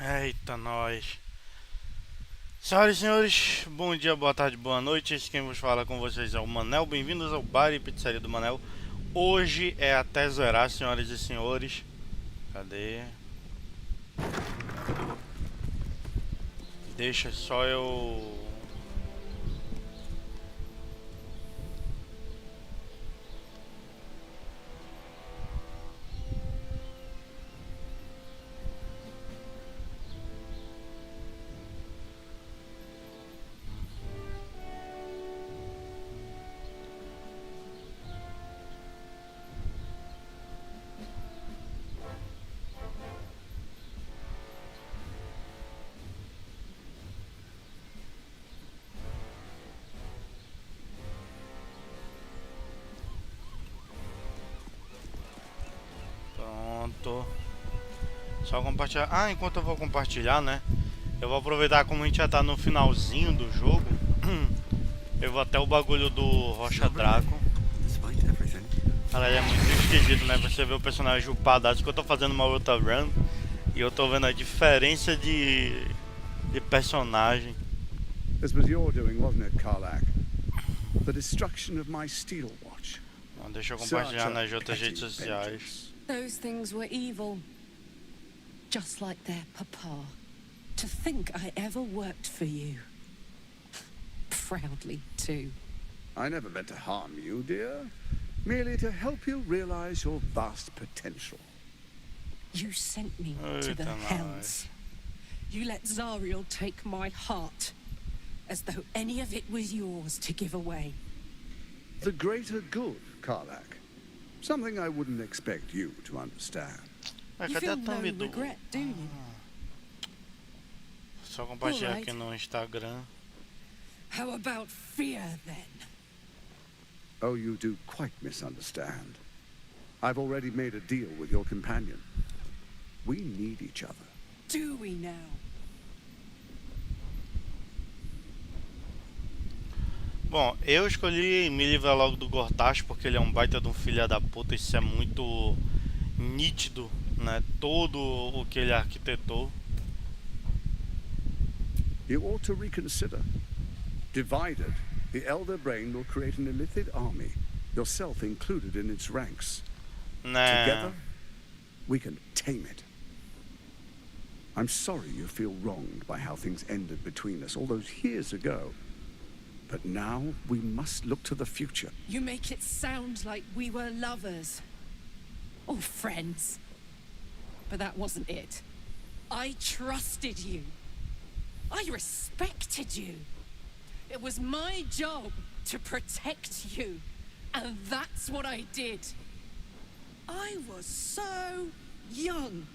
Eita, nós. Senhoras e senhores, bom dia, boa tarde, boa noite. Esse quem vos fala com vocês é o Manel. Bem-vindos ao bar e pizzaria do Manel. Hoje é até zerar, senhoras e senhores. Cadê? Deixa só eu... Pronto. Só compartilhar. Ah, enquanto eu vou compartilhar, né? Eu vou aproveitar como a gente já tá no finalzinho do jogo. Eu vou até o bagulho do Rushador. Cara, é muito esquisito, né? Você vê o personagem upado. Acho que eu tô fazendo uma outra run e eu tô vendo a diferença de personagem. This was your doing, wasn't it, Karlach? The destruction of my steel watch. Bom, deixa eu compartilhar nas outras redes sociais. Those things were evil. Just like their papa. To think I ever worked for you. Proudly, too. I never meant to harm you, dear. Merely to help you realize your vast potential. You sent me to the hells. You let Zariel take my heart. As though any of it was yours to give away. The greater good, Karlach. Something I wouldn't expect you to understand. You feel no regret, do you? Só compartilhar aqui no Instagram. How about fear, then? Oh, you do quite misunderstand. I've already made a deal with your companion. We need each other. Do we now? Bom, eu escolhi me livrar logo do Gortash porque ele é um baita de um filho da puta. Isso é muito nítido, né? Todo o que ele arquitetou. You ought to reconsider. Divided, the Elder Brain will create an illithid army, yourself included in its ranks. Né? Together, we can tame it. I'm sorry you feel wronged by how things ended between us all those years ago. But now we must look to the future. You make it sound like we were lovers. Or friends. But that wasn't it. I trusted you. I respected you. It was my job to protect you. And that's what I did. I was so young.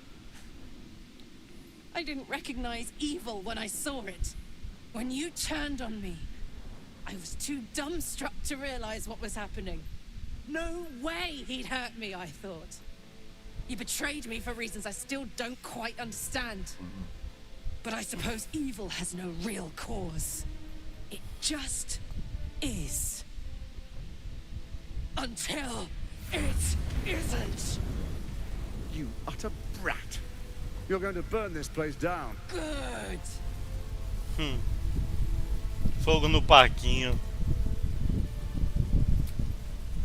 I didn't recognize evil when I saw it. When you turned on me, I was too dumbstruck to realize what was happening. No way he'd hurt me, I thought. You betrayed me for reasons I still don't quite understand. But I suppose evil has no real cause. It just is. Until it isn't. You utter brat. You're going to burn this place down. Good. Fogo no parquinho.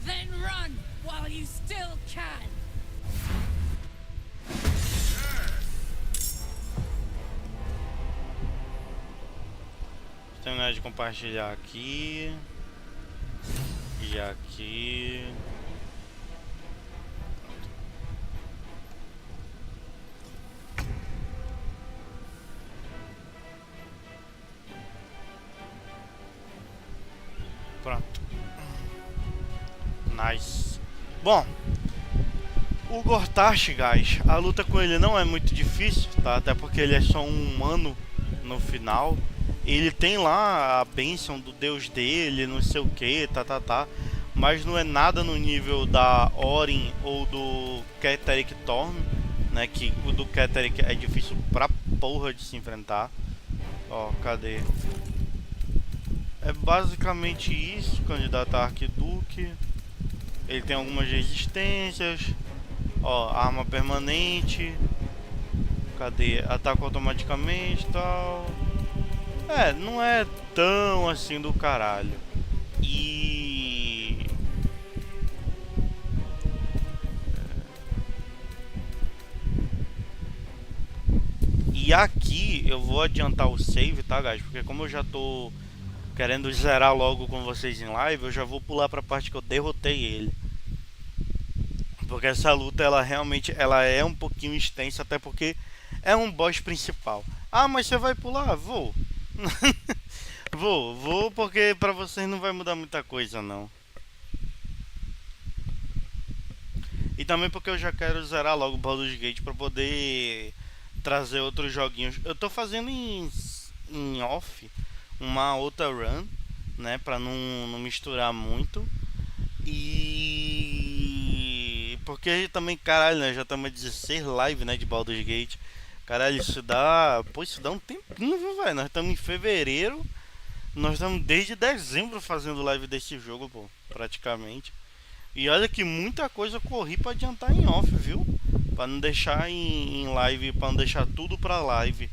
Then run while you still can. Vou terminar de compartilhar aqui. E aqui. Pronto. Nice. Bom, o Gortash, guys, a luta com ele não é muito difícil, tá? Até porque ele é só um humano no final. Ele tem lá a bênção do deus dele, não sei o que, tá. Mas não é nada no nível da Orin ou do kkkk, né? Que o do kkkk é difícil pra porra de se enfrentar. Ó, cadê? É basicamente isso, candidato a arquiduque. Ele tem algumas resistências. Ó, arma permanente. Cadê? Ataca automaticamente e tal. É, não é tão assim do caralho. E... E aqui eu vou adiantar o save, tá, guys? Porque como eu já tô querendo zerar logo com vocês em live, eu já vou pular pra parte que eu derrotei ele. Porque essa luta, ela realmente ela é um pouquinho extensa, até porque é um boss principal. Ah, mas você vai pular? Vou. Vou porque pra vocês não vai mudar muita coisa, não. E também porque eu já quero zerar logo o Baldur's Gate pra poder trazer outros joguinhos. Eu tô fazendo em off uma outra run, né, pra não misturar muito. E porque também, caralho, né, já estamos a 16 live, né, de Baldur's Gate. Caralho, isso dá, pô, isso dá um tempinho, viu, velho? Nós estamos em fevereiro. Nós estamos desde dezembro fazendo live desse jogo, pô, praticamente. E olha que muita coisa eu corri pra adiantar em off, viu? Pra não deixar em live, pra não deixar tudo pra live.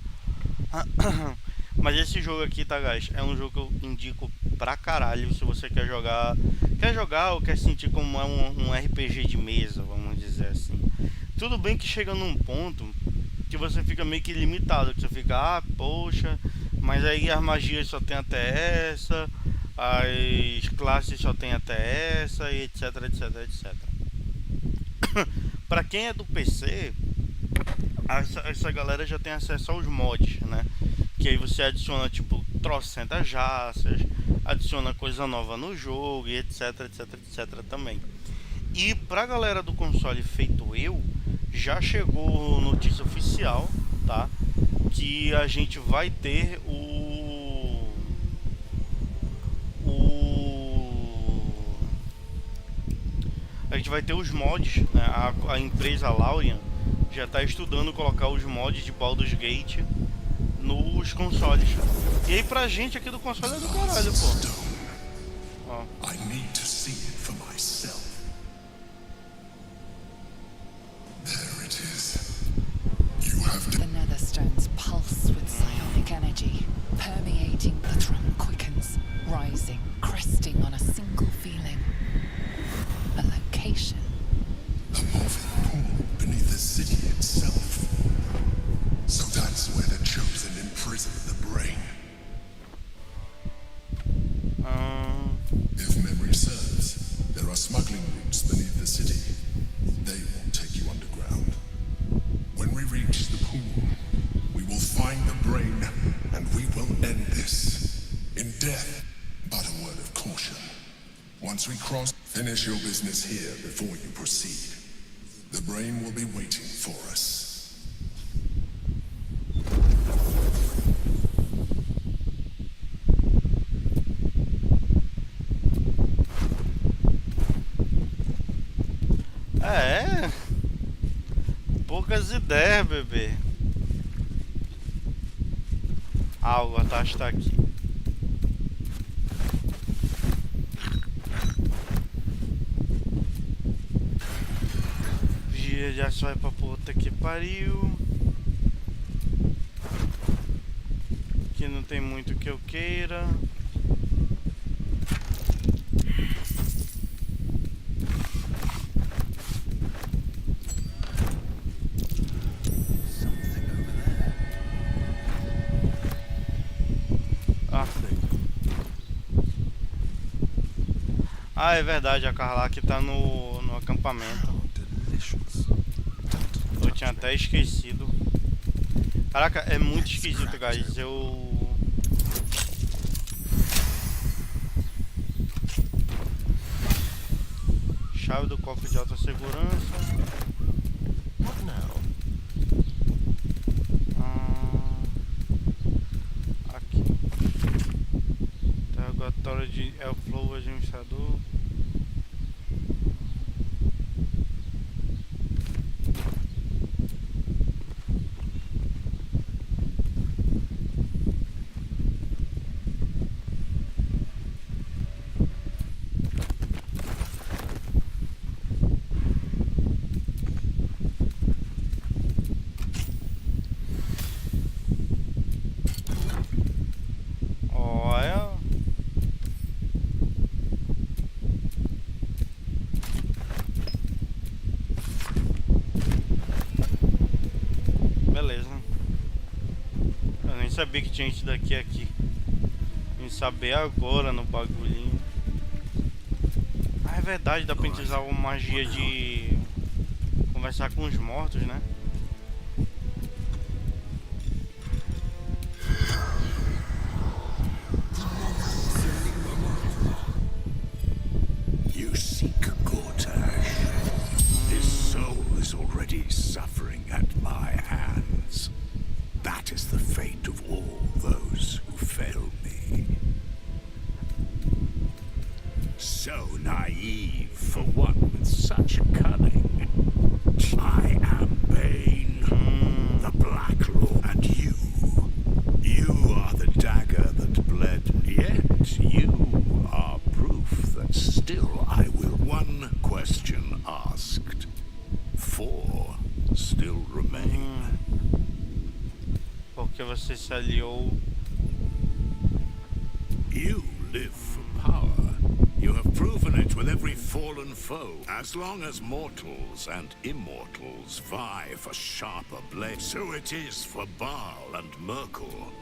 Mas esse jogo aqui, tá, guys? É um jogo que eu indico pra caralho se você quer jogar. Quer jogar ou quer sentir como é um RPG de mesa, vamos dizer assim. Tudo bem que chega num ponto que você fica meio que limitado, que você fica, ah, poxa, mas aí as magias só tem até essa, as classes só tem até essa, e etc, etc, etc. Pra quem é do PC, essa galera já tem acesso aos mods, né? Que aí você adiciona tipo trocentas jaças, adiciona coisa nova no jogo e etc, etc, etc também. E pra galera do console feito eu, já chegou notícia oficial, tá? Que a gente vai ter a gente vai ter os mods, né? A empresa Laurian já está estudando colocar os mods de Baldur's Gate nos consoles. E aí pra gente aqui do console é do caralho, pô. Ó. I need to see it for myself. There it is. You have to... The netherstones pulse with psionic energy. Permeating the throne quickens, rising, cresting on a single feeling. A location. A moving pool beneath the city itself. So that's where the chosen imprison the brain. If memory serves, there are smuggling routes beneath the city. They will take you underground. When we reach the pool, we will find the brain, and we will end this. In death, but a word of caution. Once we cross, finish your business here before you proceed. The brain will be waiting for us. É, poucas ideias, bebê. Ah, o Gotashi tá aqui. Já só vai pra puta que pariu. Aqui não tem muito que eu queira. Ah, é verdade, a Karlak tá no acampamento. Eu tinha até esquecido. Caraca, é muito esquisito, guys. Chave do cofre de alta segurança. Aqui. Interrogatório de Elflow, administrador. sabia que tinha gente daqui aqui. Vim saber agora no bagulhinho. Ah, é verdade, dá pra gente usar uma magia de conversar com os mortos, né? You seek Gortash. His soul is already suffering at my hands. That is the fate of all those who fail me. So naive for one with such cunning. I am Bane, the Black Lord, and you are the dagger that bled, yet you are proof that still I will. One question asked, 4 still remain. Porque você se aliou. You live for power. You have proven it with every fallen foe. As long as mortals and immortals vie for sharper blades, so it is for Baal and Merkel,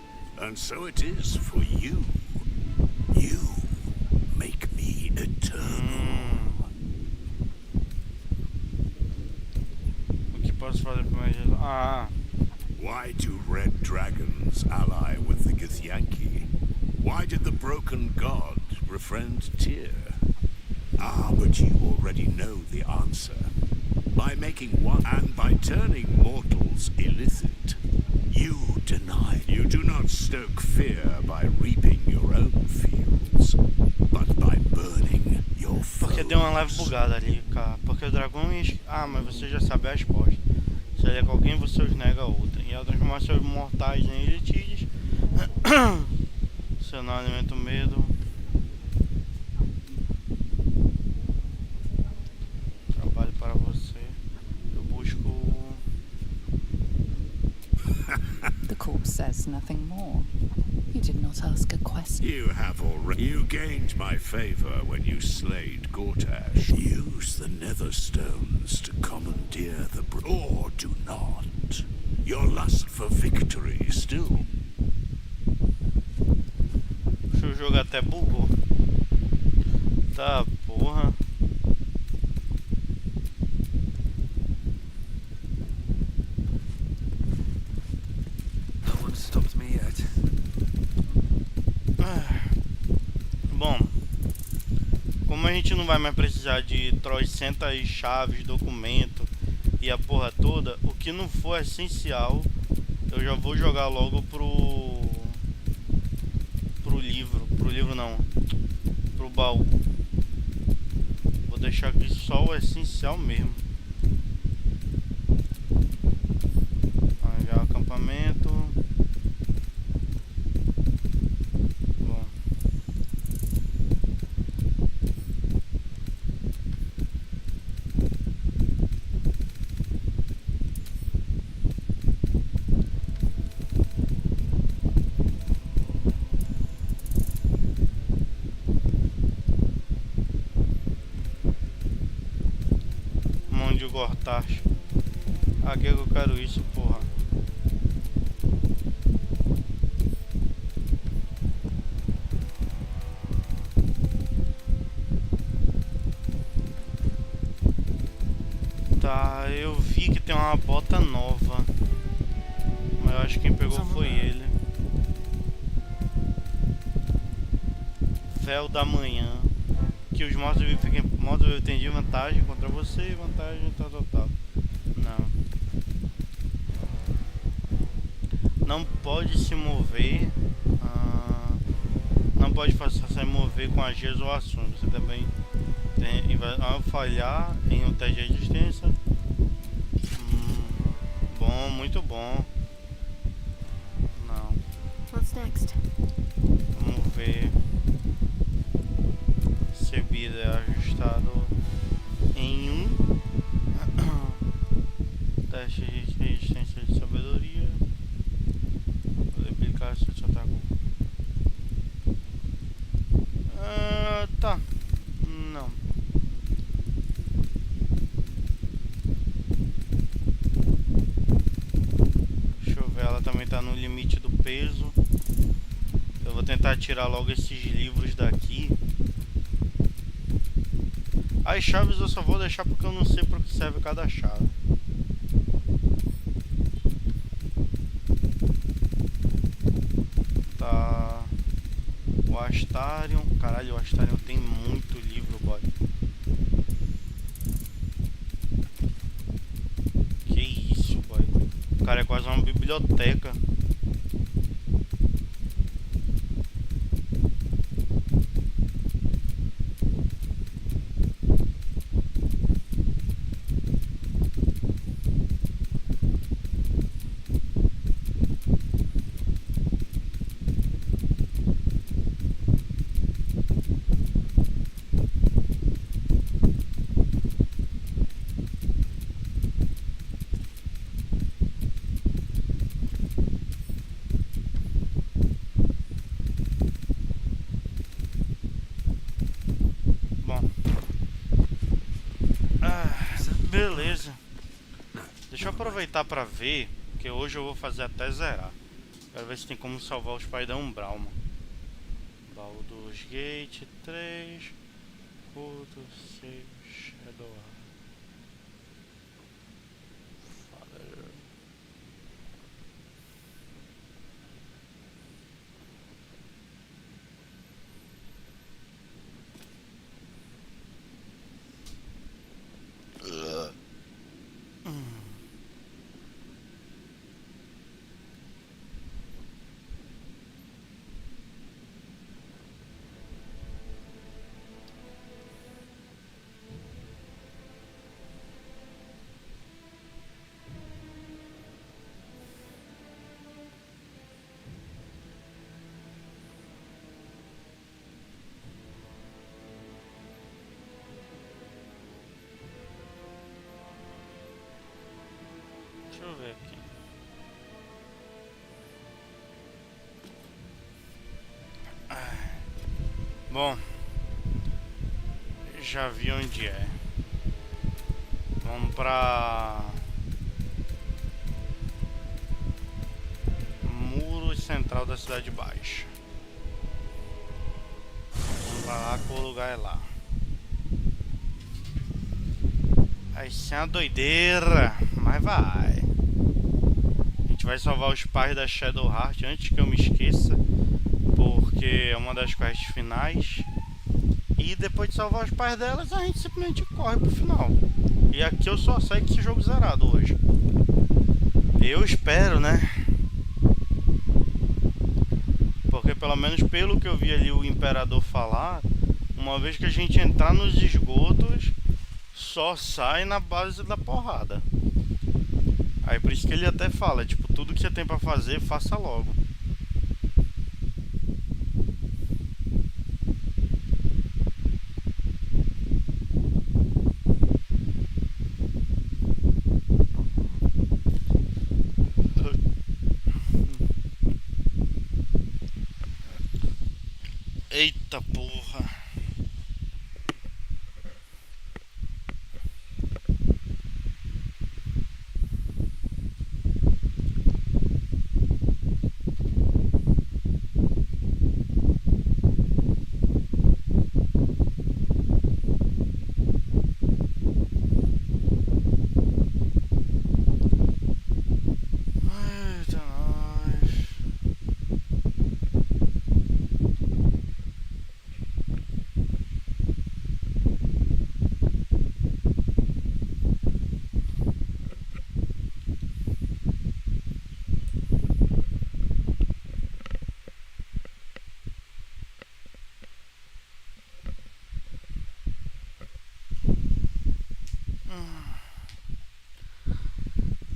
and so it is for you. You make me eternal. O que posso fazer pra me ajudar? Ah, Why do red dragons ally with the Githyanki? Why did the broken god befriend Tyr? Ah, but you already know the answer. By making one and by turning mortals illicit, you deny. You do not stoke fear by reaping your own fields, but by burning your porque deu uma leve foes. bugada ali, cara. Porque o dragão... Ah, mas você já sabe a resposta. Se ele é com alguém, você os nega a outra. E ao transformar seus mortais em elites, seu não alimenta o medo. Trabalho para você. Eu busco... The corpse says nothing more. You did not ask a question. You have already. You gained my favor when you slayed Gortash. Use the nether stones to commandeer the or do not. Your lust for victory still. O jogo até bugou. Tá, porra. No one stopped me yet. Bom, como a gente não vai mais precisar de trocentas chaves, documento e a porra toda, o que não for essencial, eu já vou jogar logo pro livro não, pro baú. Vou deixar aqui só o essencial mesmo. Já acampamento. Bom. Mão de Gortash. Aqui é que eu quero isso, porra. Tá, eu vi que tem uma bota nova, mas eu acho que quem pegou foi ele. Véu da manhã. Que os mortos-vivos têm de vantagem contra você, vantagem tal. Não pode se mover. Não pode se mover com agios ou ações. Você também vai falhar em um teste de resistência. Bom, muito bom. Não. What's next? Vamos ver. Se vida é ajustado em 1. Teste de resistência de sabedoria. Vou replicar se eu ataco. Tá. Não. Deixa eu ver, ela também tá no limite do peso. começar a tirar logo esses livros daqui. As chaves eu só vou deixar porque eu não sei para que serve cada chave. Tá. O Astarion. Caralho, o Astarion tem muito livro, boy. Que isso, boy. O cara é quase uma biblioteca. Beleza. Deixa eu aproveitar pra ver, porque hoje eu vou fazer até zerar. Quero ver se tem como salvar os pais da Umbral, mano. Baldur'S Gate 3, Possível, Shadow. Deixa eu ver aqui. Bom, já vi onde é. Vamos pra muro central da cidade baixa. Vamos pra lá que o lugar é lá. Vai ser uma doideira, mas vai. A gente vai salvar os pais da Shadow Heart antes que eu me esqueça, porque é uma das quests finais. E depois de salvar os pais delas, a gente simplesmente corre pro final. E aqui eu só saio com esse jogo zerado hoje. Eu espero, né? Porque pelo menos pelo que eu vi ali o Imperador falar, uma vez que a gente entrar nos esgotos, só sai na base da porrada. Aí por isso que ele até fala, tipo, tudo que você tem pra fazer, faça logo. Eita porra.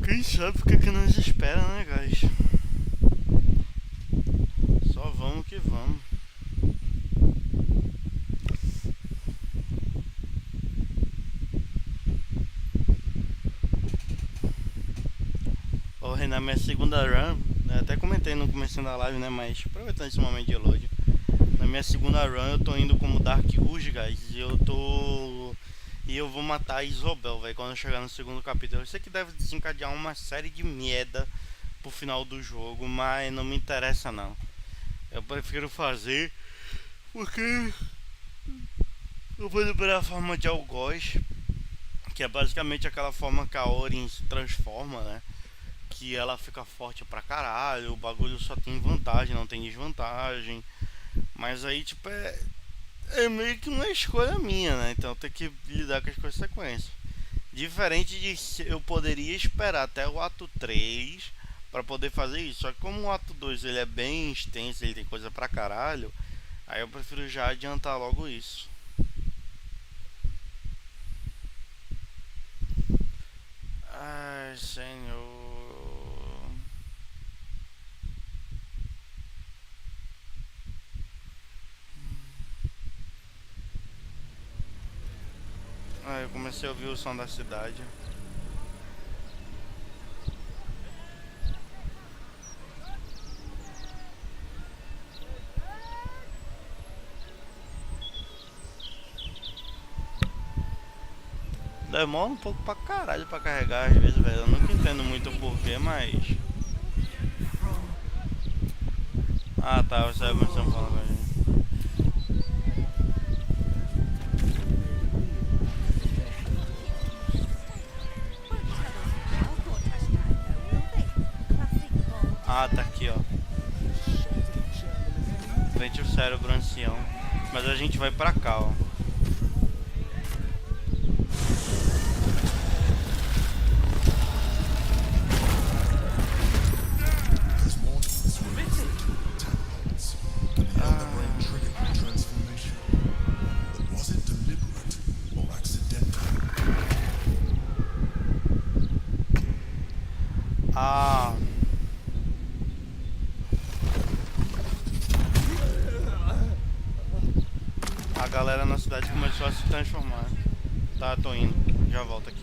Quem sabe o que nos espera, né, guys? Só vamos que vamos. Na minha segunda run, né, até comentei no começo da live, né, mas aproveitando esse momento de load, na minha segunda run eu tô indo como Dark Rouge, guys, e eu vou matar a Isobel, velho, quando eu chegar no segundo capítulo. Eu sei que deve desencadear uma série de merda pro final do jogo, mas não me interessa não. Eu prefiro fazer porque eu vou liberar a forma de algoz, que é basicamente aquela forma que a Orin se transforma, né? Que ela fica forte pra caralho, o bagulho só tem vantagem, não tem desvantagem. Mas aí, tipo, é meio que uma escolha minha, né? Então tem que lidar com as consequências. Diferente de eu poderia esperar até o ato 3 para poder fazer isso. Só que como o ato 2 ele é bem extenso, ele tem coisa pra caralho, aí eu prefiro já adiantar logo isso. Ai, senhor. Ai, eu comecei a ouvir o som da cidade. Demora um pouco pra caralho pra carregar às vezes, velho. Eu nunca entendo muito o porquê, mas. Ah tá, você vai começar falando com a gente. Ah, tá aqui, ó. Frente o cérebro ancião. Mas a gente vai pra cá, ó. There's more to this room. Tampons. And the elder brain triggered the transformation. But was it deliberate or accidental? Ah. A galera na cidade começou a se transformar. Tá, tô indo. Já volto aqui.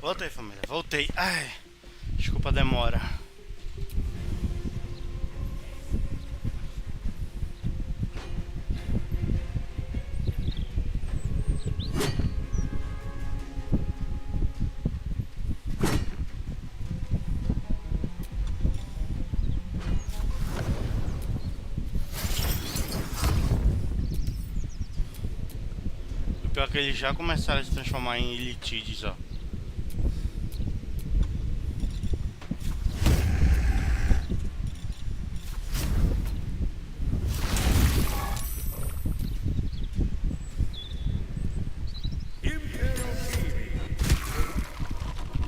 Voltei, família, voltei. Ai, desculpa a demora. O pior é que eles já começaram a se transformar em elitides, ó.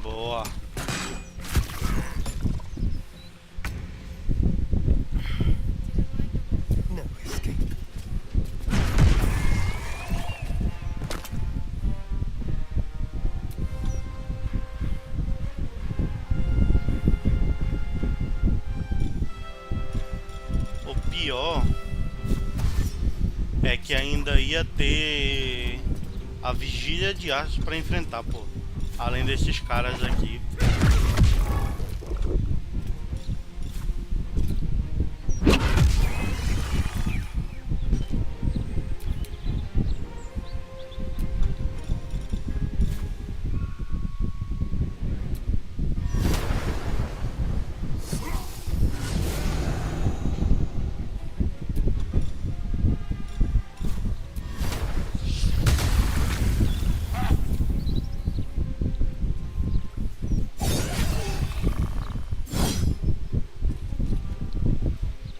Boa. No escape. O pior é que ainda ia ter a vigília de aço pra enfrentar, pô. Além desses caras aqui.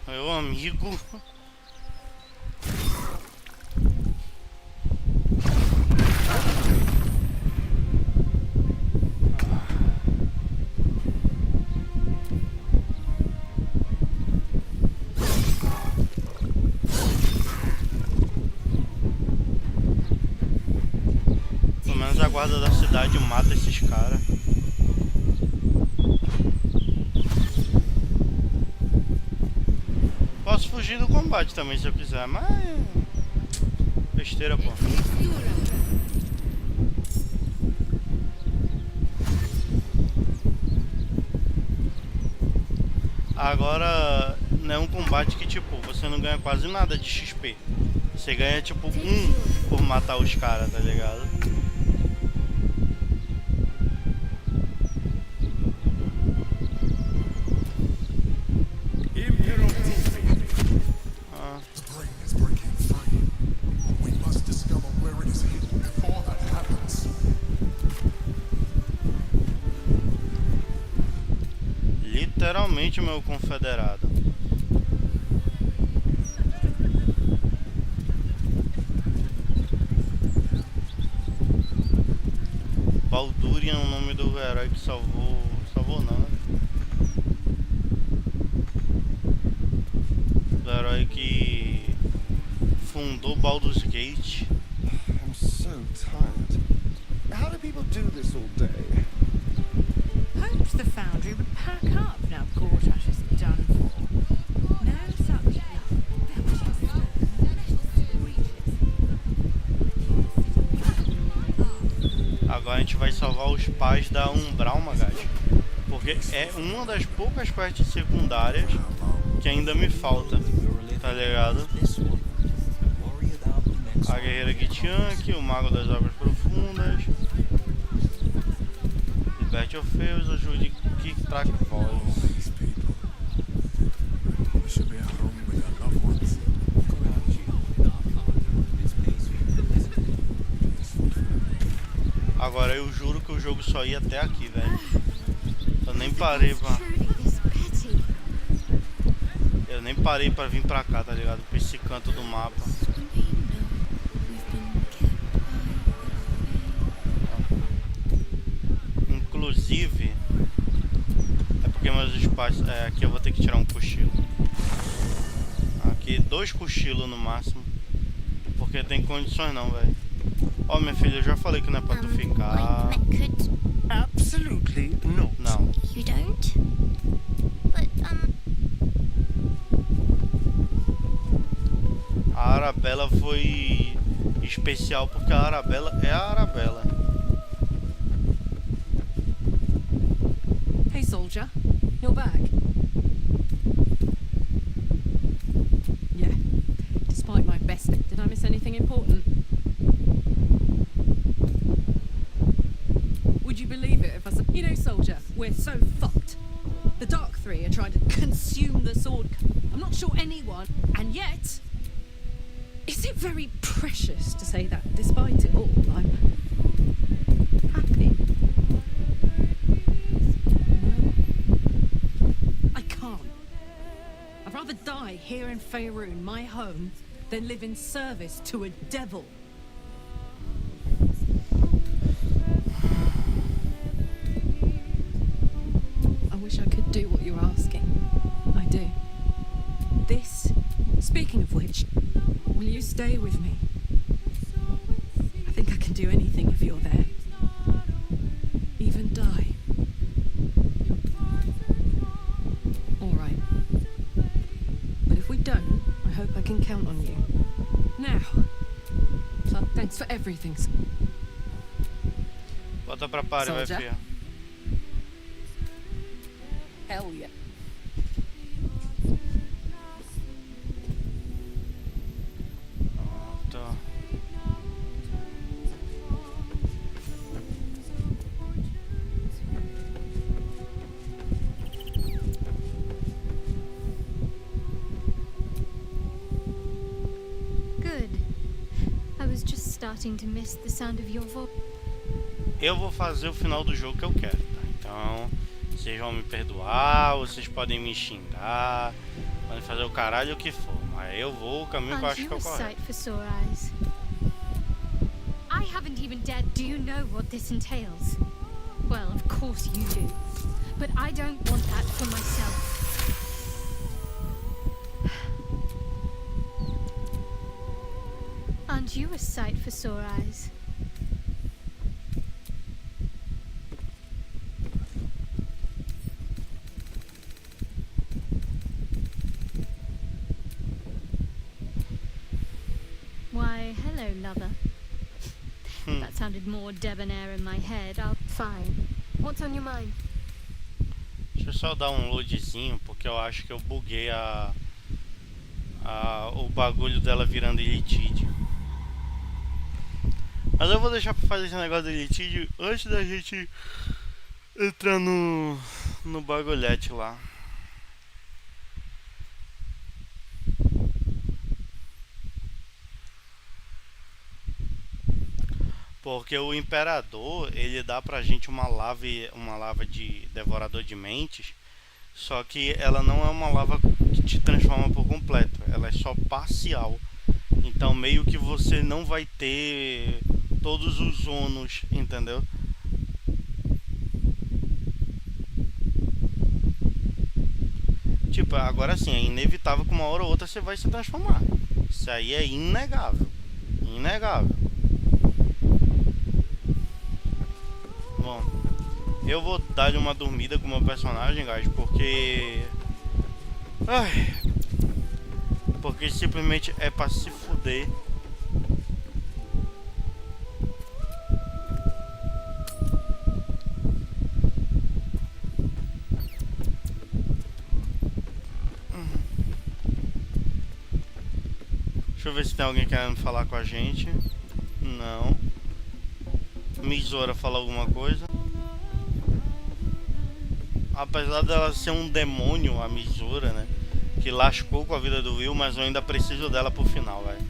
Meu amigo. Pelo menos a guarda da cidade mata esses caras. Posso fugir do combate também se eu quiser, mas... besteira, pô. Agora, não é um combate que, tipo, você não ganha quase nada de XP. Você ganha, tipo, 1 por matar os caras, tá ligado? Literalmente meu confederado. Baldur'S é o nome do herói que salvou não, né? Do herói que fundou Baldur'S Gate. I'm so tired. How do people do this all day? Hoped the foundry would pack up now Gortash is done for. No such luck. Agora a gente vai salvar os pais da Umbral Magaz, porque é uma das poucas quests secundárias que ainda me falta, tá ligado? A guerreira Gitianque, o mago das águas profundas, liberte Orfeus, ajude kkkk voz. Agora eu juro que o jogo só ia até aqui, velho. Eu nem parei pra... Eu nem parei pra vir pra cá, tá ligado? Pra esse canto do mapa. Inclusive... É porque meus espaços... É, aqui eu vou ter que tirar um cochilo. Aqui 2 cochilos no máximo. Porque tem condições não, velho. Ó, minha filha, eu já falei que não é pra tu ficar. Absolutely not. Não. You don't? But, A Arabella foi especial porque a Arabella é a Arabella. you're back. Yeah. Despite my best, did I miss anything important? Would you believe it if I said, you know, soldier, we're so fucked. The Dark Three are trying to consume the sword. I'm not sure anyone, and yet, is it very precious to say that despite it all, I'm happy? No, I can't. I'd rather die here in Faerun, my home, than live in service to a devil. I wish I could do what you're asking. I do. This, speaking of which, will you stay with me? I think I can do anything if you're there. Even die. All right. But if we don't, I hope I can count on you. Now, so thanks for everything. Bota pra pare, vai, Soldier. filha. Hell yeah. Pronto. Good. I was just starting to miss the sound of your voice. Eu vou fazer o final do jogo que eu quero, tá? Então, vocês vão me perdoar, vocês podem me xingar, podem fazer o caralho que for, mas eu vou o caminho que eu Aren't acho que you é a o correto. sight for sore eyes? I haven't even dared. Do you know what this entails? Well, of course you do. But I don't want that for myself. Aren't you a sight for sore eyes? Why, hello, lover. That sounded more debonair in my head. I'll... Fine. What's on your mind? Deixa eu só dar um loadzinho, porque eu acho que eu buguei o bagulho dela virando elitídeo. Mas eu vou deixar pra fazer esse negócio do elitídeo antes da gente entrar no bagulhete lá. Porque o imperador, ele dá pra gente uma lava de devorador de mentes, só que ela não é uma lava que te transforma por completo, ela é só parcial. Então meio que você não vai ter todos os ônus, entendeu? Tipo, agora sim, é inevitável que uma hora ou outra você vai se transformar. Isso aí é inegável. Inegável. Bom, eu vou dar uma dormida com o meu personagem, guys, porque... Ai, porque simplesmente é pra se fuder. Deixa eu ver se tem alguém querendo falar com a gente. Não. Misora fala alguma coisa. Apesar dela ser um demônio, a Misora, né? Que lascou com a vida do Will, mas eu ainda preciso dela pro final, velho.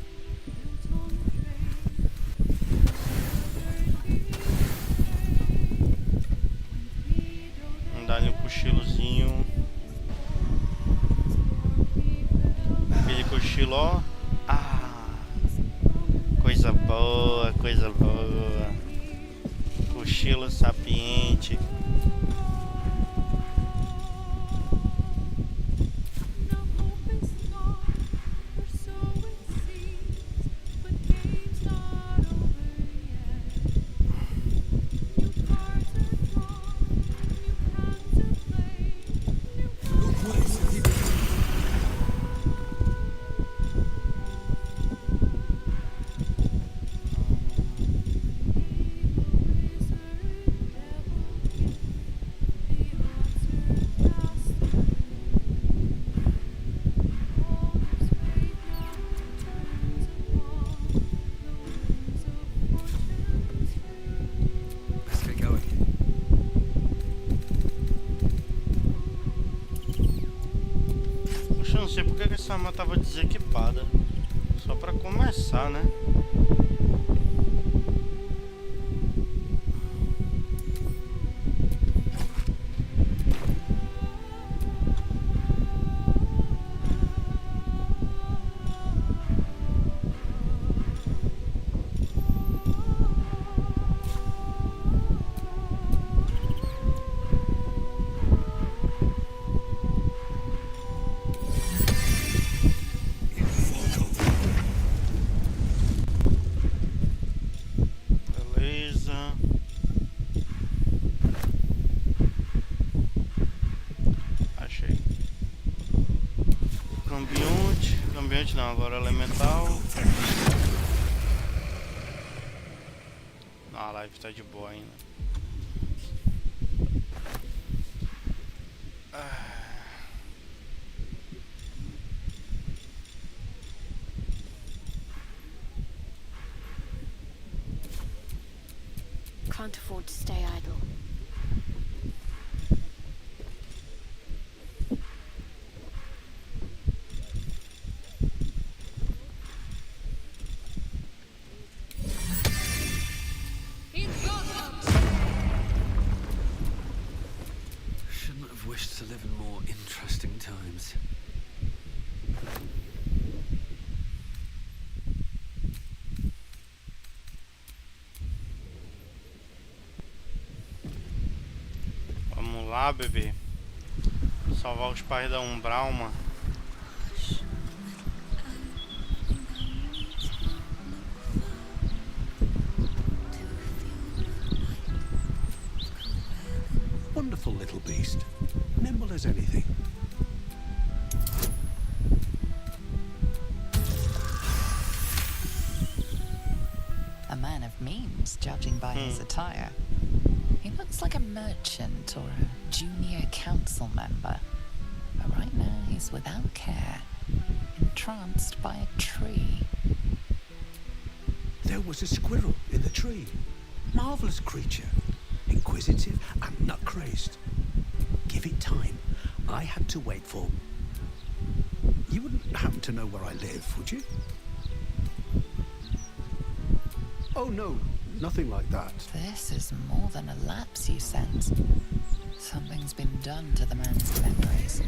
Vamos dar-lhe um cochilozinho. Aquele cochilo, ó. Ah, coisa boa, coisa boa. Cochilo sapiente. não sei porque que essa arma tava desequipada. Só pra começar, né? Não, agora elemental. A live tá de boa ainda. Can't afford to stay idle. To live in more interesting times. Vamos lá, bebê. Salvar os pais da Umbralma. Wonderful little beast. Nimble as anything. A man of means, judging by his attire. He looks like a merchant or a junior council member. But right now he's without care, entranced by a tree. There was a squirrel in the tree. Marvelous creature. Inquisitive and nut-crazed. Give it time. I had to wait for... You wouldn't happen to know where I live, would you? Oh, no. Nothing like that. This is more than a lapse, you sense. Something's been done to the man's memories.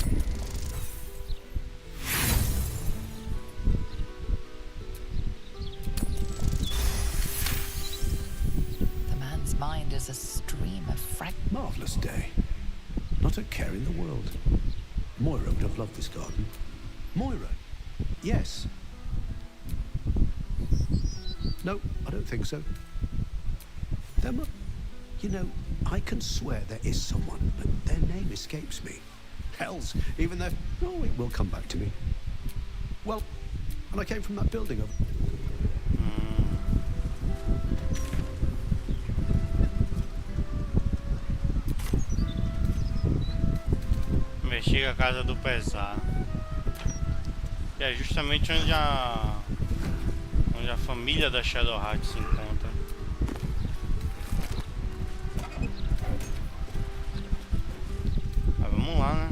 The man's mind is a stream of fragments. Marvelous day. Not a care in the world. Moira would have loved this garden. Moira? Yes. No, I don't think so. You know, I can swear there is someone, but their name escapes me. Hells, even their... Oh, it will come back to me. Well, and I came from that building over... Investiga a casa do pesar. Que é justamente onde a família da Shadowheart se encontra. Mas vamos lá, né?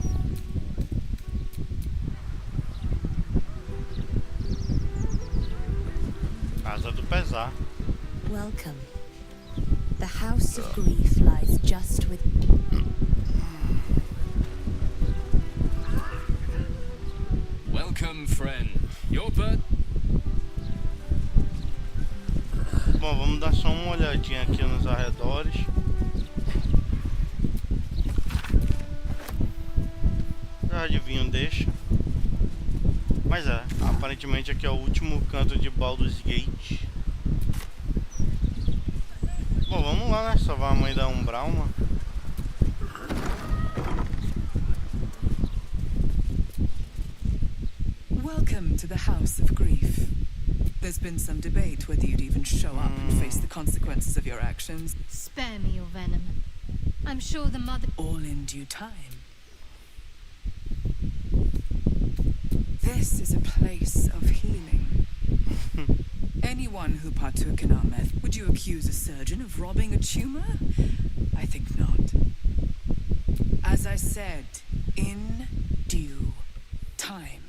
Casa do pesar. Welcome. The House of Grief lies just with... Welcome, friend. Your bird. Bom, vamos dar só uma olhadinha aqui nos arredores. Já adivinho, deixa. Mas é, aparentemente aqui é o último canto de Baldur'S Gate. Bom, vamos lá, né? Salvar a mãe da Umbralma. Welcome to the House of Grief. There's been some debate whether you'd even show up and face the consequences of your actions. Spare me your venom. I'm sure the mother... All in due time. This is a place of healing. Anyone who partook in our method, would you accuse a surgeon of robbing a tumor? I think not. As I said, in due time.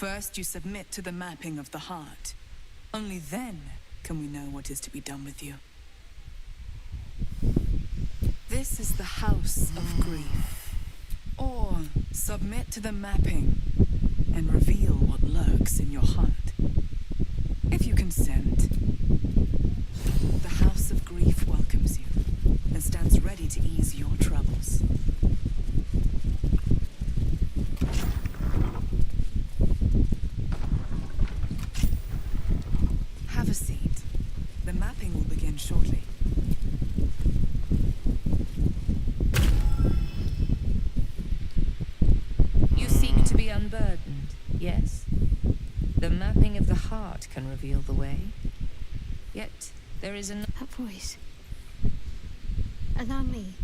First, you submit to the mapping of the heart. Only then can we know what is to be done with you. This is the house of grief. Or submit to the mapping and reveal what lurks in your heart. If you consent, the house of grief welcomes you and stands ready to ease your troubles. Have a seat. The mapping will begin shortly. You seek to be unburdened, yes? The mapping of the heart can reveal the way. Yet, there is an... That voice. Allow me.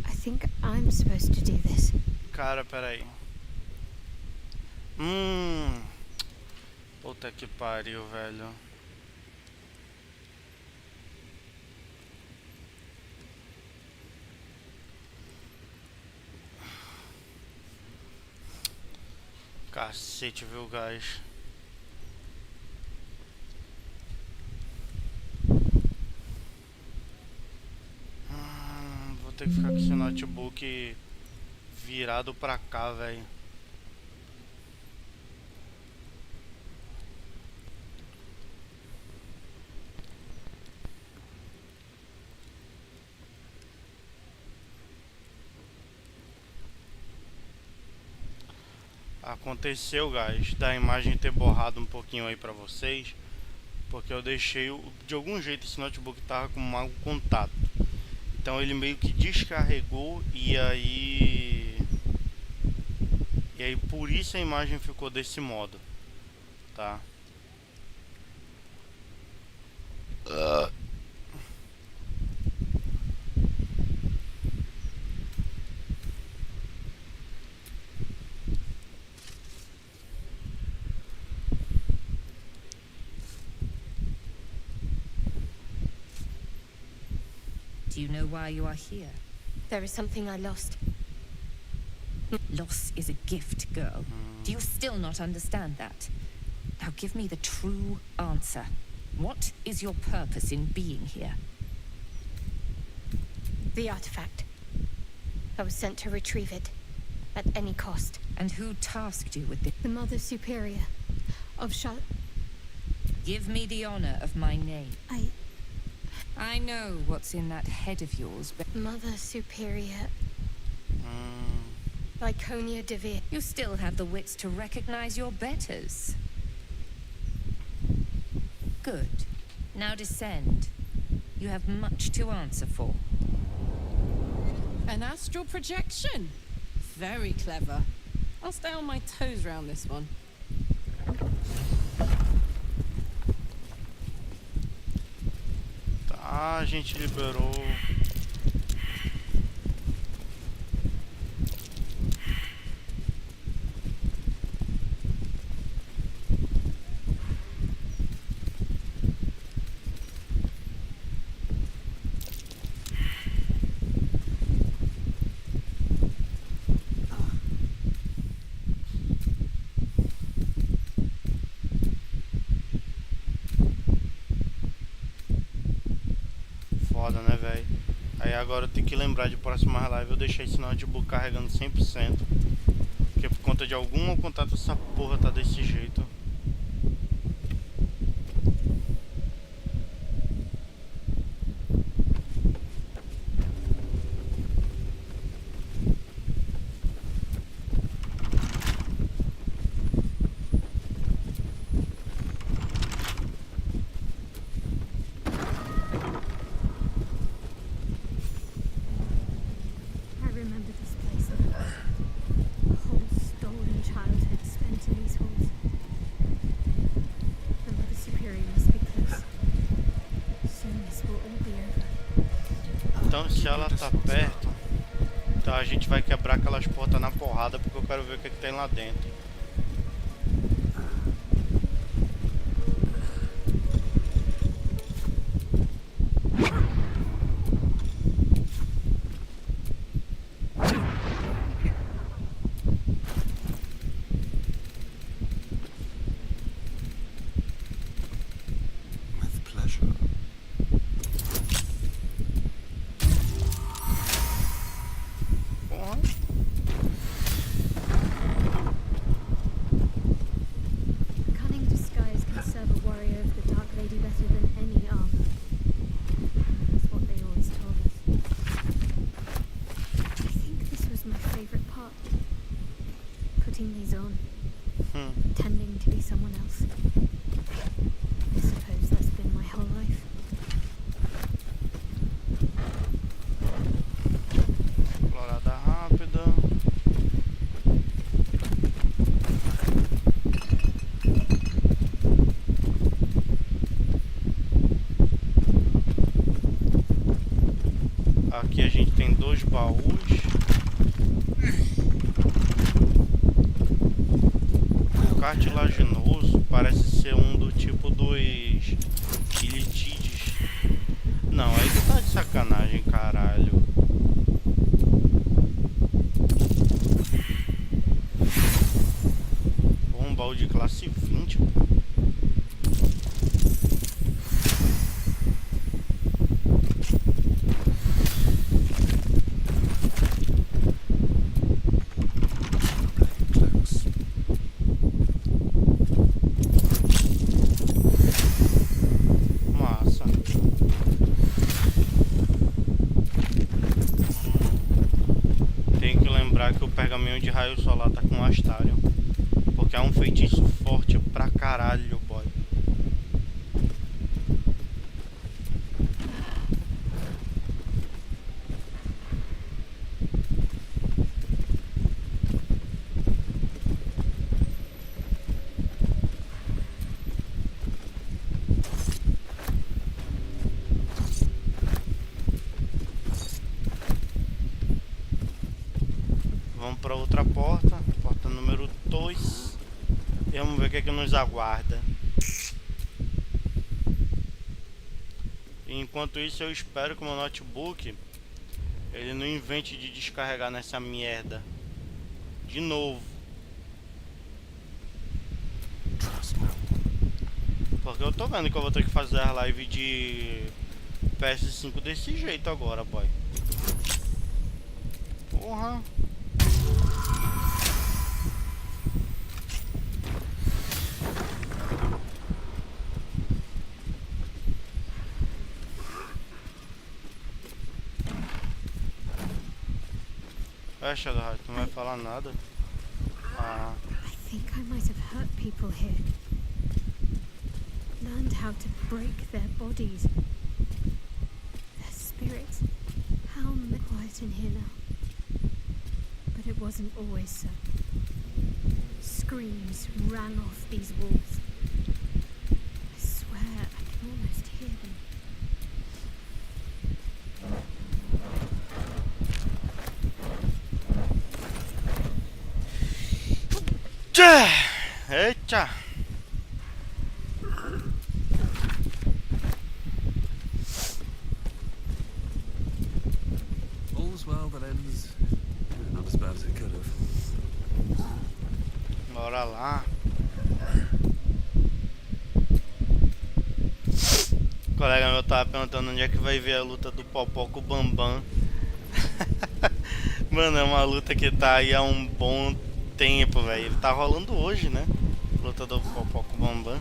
I think I'm supposed to do this. Cara, peraí. Puta que pariu, velho. Cacete, viu, guys? Vou ter que ficar com esse notebook virado pra cá, velho. Aconteceu, guys, da imagem ter borrado um pouquinho aí pra vocês, porque eu deixei de algum jeito esse notebook tava com mau contato, então ele meio que descarregou e aí por isso a imagem ficou desse modo, tá? Do you know why you are here? There is something I lost. Loss is a gift, girl. Do you still not understand that? Now give me the true answer. What is your purpose in being here? The artifact. I was sent to retrieve it. At any cost. And who tasked you with this? The Mother Superior of Give me the honor of my name. I know what's in that head of yours, but... Mother Superior... Lyconia Devere. You still have the wits to recognize your betters. Good. Now descend. You have much to answer for. An astral projection? Very clever. I'll stay on my toes round this one. Tá, a gente liberou. Foda, né, velho? Aí agora eu tenho que lembrar de próximas lives eu deixei esse notebook carregando 100%. Porque por conta de algum contato essa porra tá desse jeito. Então se ela tá perto, então a gente vai quebrar aquelas portas na porrada, porque eu quero ver o que tem lá dentro. putting these on, pretending to be someone else. I suppose that's been my whole life. Explorada rápida. Aqui a gente tem 2 baús. O cartilaginoso parece ser um do tipo dos ilitides. Não, aí tu tá de sacanagem, caralho. Um baú de classe 20. Pergaminho de raio solar tá com Astarion, porque é um feitiço forte pra caralho, boy. Vamos para outra porta, porta número 2. E vamos ver o que é que nos aguarda. E enquanto isso eu espero que o meu notebook ele não invente de descarregar nessa merda de novo. Porque eu tô vendo que eu vou ter que fazer a live de PS5 desse jeito agora, boy. Porra. Rushador, tu não vai falar nada. Ah. I think I might have hurt people here. Learned how to break their bodies. Their spirits. How quiet in here now. But it wasn't always so. Screams rang off these walls. I swear I can almost hear them. Eita! All's well that ends not as bad as it could have. Bora lá. O colega meu tava perguntando onde é que vai ver a luta do Popó com o Bambam. Mano, é uma luta que tá aí há um bom tempo, velho. Ele tá rolando hoje, né? Luta do Popó com o Bambam.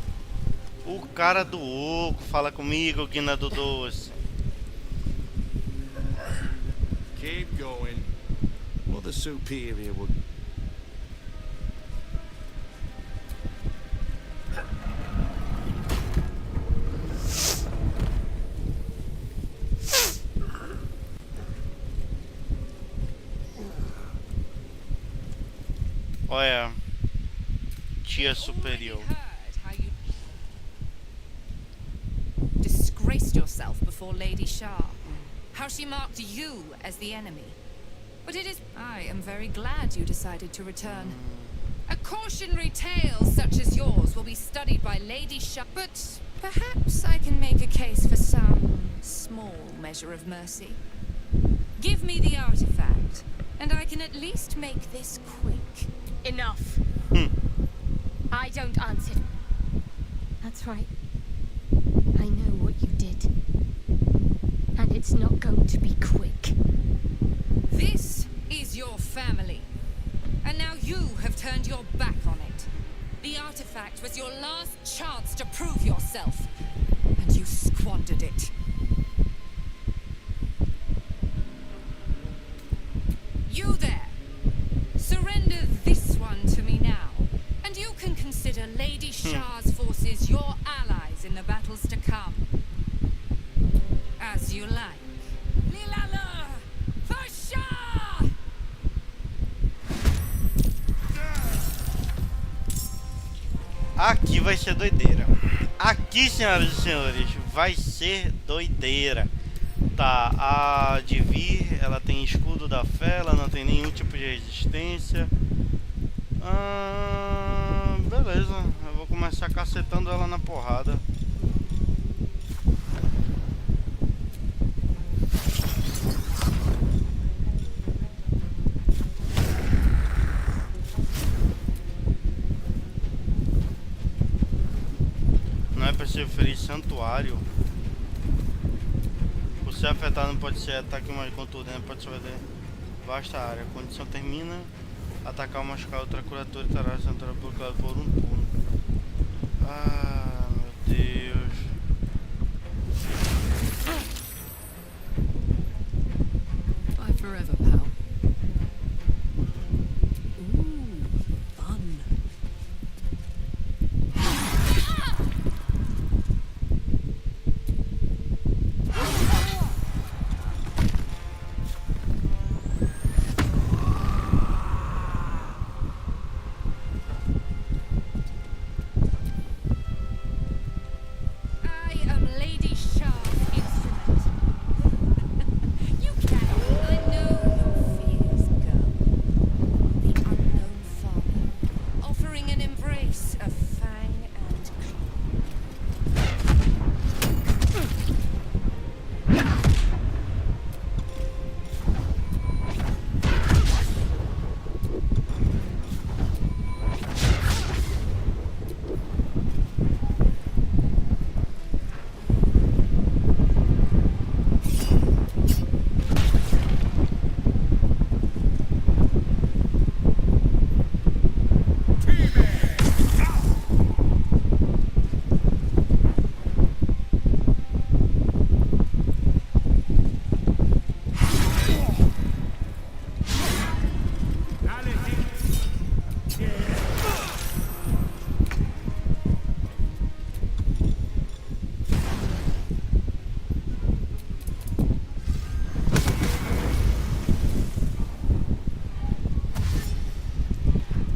O cara do oco fala comigo, Guina do Doce. Keep going. Mother Superior would. Olha, tia superior. Disgraced yourself before Lady Shah. How she marked you as the enemy. But it is... I am very glad you decided to return. A cautionary tale such as yours will be studied by Lady Shah. But perhaps I can make a case for some small measure of mercy. Give me the artifact, and I can at least make this quick. Enough. I don't answer. That's right. I know what you did. And it's not going to be quick. This is your family. And now you have turned your back on it. The artifact was your last chance to prove yourself. And you squandered it. You there! Surrender this one to me Shah's forces your allies in the battles to come. As you like. Lilala! For Shah! Aqui vai ser doideira. Aqui, senhoras e senhores, vai ser doideira. Tá, a de Vir, ela tem escudo da fé, ela não tem nenhum tipo de resistência. Beleza, eu vou começar cacetando ela na porrada. Não é preciso ferir santuário. Se afetar não pode ser ataque mais contundente, pode ser vasta área. A condição termina, atacar ou machucar outra criatura e terá sendo bloqueado por um turno. Ah, meu Deus. Bye forever, pal. Fun.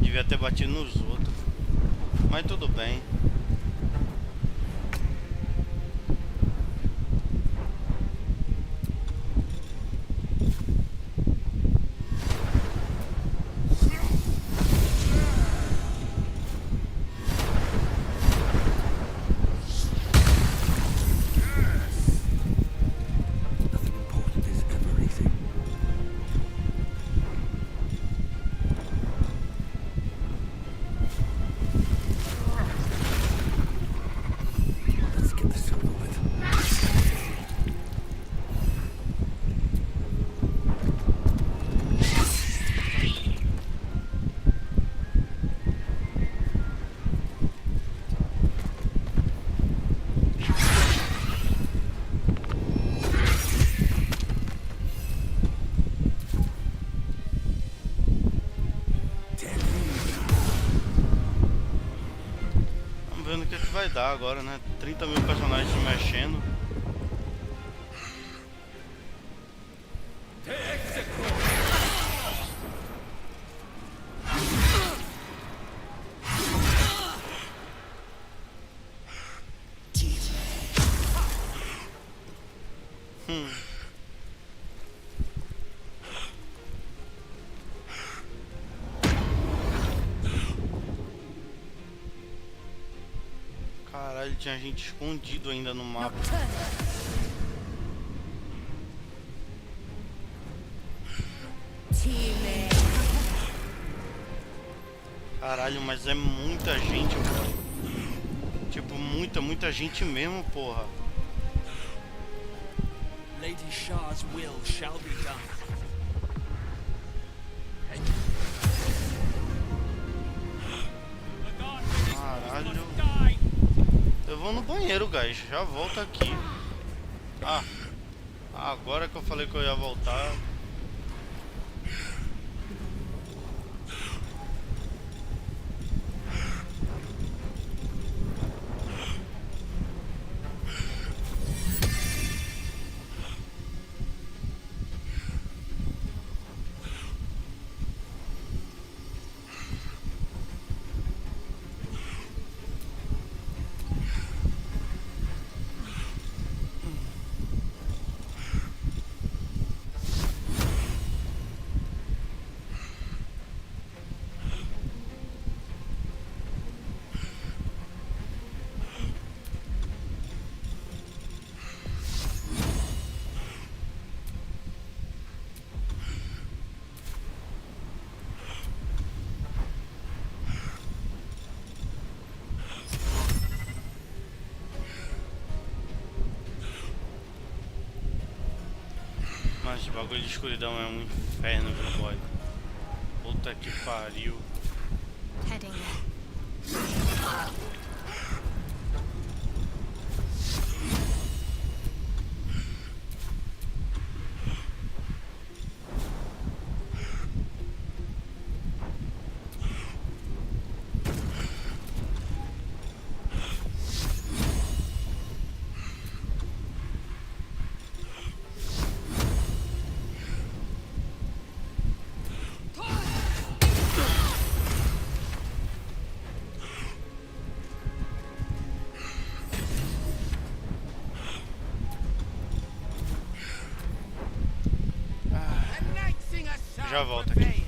Devia ter batido nos outros, mas tudo bem. Nothing important is ever easy. Let's get this over with. Vamos vendo o que vai dar agora, né? 30 mil personagens se mexendo. Caralho, tinha gente escondido ainda no mapa. Caralho, mas é muita gente, mano. Tipo, muita gente mesmo, porra. Lady Shah's will shall be done. Caralho. Eu vou no banheiro, guys. Já volto aqui. Ah, agora que eu falei que eu ia voltar. Esse bagulho de escuridão é um inferno, meu boy. Puta que pariu. Heading there. Já volto aqui.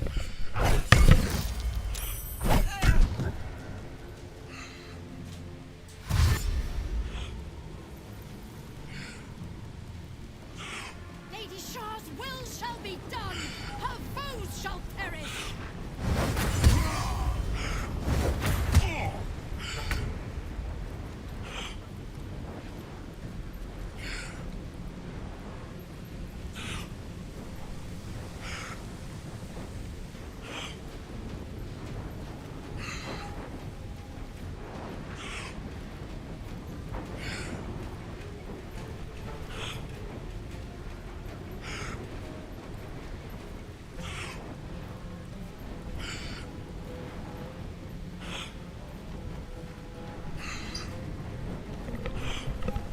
Lady Shah's will shall be done. Her foes shall perish.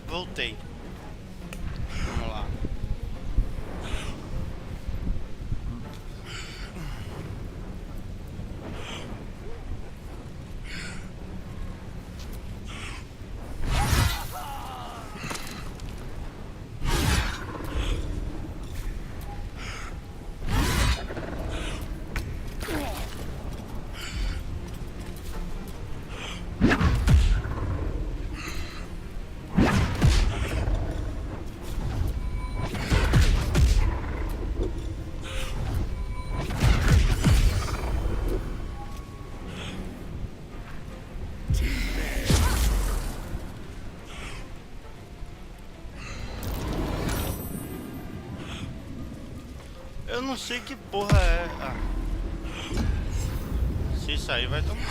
Voltei. Vamos lá. Eu não sei que porra é. Ah. Se sair vai tomar.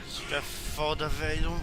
Isso é foda, velho.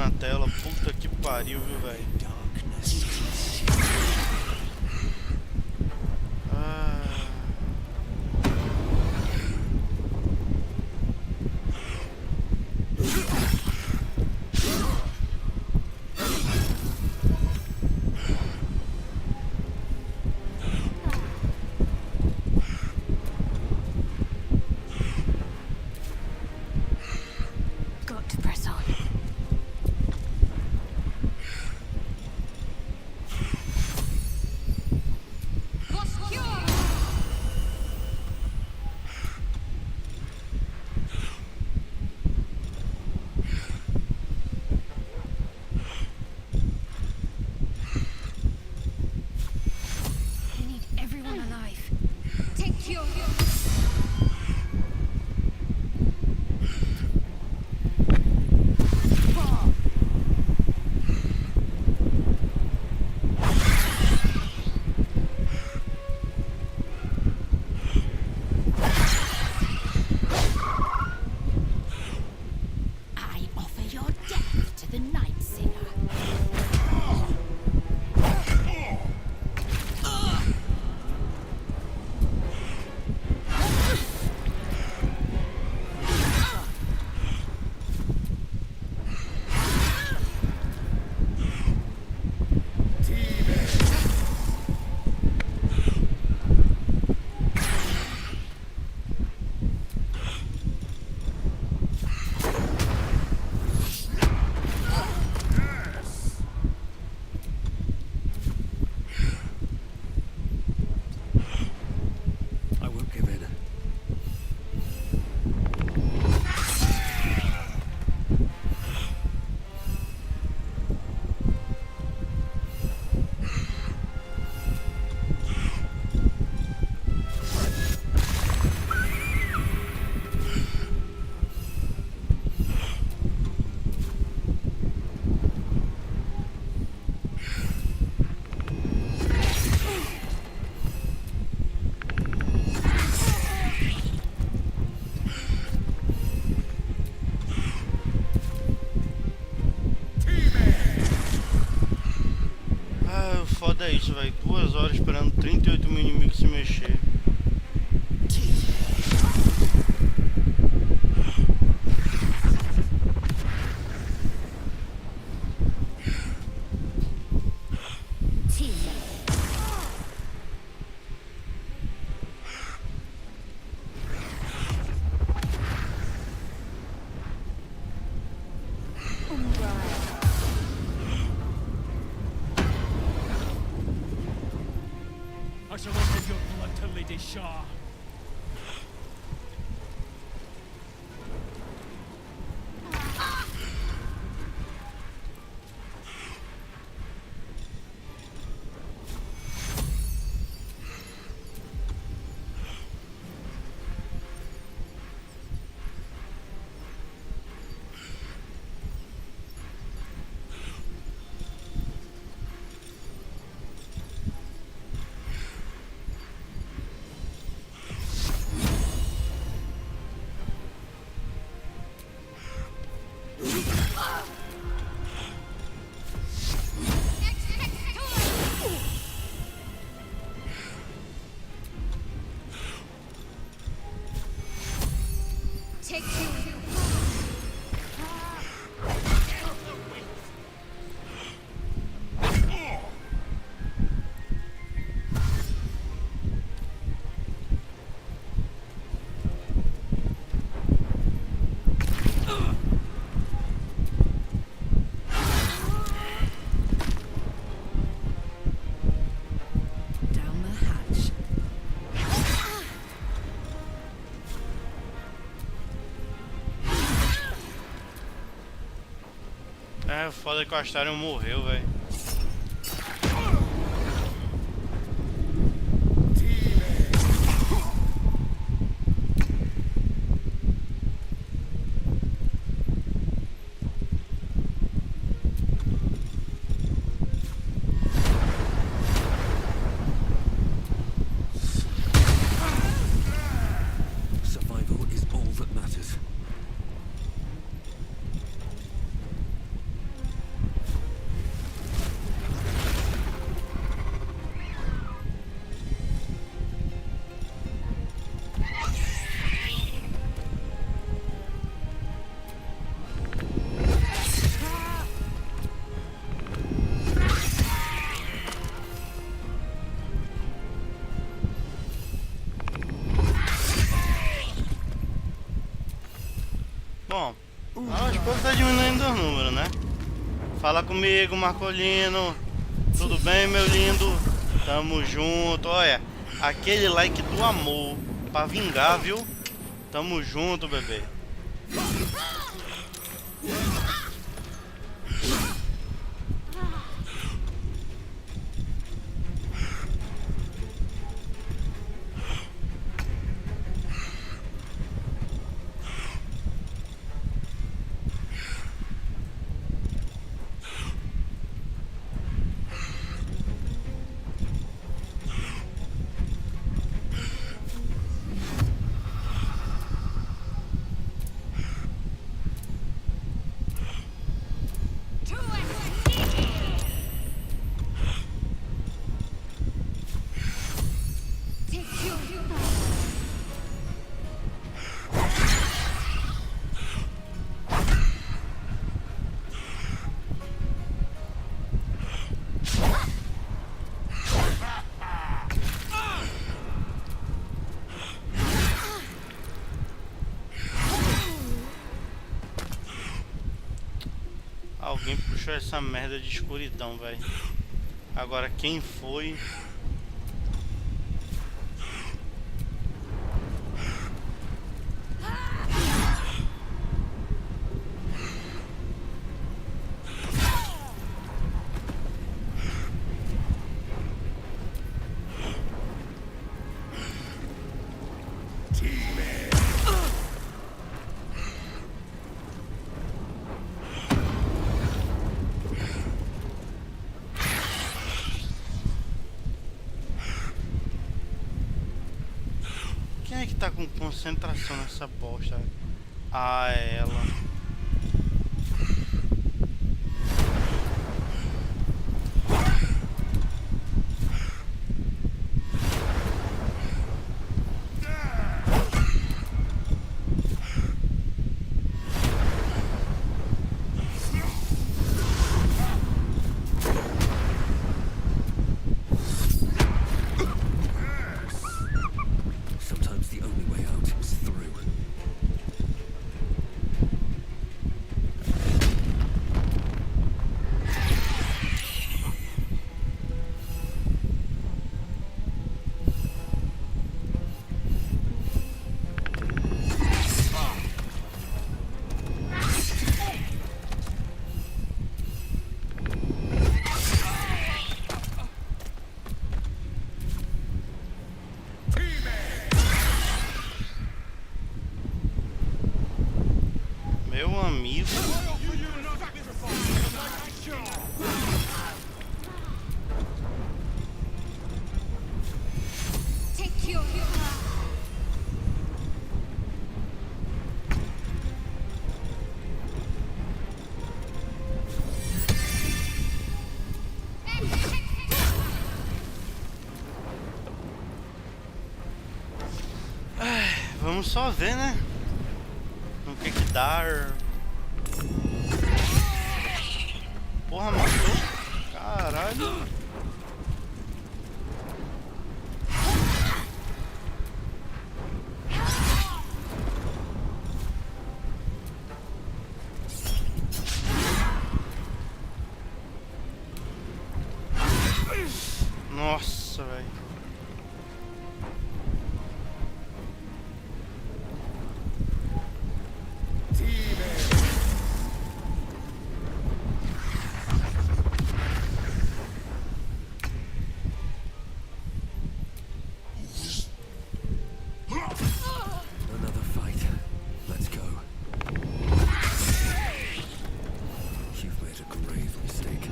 na tela. Puta que pariu, viu, velho? Got to press on. We need everyone alive. Take cure. I offer your death to the Night Singer. I won't give in. Ah, o foda é isso, velho. 2 horas esperando 38 mil inimigos se mexer. I shall not give your blood to Lady Shah. Take two. Down the hatch. É, foda que o Astarion morreu, velho. Survival is all that matters. Aos poucos tá diminuindo os números, né? Fala comigo, Marcolino. Tudo bem, meu lindo? Tamo junto. Olha, aquele like do amor pra vingar, viu? Tamo junto, bebê. Alguém puxou essa merda de escuridão, velho. Agora quem foi? Quem é que tá com concentração nessa bosta? Ah, é ela. Sometimes the only way out is through. Meu amigo. Vamos só ver, né? O que que dá. Porra, matou. Caralho. Nossa, velho. Another fight. Let's go. You've made a grave mistake.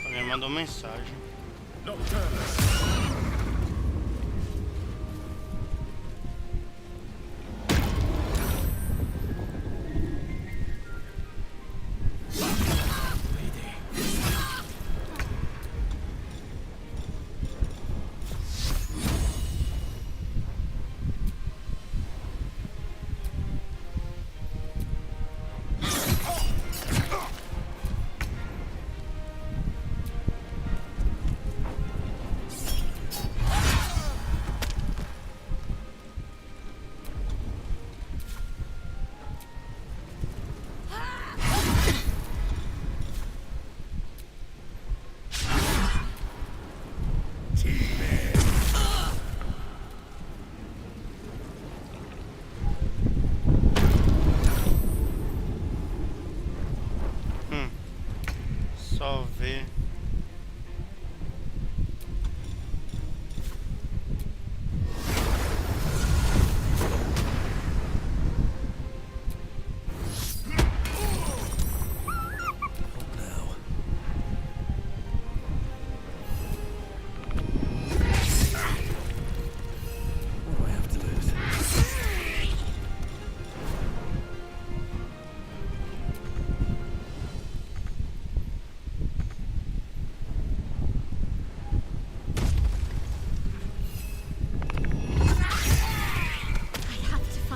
Alguém mandou mensagem.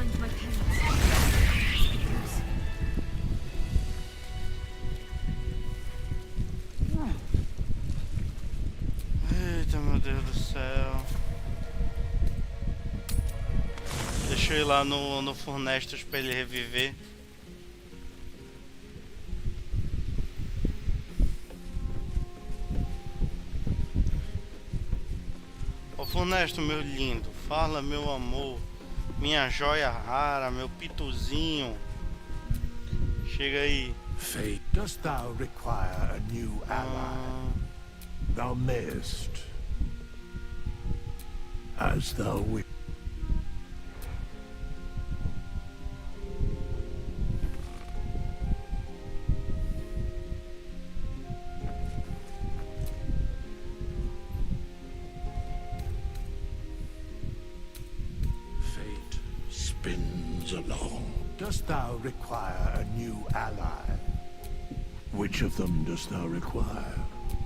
find my parents. Eita, meu Deus do céu. Deixa eu ir lá no Furnestos pra ele reviver. Ô Funesto, meu lindo, fala meu amor, minha joia rara, meu pituzinho. Chega aí. Fate, dost thou require a new ally? Thou mayest, as thou wilt. Fate spins along. Dost thou require a new ally? Which of them dost thou require?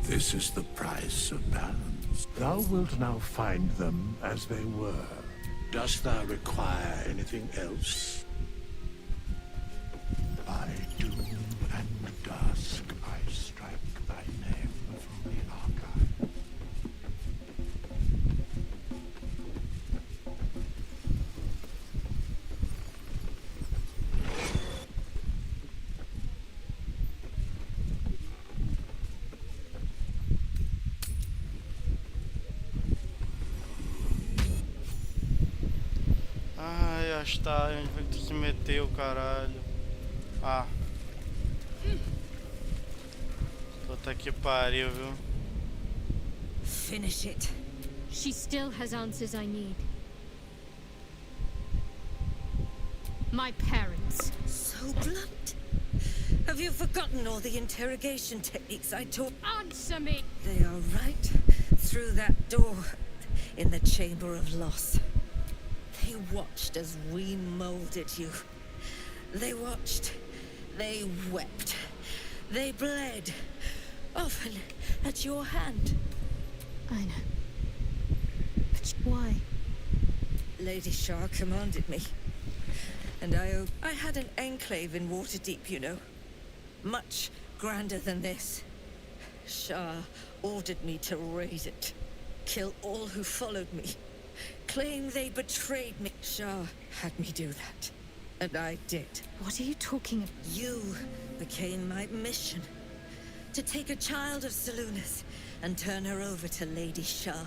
This is the price of balance. Thou wilt now find them as they were. Dost thou require anything else? By doom and dusk I strike thy name from the archive. Ai, Astar, onde foi que tu se meteu, caralho? Ah. Puta que pariu, viu? Finish it. She still has answers I need. My parents. So blunt. Have you forgotten all the interrogation techniques I taught? Answer me! They are right through that door in the Chamber of Loss. They watched as we molded you. They watched. They wept. They bled. Often at your hand. I know. But why? Lady Shah commanded me. And I had an enclave in Waterdeep, you know. Much grander than this. Shah ordered me to raise it. Kill all who followed me. Claim they betrayed me. Shah had me do that. And I did. What are you talking about? You became my mission. To take a child of Selûne's and turn her over to Lady Shah.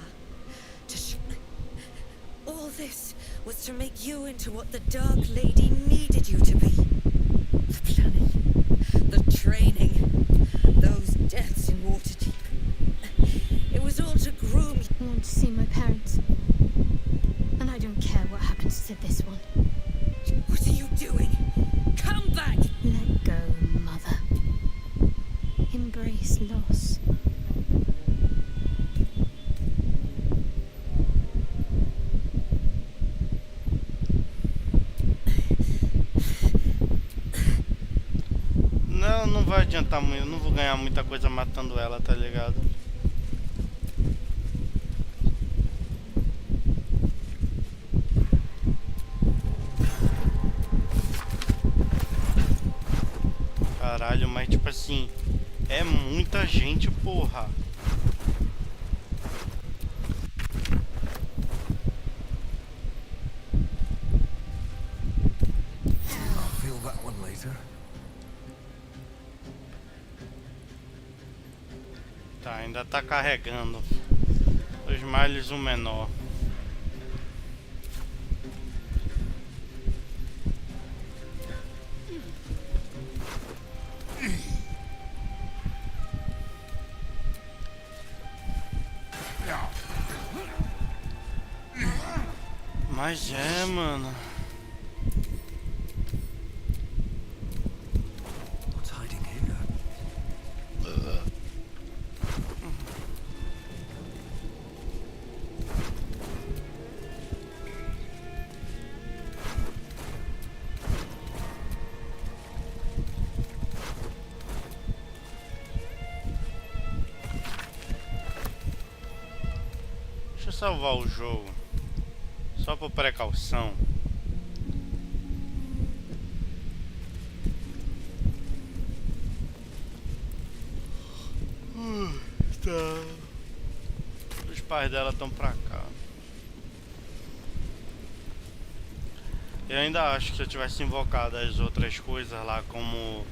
All this was to make you into what the Dark Lady needed you to be. The planning, the training, those deaths in Waterdeep. It was all to groom you. I want to see my parents. And I don't care what happens to this one. What are you doing? Come back! Let go, Mother. Embrace loss. Não vai adiantar muito, eu não vou ganhar muita coisa matando ela, tá ligado? Caralho, mas tipo assim, é muita gente, porra. I'll feel that one later. Tá, ainda tá carregando. Dois males, um menor. Mas é, mano. What's hiding here? Deixa eu salvar o jogo. Só por precaução. Tá. Os pais dela estão pra cá. Eu ainda acho que se eu tivesse invocado as outras coisas lá, como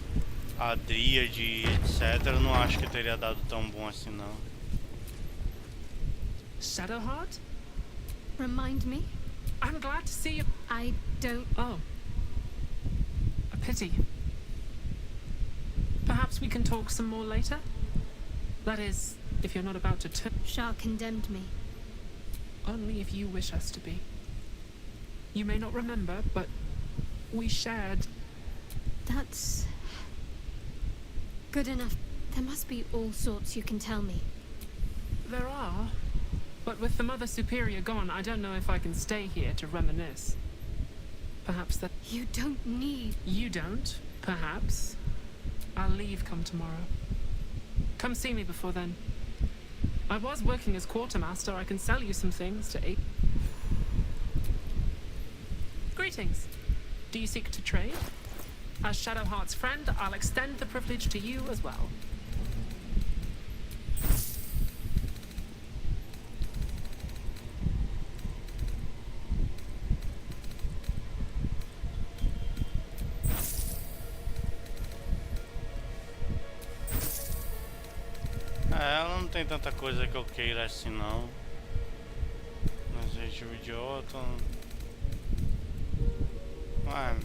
a Dríade, etc., eu não acho que teria dado tão bom assim, não. Shadowheart? Remind me? I'm glad to see you. I don't... Oh. A pity. Perhaps we can talk some more later? That is, if you're not about to turn... Shah condemned me. Only if you wish us to be. You may not remember, but we shared... That's... good enough. There must be all sorts you can tell me. There are. But with the Mother Superior gone, I don't know if I can stay here to reminisce. Perhaps that... You don't need... You don't? Perhaps. I'll leave come tomorrow. Come see me before then. I was working as quartermaster. I can sell you some things to aid. Greetings. Do you seek to trade? As Shadowheart's friend, I'll extend the privilege to you as well. Ela não tem tanta coisa que eu queira assim, não. Mas gente, o idiota... Ué...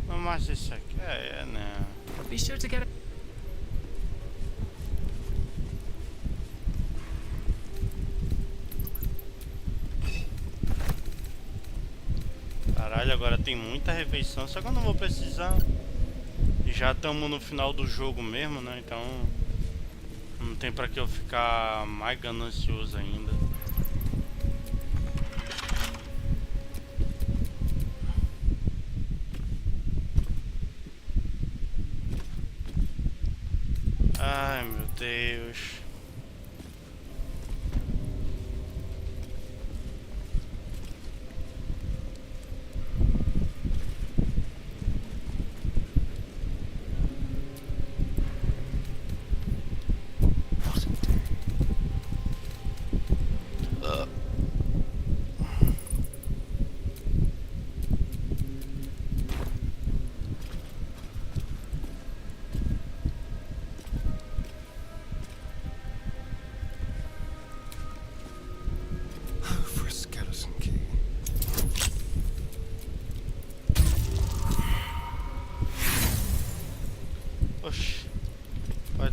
Mas isso aqui né? Be sure to get it. Caralho, agora tem muita refeição, só que eu não vou precisar. Já estamos no final do jogo mesmo, né? Então não tem pra que eu ficar mais ganancioso ainda. Ai, meu Deus.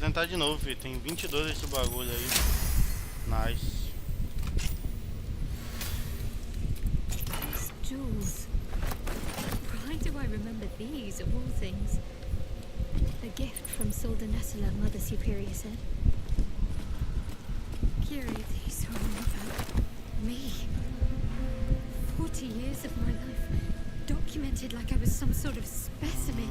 Tentar de novo, filho. Tem 22 esse bagulho aí. Nice. These jewels. Why do I remember these of all things? A gift from Solda Nessela, Mother Superior said. Curious, these are all about me. 40 years of my life documented like I was some sort of specimen.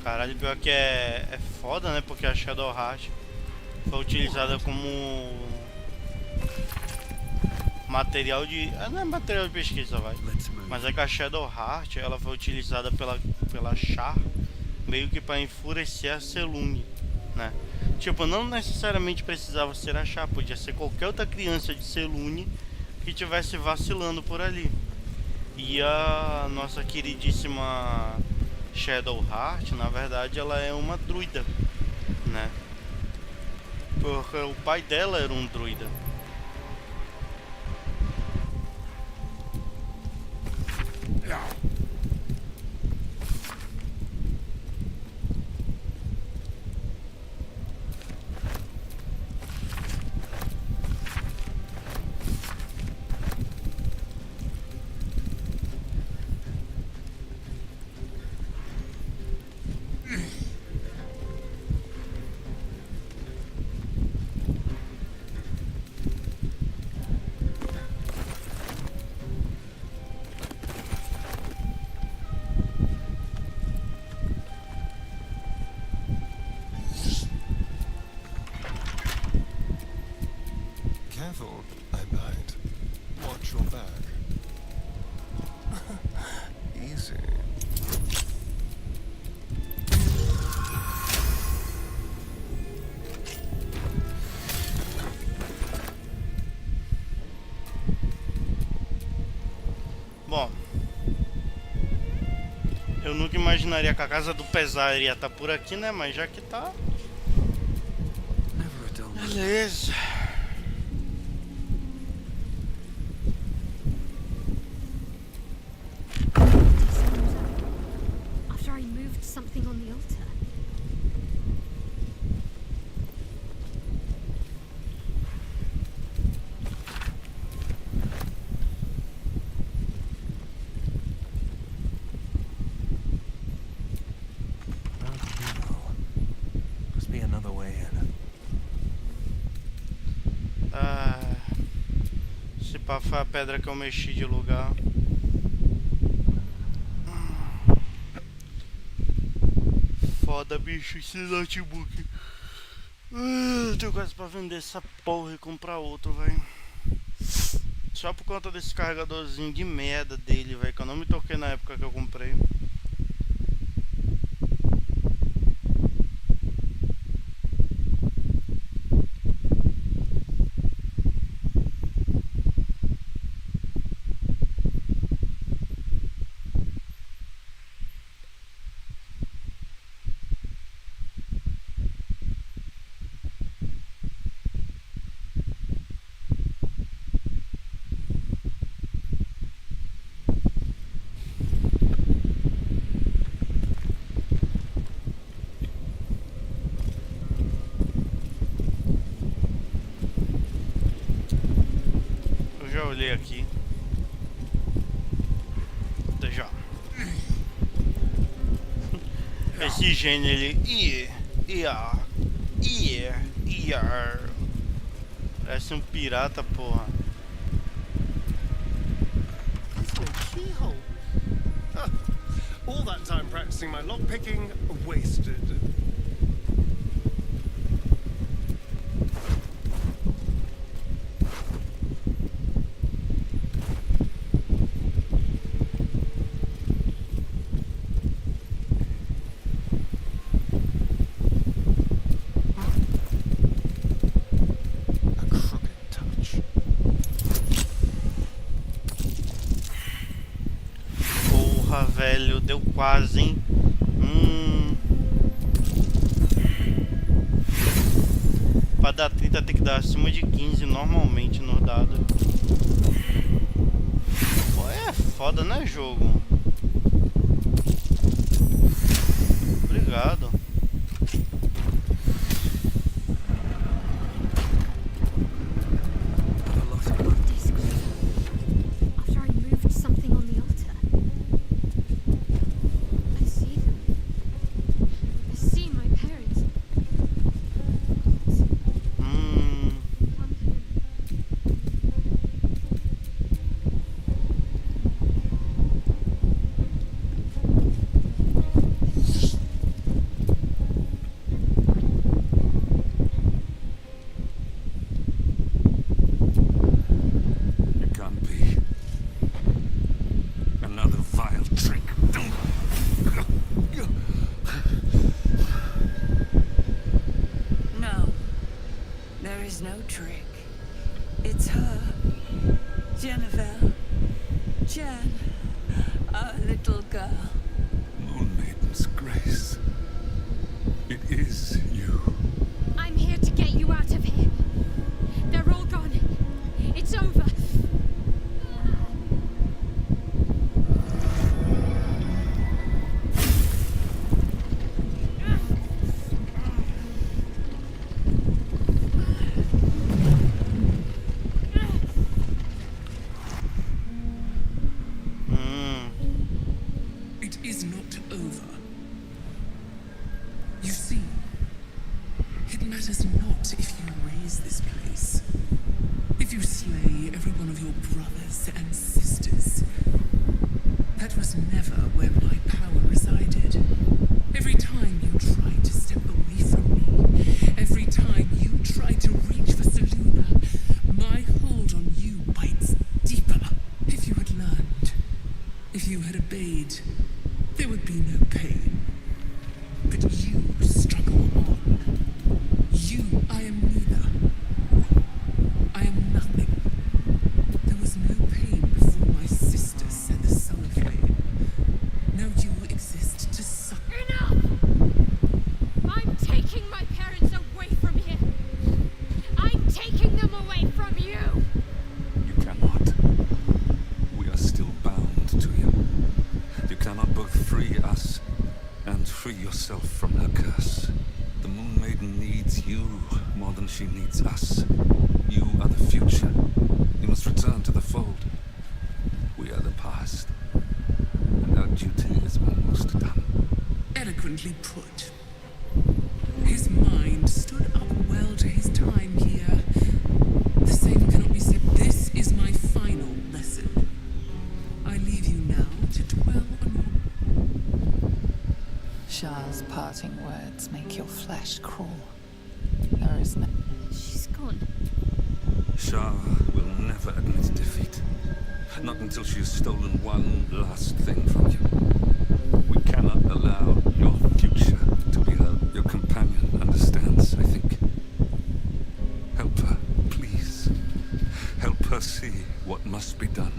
Caralho, pior que é foda, né? Porque a Shadowheart foi utilizada como material de... não é material de pesquisa, vai. Mas é que a Shadowheart, ela foi utilizada pela Char meio que para enfurecer a Selûne, né? Tipo, não necessariamente precisava ser a Char, podia ser qualquer outra criança de Selûne que estivesse vacilando por ali. E a nossa queridíssima Shadowheart, na verdade, ela é uma druida, né? Porque o pai dela era um druida. Eu nunca imaginaria que a casa do pesar iria estar por aqui, né? Mas já que tá... Beleza. After I moved something on the altar. Esse pá foi a pedra que eu mexi de lugar. Foda, bicho, esse notebook. Tenho quase pra vender essa porra e comprar outro, velho. Só por conta desse carregadorzinho de merda dele, velho, que eu não me toquei na época que eu comprei. Olhei aqui. Já. Esse gênio, ele... Parece um pirata, porra. Keyhole. All that time practicing my lockpicking wasted. Velho, deu quase, hein? Pra dar 30 tem que dar acima de 15 normalmente no dado. Pô, é foda, né, jogo? Obrigado. Exist. you more than she needs us. You are the future. You must return to the fold. We are the past. And our duty is almost done. Eloquently put. His mind stood up well to his time here. The same cannot be said. This is my final lesson. I leave you now to dwell on Shah's parting words make your flesh crawl. There is no... She's gone. Shah will never admit defeat. Not until she has stolen one last thing from you. We cannot allow your future to be her. Your companion understands, I think. Help her, please. Help her see what must be done.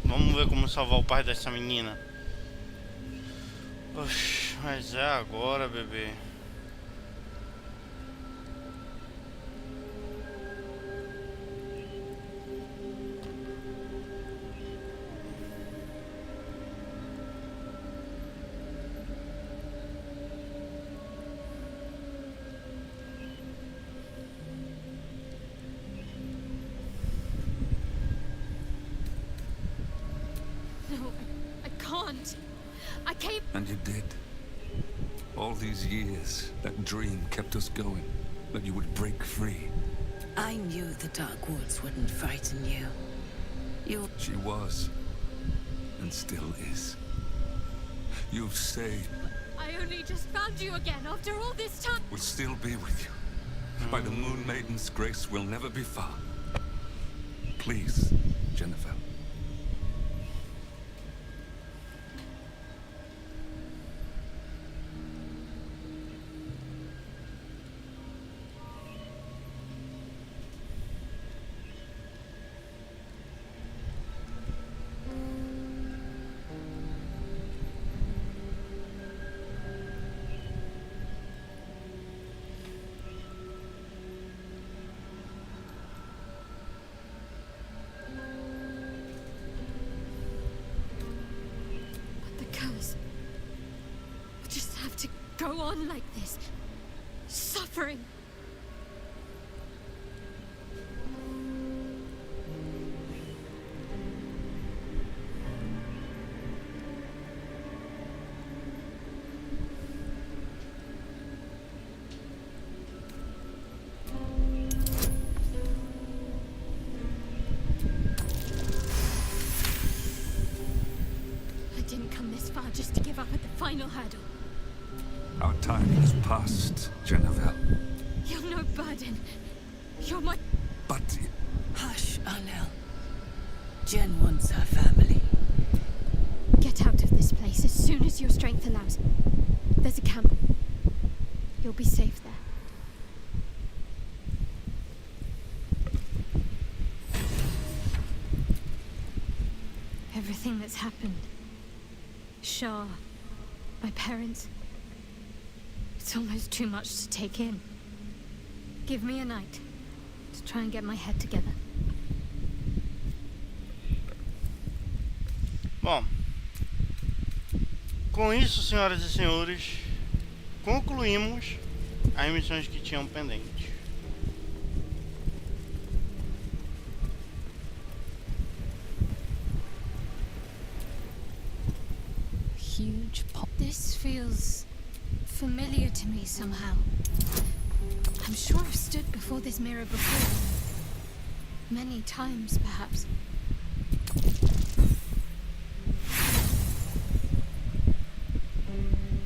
Vamos ver como salvar o pai dessa menina. Oxi, mas é agora, bebê. No, I can't. I came. And you did. All these years, that dream kept us going. That you would break free. I knew the Dark Woods wouldn't frighten you. She was. And still is. You've saved. I only just found you again after all this time. We'll still be with you. By the Moon Maiden's grace, we'll never be far. Please, Jennifer. Go on like this, suffering. I didn't come this far just to give up at the final hurdle. Our time has passed, Jennifer. You're no burden. You're my... But... Hush, Arnell. Jen wants her family. Get out of this place as soon as your strength allows. There's a camp. You'll be safe there. Everything that's happened. Shah, my parents... It's almost too much to take in. Give me a night to try and get my head together. Bom, com isso, senhoras e senhores, concluímos as missões que tinham pendentes. Huge pop. This feels familiar to me somehow. I'm sure I've stood before this mirror before. Many times, perhaps.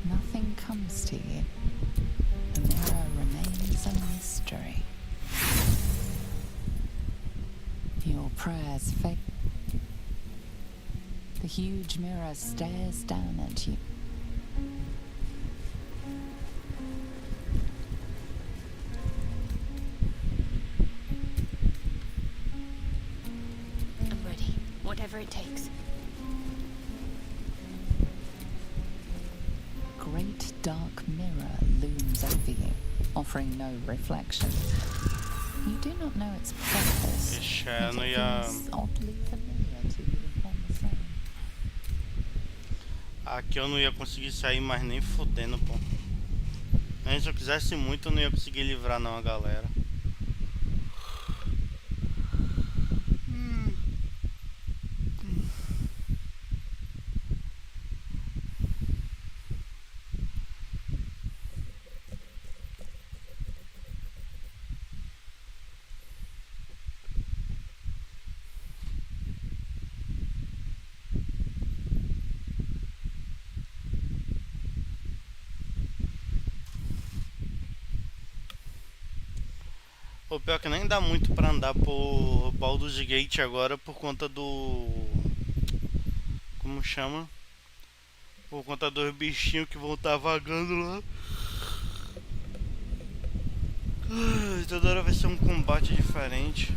Nothing comes to you. The mirror remains a mystery. Your prayers fade. The huge mirror stares down at you. I'm ready. Whatever it takes. Great dark mirror looms over you, offering offering no reflection. You do not know its purpose. Ixi, yet eu não it ia... feels oddly familiar to you upon the same. Aqui eu não ia conseguir sair mais nem fudendo, pô. Nem se eu quisesse muito, eu não ia conseguir livrar não a galera. O pior é que nem dá muito pra andar por Baldur'S Gate agora por conta do... Como chama? Por conta dos bichinhos que vão estar vagando lá. Toda hora vai ser um combate diferente.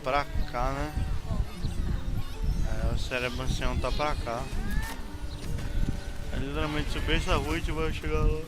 Pra cá, né? É, o cérebro ancião tá pra cá. É literalmente subir essa rua e a gente vai chegar lá.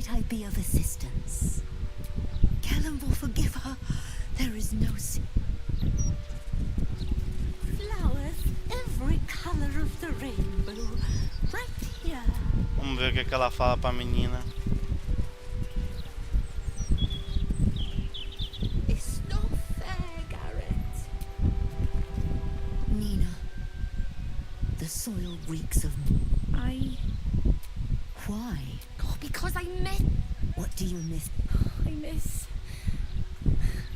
I be of assistance? Callum will forgive her. There is no sin. Flowers, every color of the rainbow, right here. Vamos ver o que ela fala pra menina. It's not fair, Garrett. Nina, the soil reeks of... Why? Oh, because I miss... What do you miss?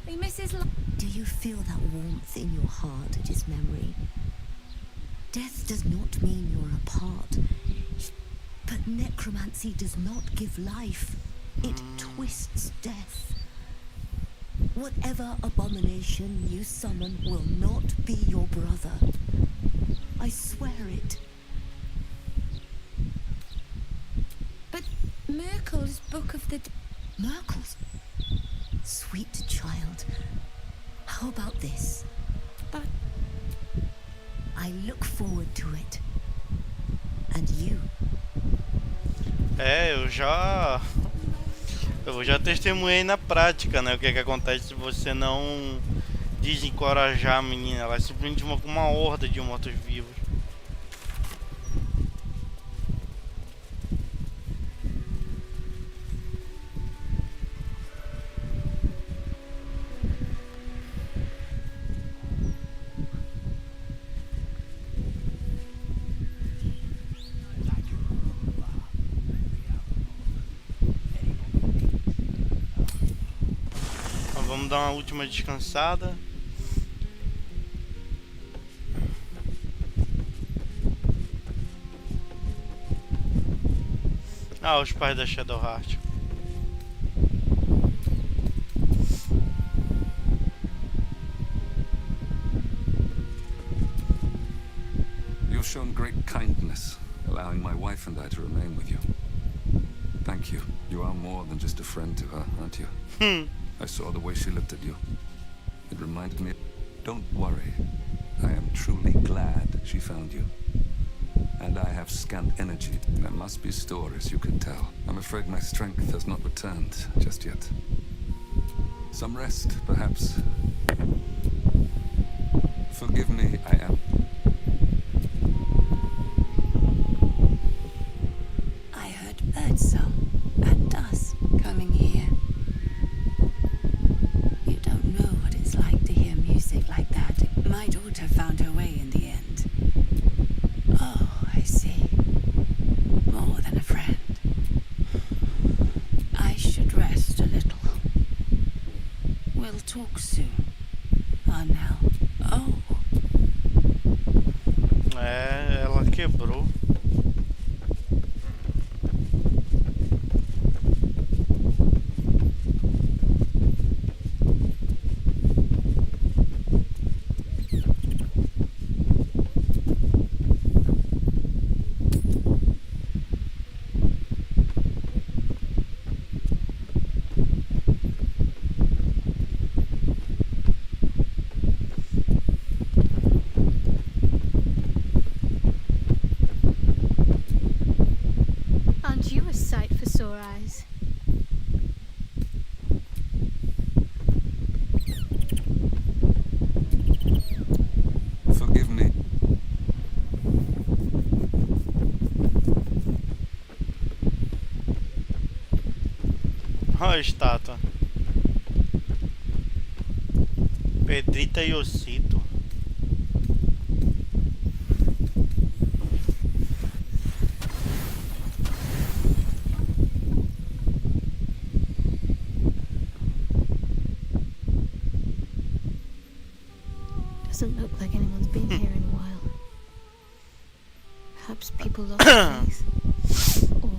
I miss his love. Do you feel that warmth in your heart at his memory? Death does not mean you're apart. But necromancy does not give life. It twists death. Whatever abomination you summon will not be your brother. I swear it. Merkel's Book of the... Merkel's? Sweet child. How about this? But... I look forward to it. And you? É, eu já testemunhei na prática, né? O que é que acontece se você não desencorajar a menina. Ela é simplesmente uma horda de mortos-vivos. Vamos dar uma última descansada. Ah, os pais da Shadowheart. You've shown great kindness, allowing my wife and I to remain with you. Thank you. You are more than just a friend to her, aren't you? I saw the way she looked at you. It reminded me, don't worry. I am truly glad she found you. And I have scant energy. There must be stories you could tell. I'm afraid my strength has not returned just yet. Some rest, perhaps. Forgive me, I am... found her way in the end. Oh, I see. More than a friend. I should rest a little. We'll talk soon. Now. Oh. É, ela quebrou. Olha a estátua. Pedrita e Ossito. Doesn't look like anyone's been here in a while. Perhaps people lost the place. Or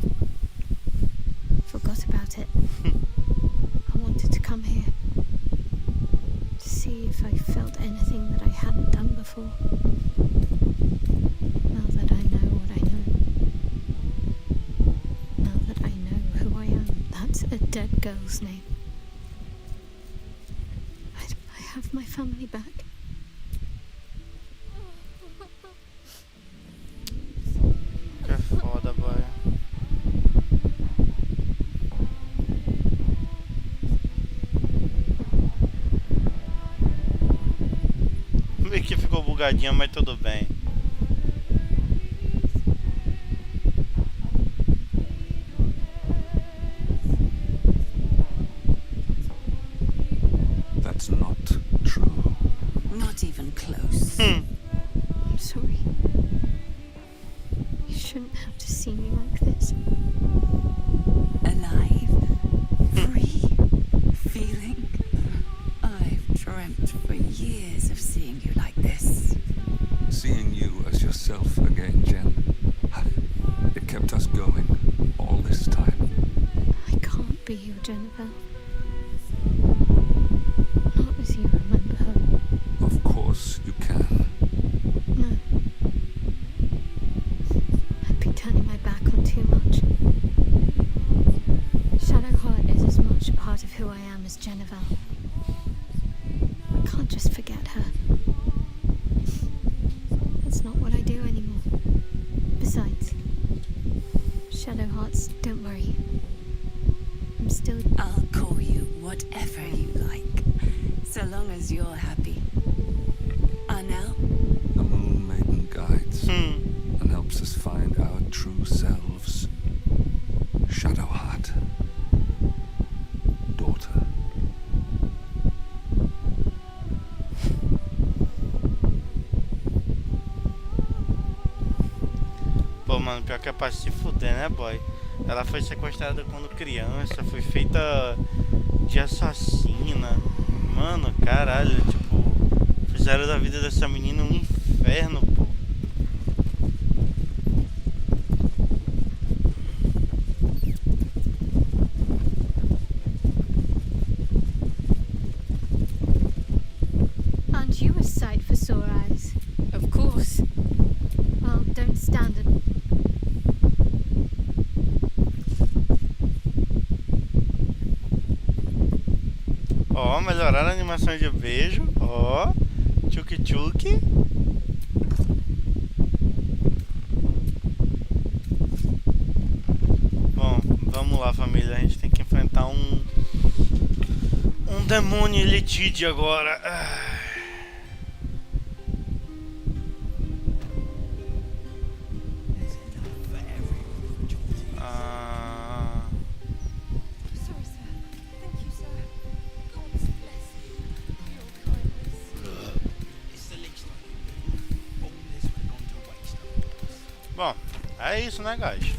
forgot about it. I wanted to come here to see if I felt anything that I hadn't done before. Now that I know what I know. Now that I know who I am. That's a dead girl's name. I have my family back. Que foda, boy. Meio que ficou bugadinha, mas tudo bem. That's not true. Not even close. I'm sorry. You shouldn't have to see me like this. Alive, free, feeling. I've dreamt for years of seeing you like this. Seeing you as yourself again, Jen. It kept us going all this time. I can't be your Jennifer. Not as you remember her. Of course you can. No. I'd be turning my back on too much. Shadowheart is as much a part of who I am as Jennifer. I can't just forget her. That's not what I do anymore. Besides, Shadowhearts, don't worry. I'm still... I'll call you whatever you like, so long as you're happy. Now? The Moon Maiden guides and helps us find our true selves. Shadowheart. Daughter. Pô, mano, pior que é pra se fuder, né, boy? Ela foi sequestrada quando criança, foi feita de assassina. Mano, caralho, tipo, fizeram da vida dessa menina um inferno, pô. Aren't you a sight for sore eyes? Of course. Well, don't stand it. Ó, melhoraram a animação de beijo. Ó, tchuk-tchuk. Bom, vamos lá, família. A gente tem que enfrentar um demônio elitide agora. Sorry, sir. Thank you, sir. God bless you. Your kindness. It's the least I can do. É isso, né, guys?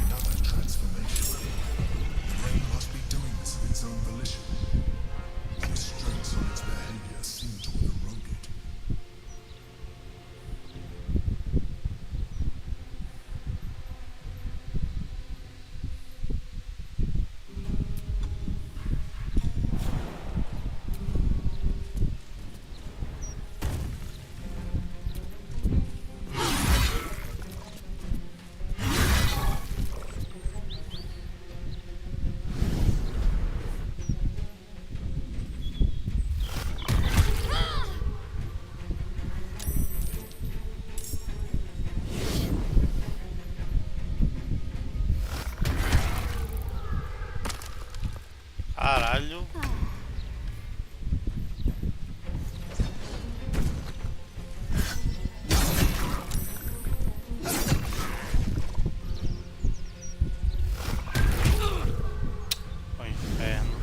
Another transformation. The brain must be doing this of its own volition. The restraints on its behavior seem to have eroded. Caralho. O inferno.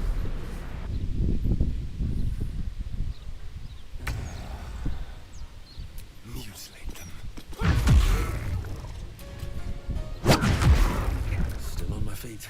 Mutilate them. Still on my feet.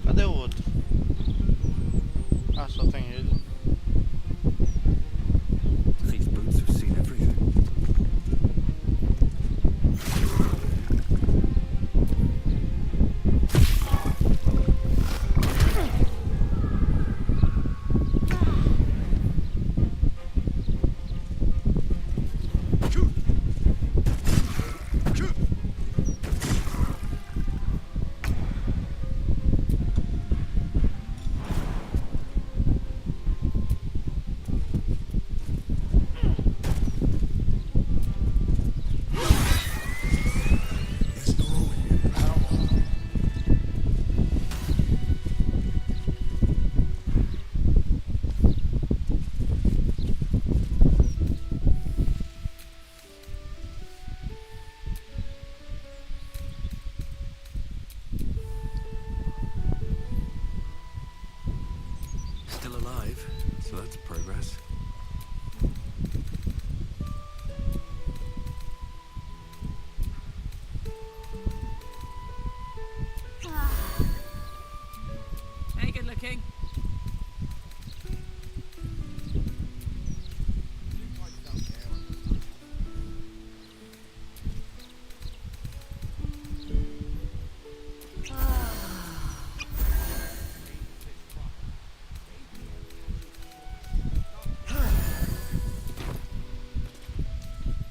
Cadê o outro? Ah, só tem ele. These boots have seen everything. Still alive, so that's progress. Hey, good looking.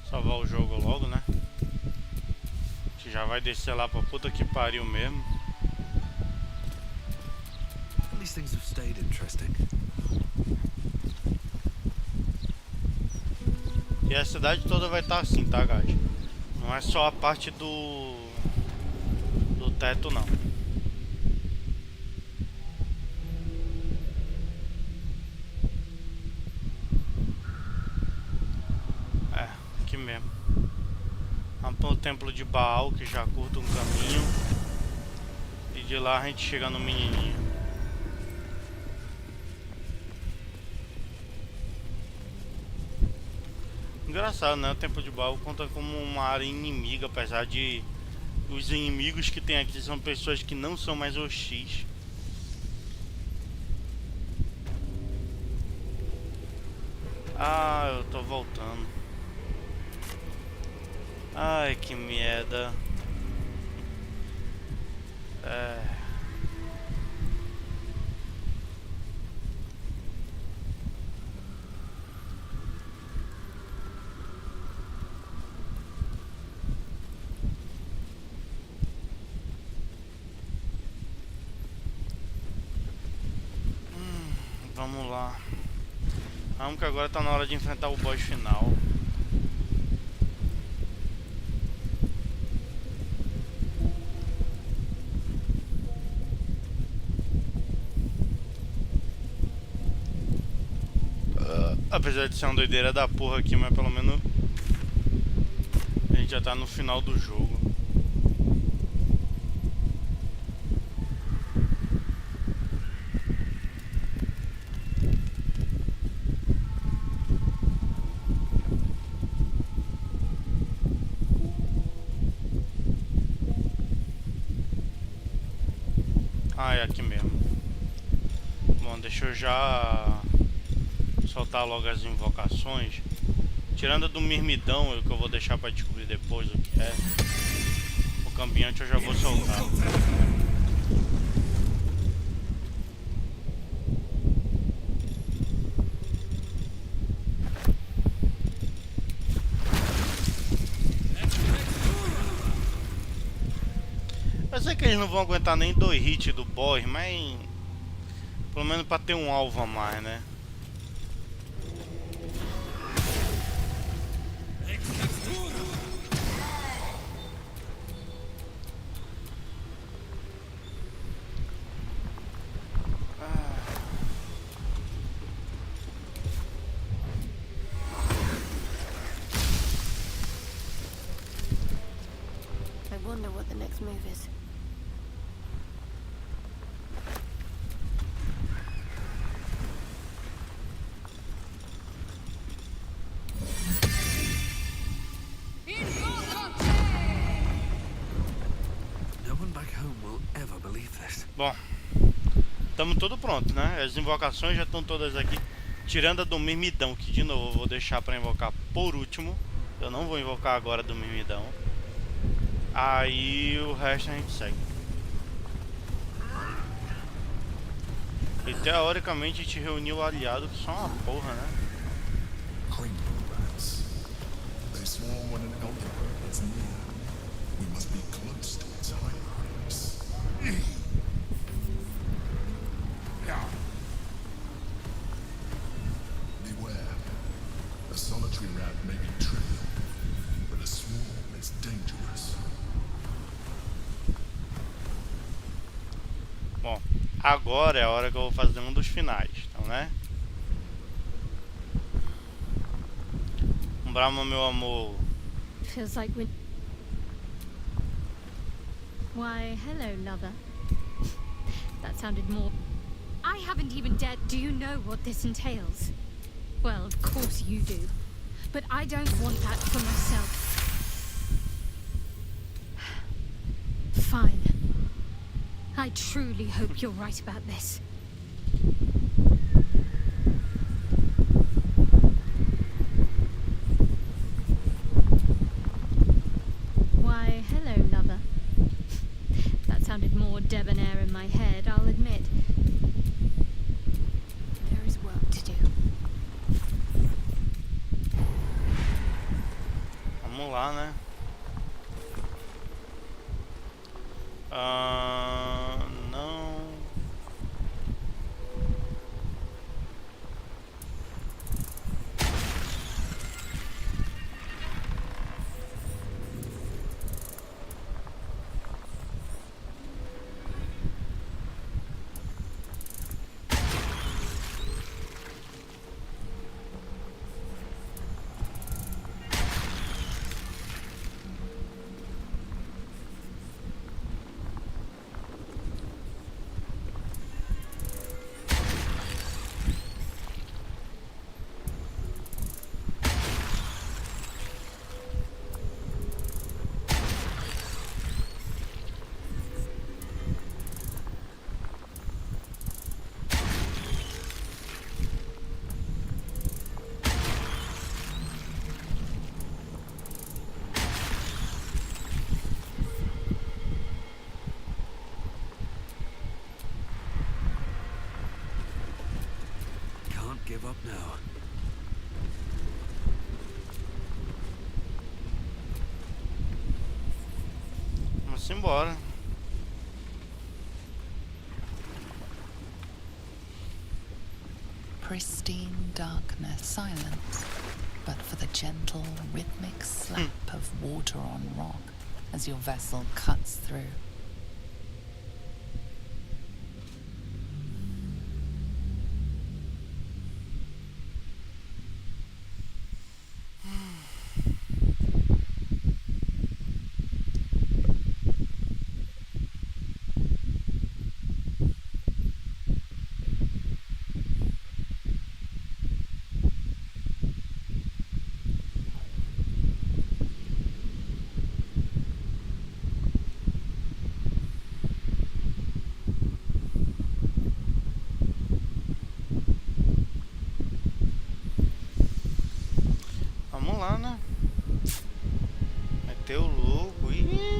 Salvar o jogo logo, né? Que já vai descer lá pra puta que pariu mesmo. At least things have stayed interesting. E a cidade toda vai estar assim, tá, guys? Não é só a parte do teto, não. É, aqui mesmo. Vamos pro templo de Baal, que já curta um caminho. E de lá a gente chega no menininho. Engraçado, né? O templo de Baal conta como uma área inimiga, apesar de os inimigos que tem aqui são pessoas que não são mais hostis. Ah, eu tô voltando. Ai, que merda. Vamos lá. Vamos que agora tá na hora de enfrentar o boss final. Apesar de ser uma doideira da porra aqui, mas pelo menos a gente já tá no final do jogo. Ah, é aqui mesmo. Bom, deixa eu já soltar logo as invocações. Tirando a do mirmidão, que eu vou deixar pra descobrir depois o que é. O cambiante eu já vou soltar. Eu sei que eles não vão aguentar nem 2 hits do boss, mas pelo menos pra ter um alvo a mais, né? I wonder what the next move is. No one back home will ever believe this. Bom, estamos tudo pronto, né? As invocações já estão todas aqui. Tirando a do mirmidão, que de novo eu vou deixar pra invocar por último. Eu não vou invocar agora do mirmidão. Aí o resto a gente segue. E teoricamente a gente reuniu o aliado, que só uma porra, né? They swarm when an elder bird is near. We must be close to its hiding place. Beware. A solitary rat may be trivial, but a swarm is dangerous. Bom, agora é a hora que eu vou fazer um dos finais, então, né? Brahma, meu amor. Feels like we... Why, hello, lover. That sounded more... I haven't even dared... Do you know what this entails? Well, of course you do. But I don't want that for myself. Fine. I truly hope you're right about this. Why, hello, lover. That sounded more debonair in my head, I'll admit. There is work to do. Vamos lá, né? Não. up now. Vamos embora. Pristine darkness, silence, but for the gentle, rhythmic slap of water on rock as your vessel cuts through. Vamos lá, né? Meteu o louco. Ih!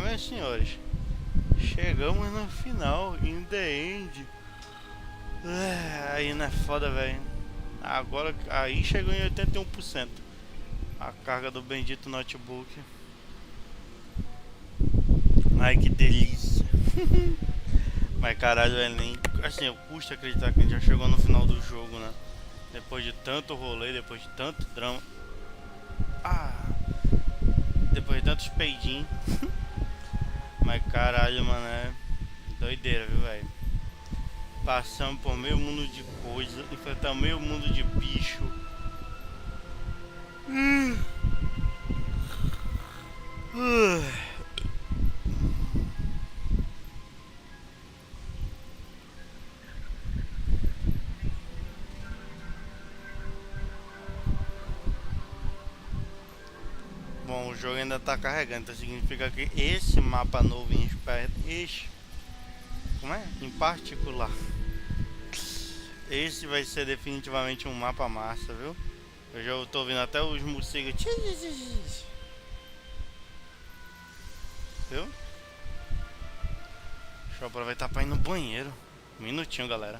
Meus senhores, chegamos no final, in the end. Aí não é foda, velho. Agora, aí chegou em 81% a carga do bendito notebook. Ai, que delícia. Mas caralho, velho, nem... assim, eu custa acreditar que a gente já chegou no final do jogo, né? Depois de tanto rolê, depois de tanto drama. Depois de tantos peidinhos. Mas caralho, mano, é doideira, viu, velho? Passamos por meio mundo de coisa, enfrentamos meio mundo de bicho. Bom, o jogo ainda tá carregando, então significa que esse mapa novo em em particular, esse vai ser definitivamente um mapa massa, viu? Eu já tô ouvindo até os morcegos. Viu? Deixa eu aproveitar pra ir no banheiro. Um minutinho, galera.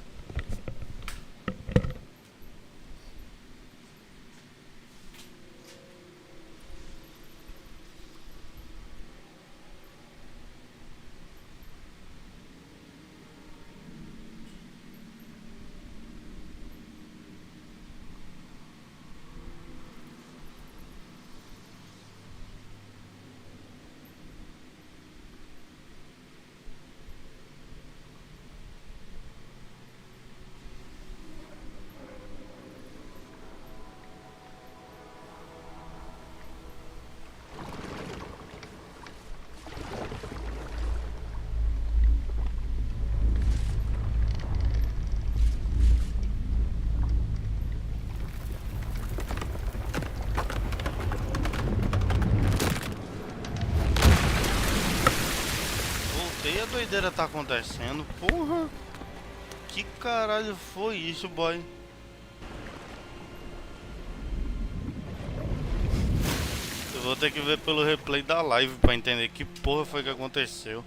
A doideira tá acontecendo, porra. Que caralho foi isso, boy? Eu vou ter que ver pelo replay da live pra entender que porra foi que aconteceu.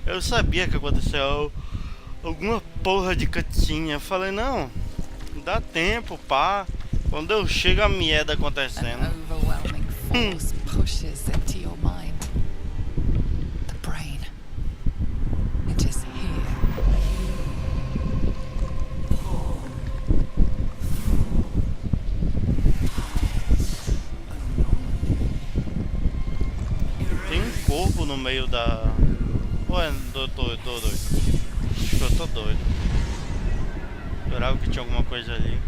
Eu sabia que aconteceu alguma porra de cutscene. Eu falei, não, dá tempo, pá. Quando eu chego a merda acontecendo. Pushes into your mind. The brain. It is here. Tem um corpo no meio da Ué, tô doido. Acho que eu tô doido. Jurava que tinha alguma coisa ali.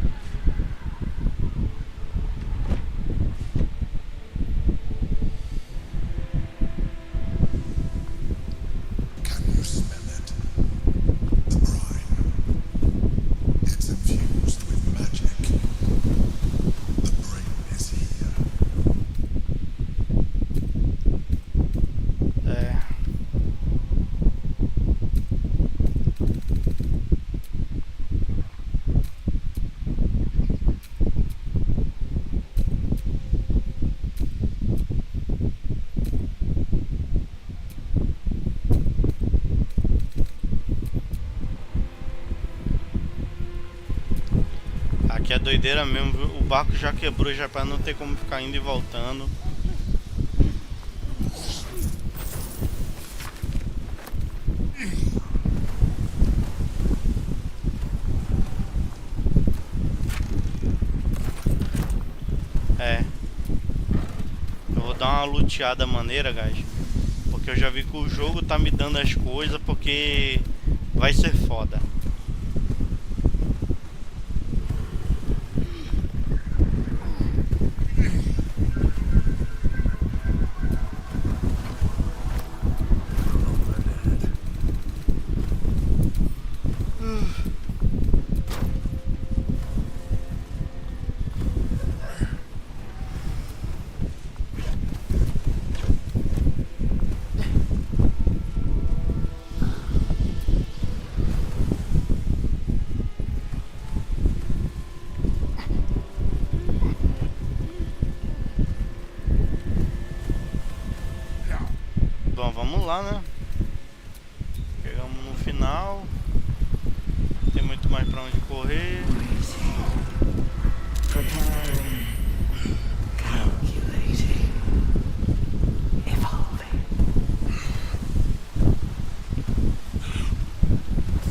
Aqui é doideira mesmo, viu? O barco já quebrou já pra não ter como ficar indo e voltando. É. Eu vou dar uma luteada maneira, guys. Porque eu já vi que o jogo tá me dando as coisas, porque vai ser foda. Bom, vamos lá, né? Chegamos no final. Não tem muito mais pra onde correr. Preparing, calculating, evolving.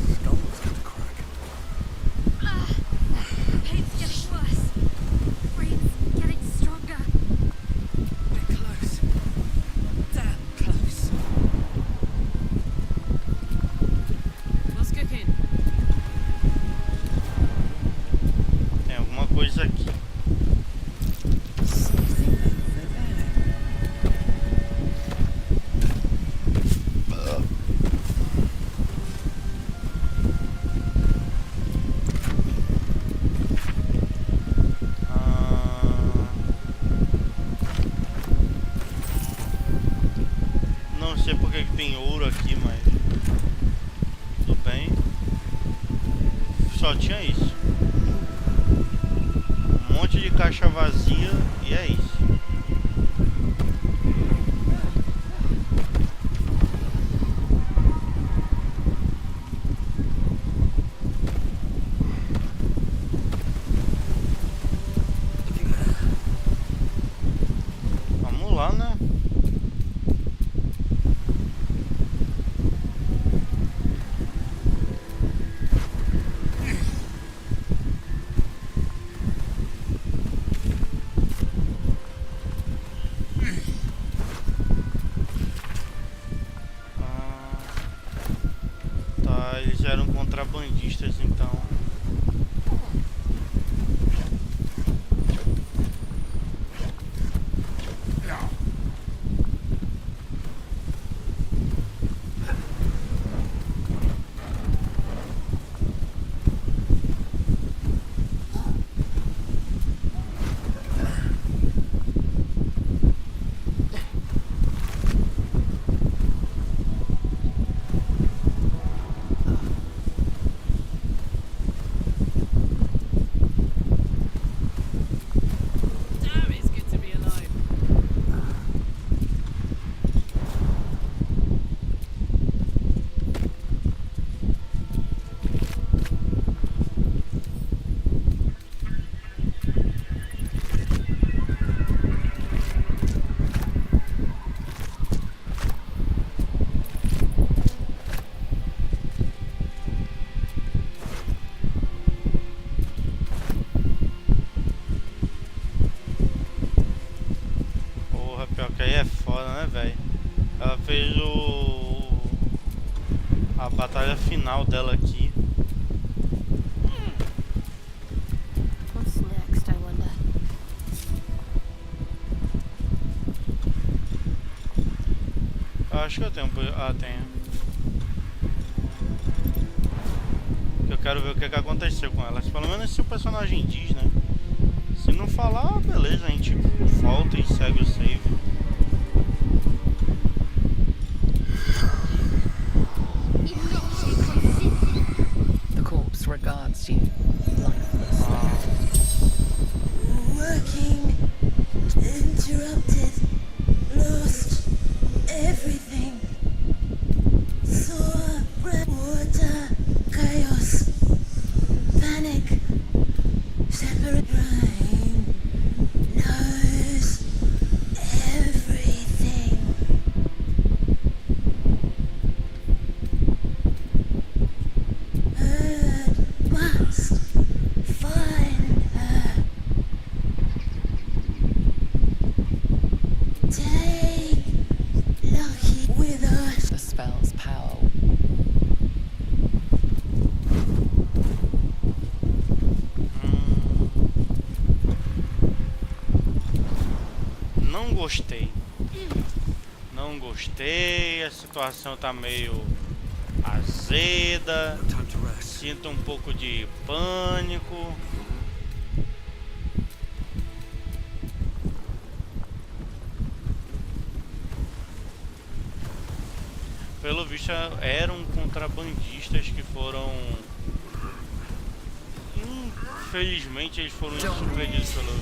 Skull's gonna crack. Pain's getting worse. Brain's getting stronger. We're close. Damn close. What's cooking? Tem alguma coisa aqui. Something over there. Não sei porque que tem ouro aqui, mas tudo bem. Só tinha isso. Um monte de caixa vazia e é isso. Vamos lá, né? Tá, eles eram contrabandistas então. Damn, it's good to be alive. Porra, pior que aí é foda, né, velho? Ela fez batalha final dela aqui. What's next, I wonder? Acho que eu tenho. Ah, tenho. Eu quero ver o que aconteceu com elas. Pelo menos se o personagem diz, né? Se não falar, beleza, a gente volta e segue o save. The corpse regards you lifelessly. Working, interrupted, lost everything. Saw red water, chaos, panic, separate brain, knows everything. Heard, must find her. Take lucky with us. The spell's power. Não gostei. Não gostei. A situação tá meio azeda. Sinto um pouco de pânico. Pelo visto eram contrabandistas que foram... Infelizmente eles foram surpreendidos pelo...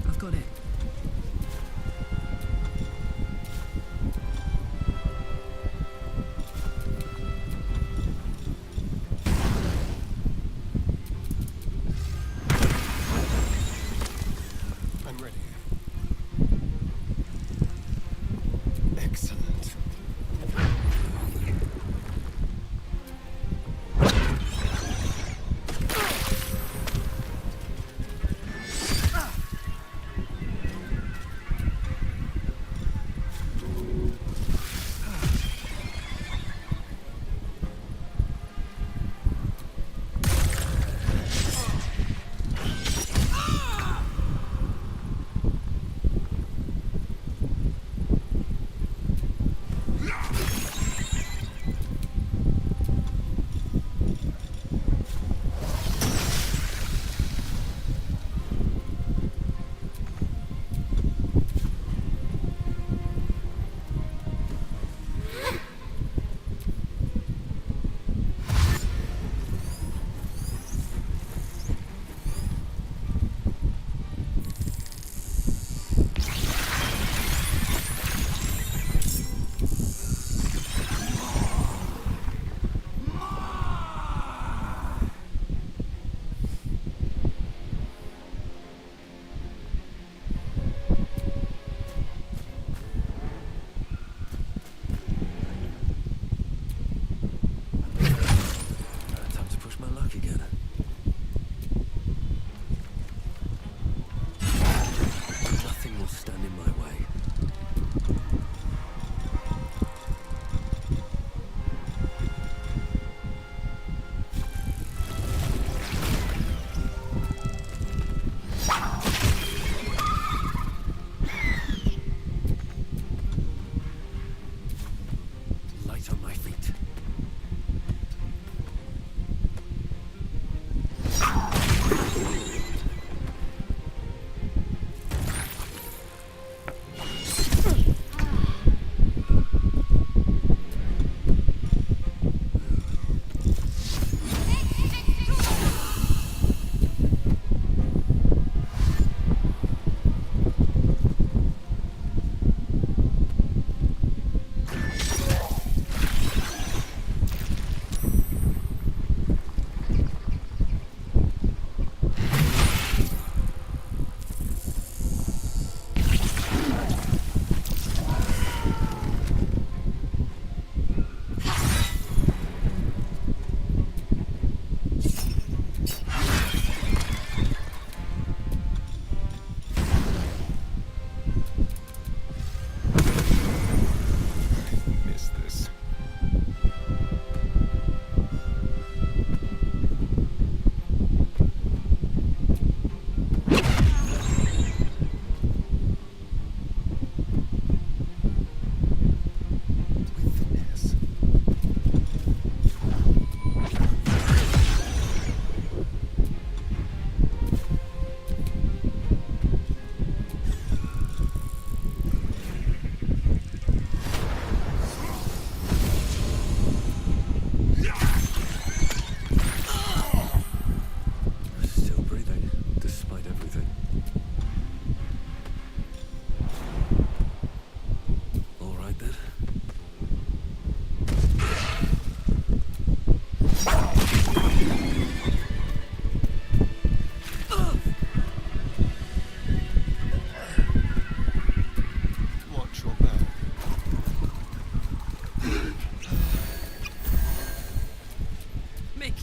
I've got it.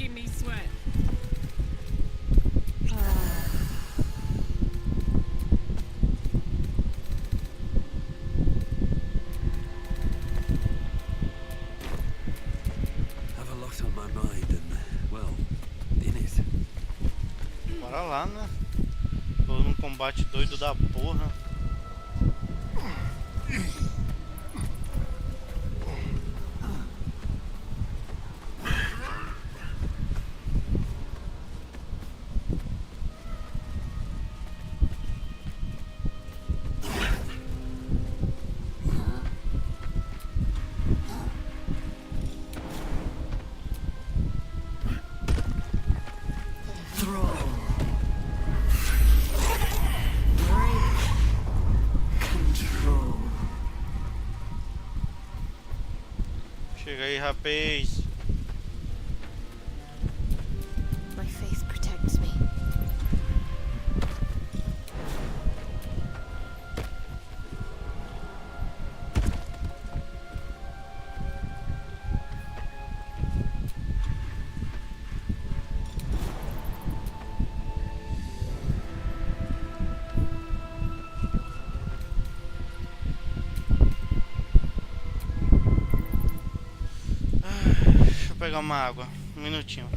making me sweat. Have a lot on my mind and, well, in it. Bora lá, né? Tô num combate doido da porra. Chega aí, rapaz. My faith protects me. Deixa eu pegar uma água. Um minutinho.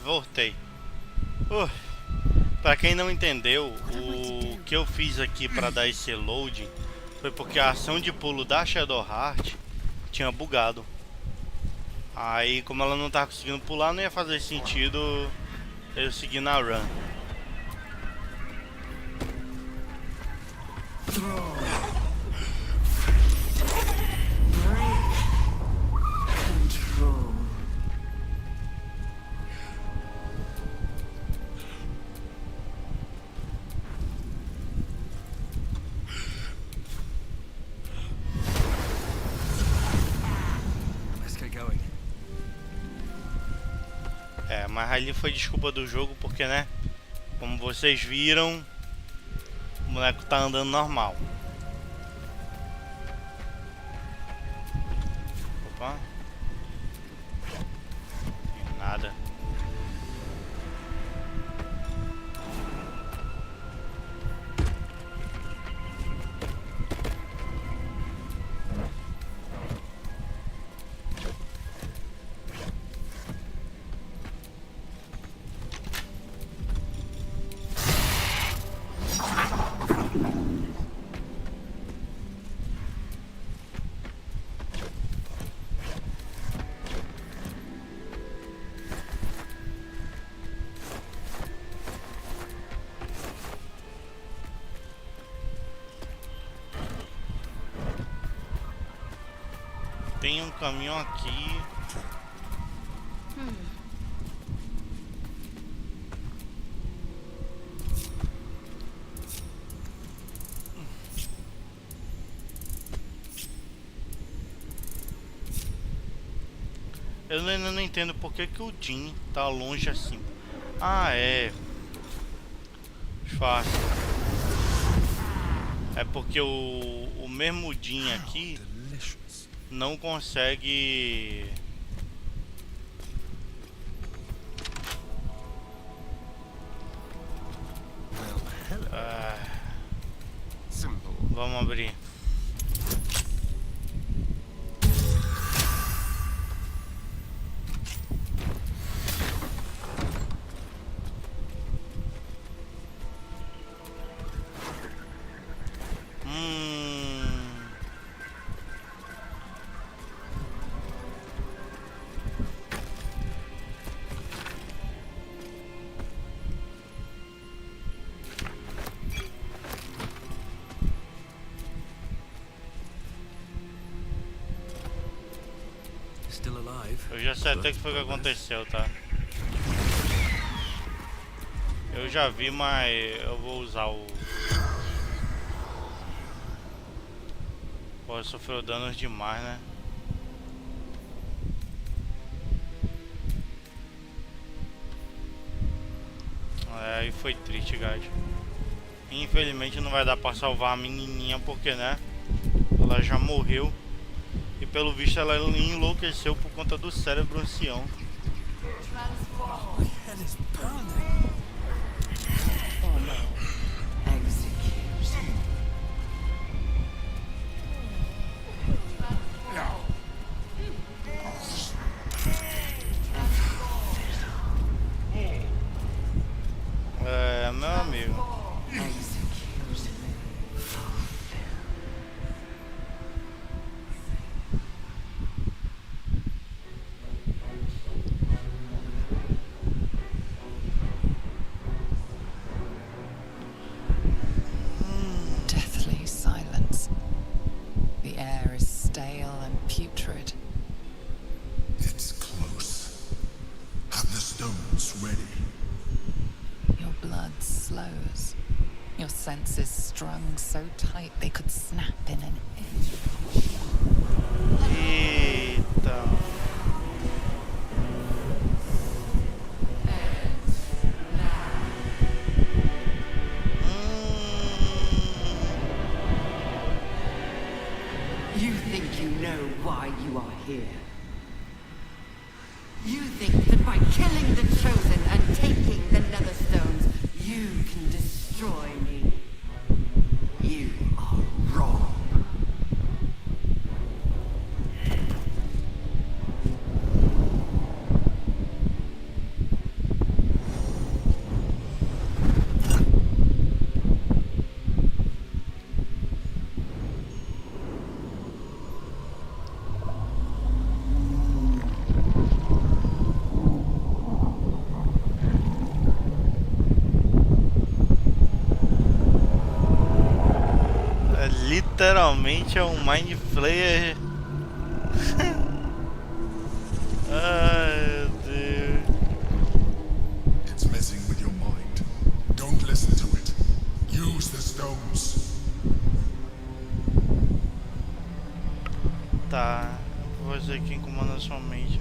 Voltei. Pra quem não entendeu, o que eu fiz aqui pra dar esse loading foi porque a ação de pulo da Shadow Heart tinha bugado. Aí, como ela não tava conseguindo pular, não ia fazer sentido eu seguir na run. Mas ali foi desculpa do jogo porque, né, como vocês viram, o boneco tá andando normal. Opa. Nada. Tem um caminhão aqui. Eu ainda não entendo por que o Jin tá longe assim. Ah, é. Fácil. É porque o mesmo Jin aqui não consegue. Vamos abrir. Still alive. Eu já sei até o que foi que aconteceu, tá? Eu já vi, mas eu vou usar o... Pô, sofreu danos demais, né? É, aí foi triste, guys. Infelizmente não vai dar pra salvar a menininha porque, né? Ela já morreu. E pelo visto ela enlouqueceu por conta do cérebro ancião. É, meu amigo. Deathly silence. The air is stale and putrid. It's close. Have the stones ready. Your blood slows. Your senses strung so tight they could snap in an inch. Eita. You think you know why you are here? You think that by killing the Chosen and taking the Netherstones, you can destroy me? You are wrong. Literalmente é um mind flayer. Ai, meu Deus. It's messing with your mind. Don't listen to it. Use the stones. Tá, vou fazer quem comanda sua mente.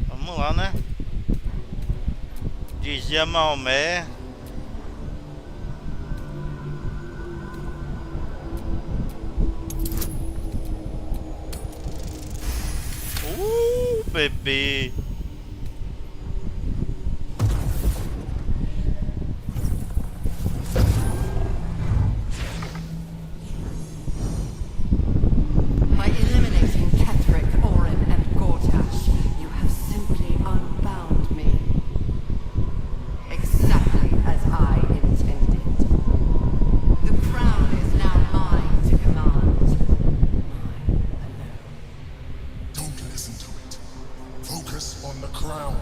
Vamos lá, né? Dizia Maomé. Bebê. By eliminating Ketheric, Orin, and Gortash, you have simply unbound me. Exactly as I intended. The crown is now mine to command. Don't listen to it. Focus on the crown.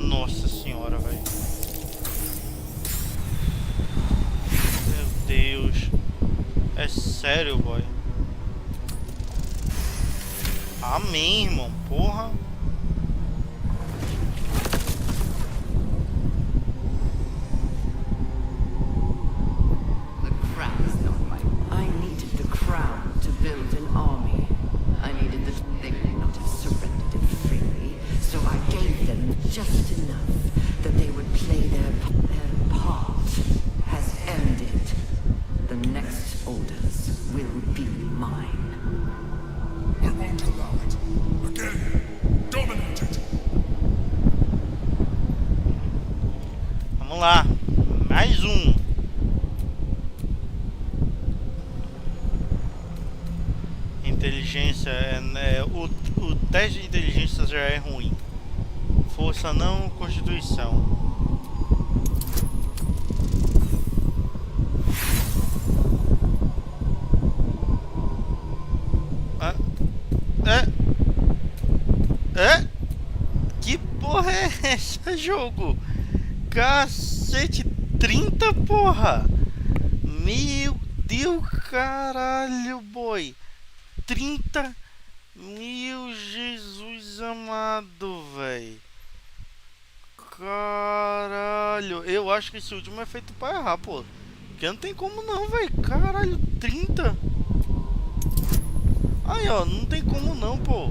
Nossa senhora, velho. Meu Deus. É sério, boy. Amém, irmão. Porra. The crown is not mine. I needed the crown to build an army. mine. I won't allow it. Again, dominate it. Vamos lá, mais um. Inteligência o teste de inteligência já é ruim. Força não, constituição. Que porra é essa, jogo? Cacete, 30, porra! Meu Deus, caralho, boy! 30, meu Jesus amado, véi! Caralho, eu acho que esse último é feito pra errar, pô. Porque não tem como não, véi. Caralho, 30. Aí, ó, não tem como não, pô.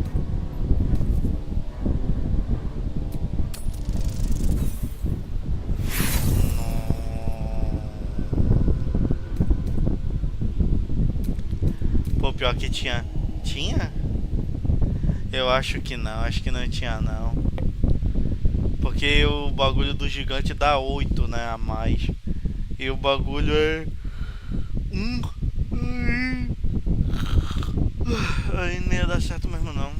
Pô, pior que tinha. Tinha? Eu acho que não tinha não. Porque o bagulho do gigante dá 8, né, a mais. E o bagulho é 1. Aí nem ia dar certo mesmo não.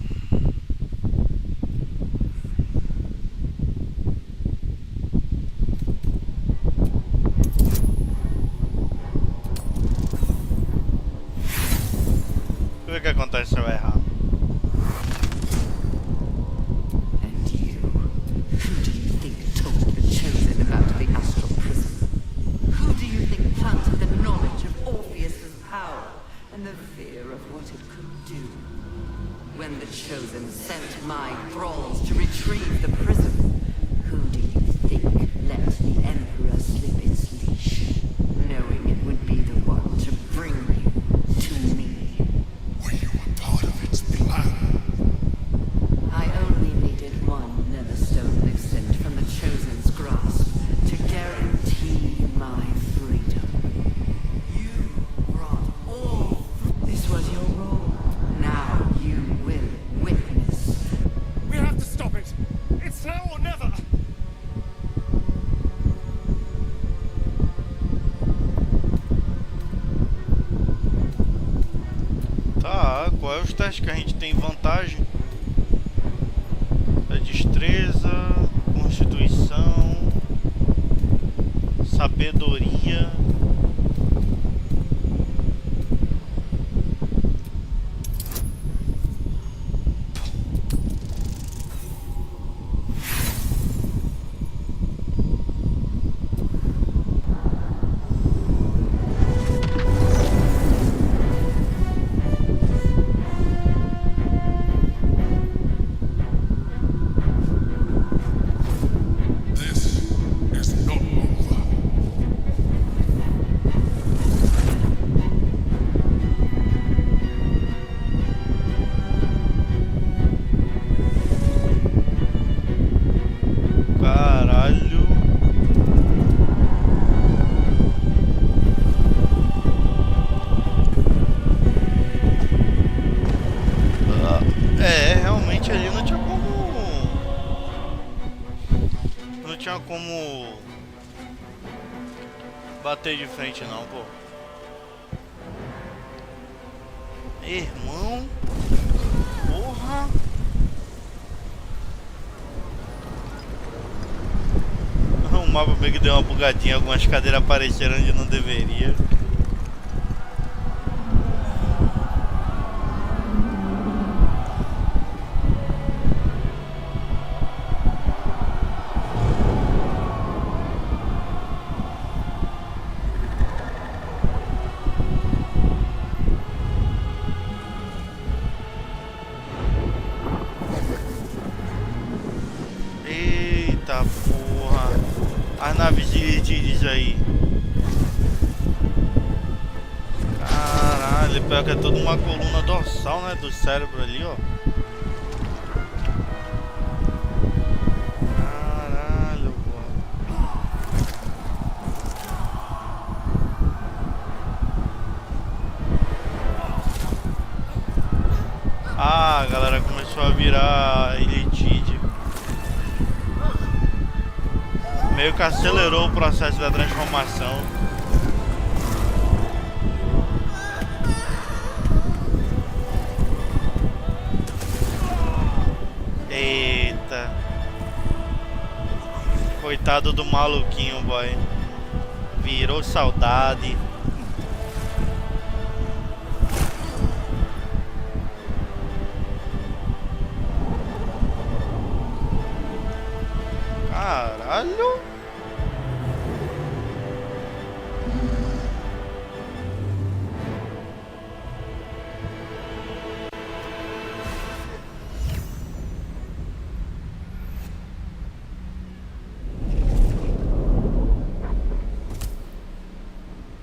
Deixa eu ver o que acontece se eu errar. And you, who do you think told the chosen about the astral prison? Who do you think planted the knowledge of Orpheus's power and the fear of what it could do? When the chosen sent my thralls to retrieve the prison, who do you think let the Emperor slip its leash, knowing it would be the one to bring you to me? Were you a part of its plan? I only needed one Netherstone Vixen from the Chosen's grasp to guarantee my freedom. You brought all. This was your role. Now you will witness. We have to stop it. It's now or never. Tá, qual é os testes que a gente tem vantagem? A destreza, constituição, sabedoria. This is not over. Caralho. Realmente ali não tinha como. Não tinha como bater de frente não, pô. Irmão. Porra. O mapa meio que deu uma bugadinha, algumas cadeiras apareceram onde não deveria. Eita porra. As naves dividem aí. Caralho, pior que é toda uma coluna dorsal, né? Do cérebro ali, ó. Caralho, porra. Ah, a galera começou a virar elitide. Meio que acelerou o processo da transformação. Eita. Coitado do maluquinho, boy. Virou saudade. Caralho.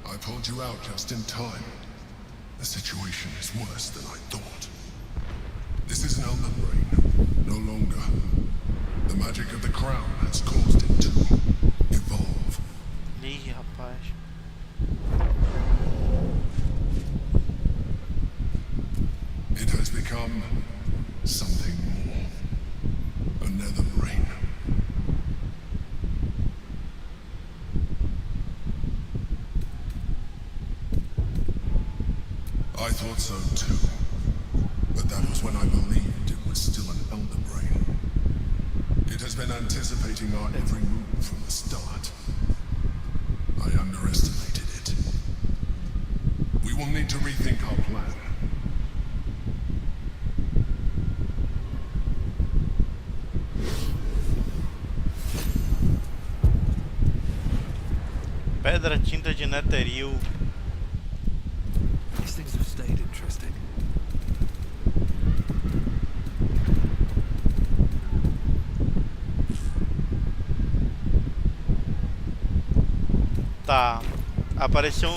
I pulled you out just in time. The situation is worse than I thought. This is an elder brain, no longer. The magic of the crown has caused it to evolve. Ih, rapaz. It has become something more. Another brain. I thought so too. But that was when I believed it was still an elder brain. It has been anticipating our every move from the start. I underestimated it. We will need to rethink our plan. Pedra tinta de netheril. These things have stayed interesting. Tá, apareceu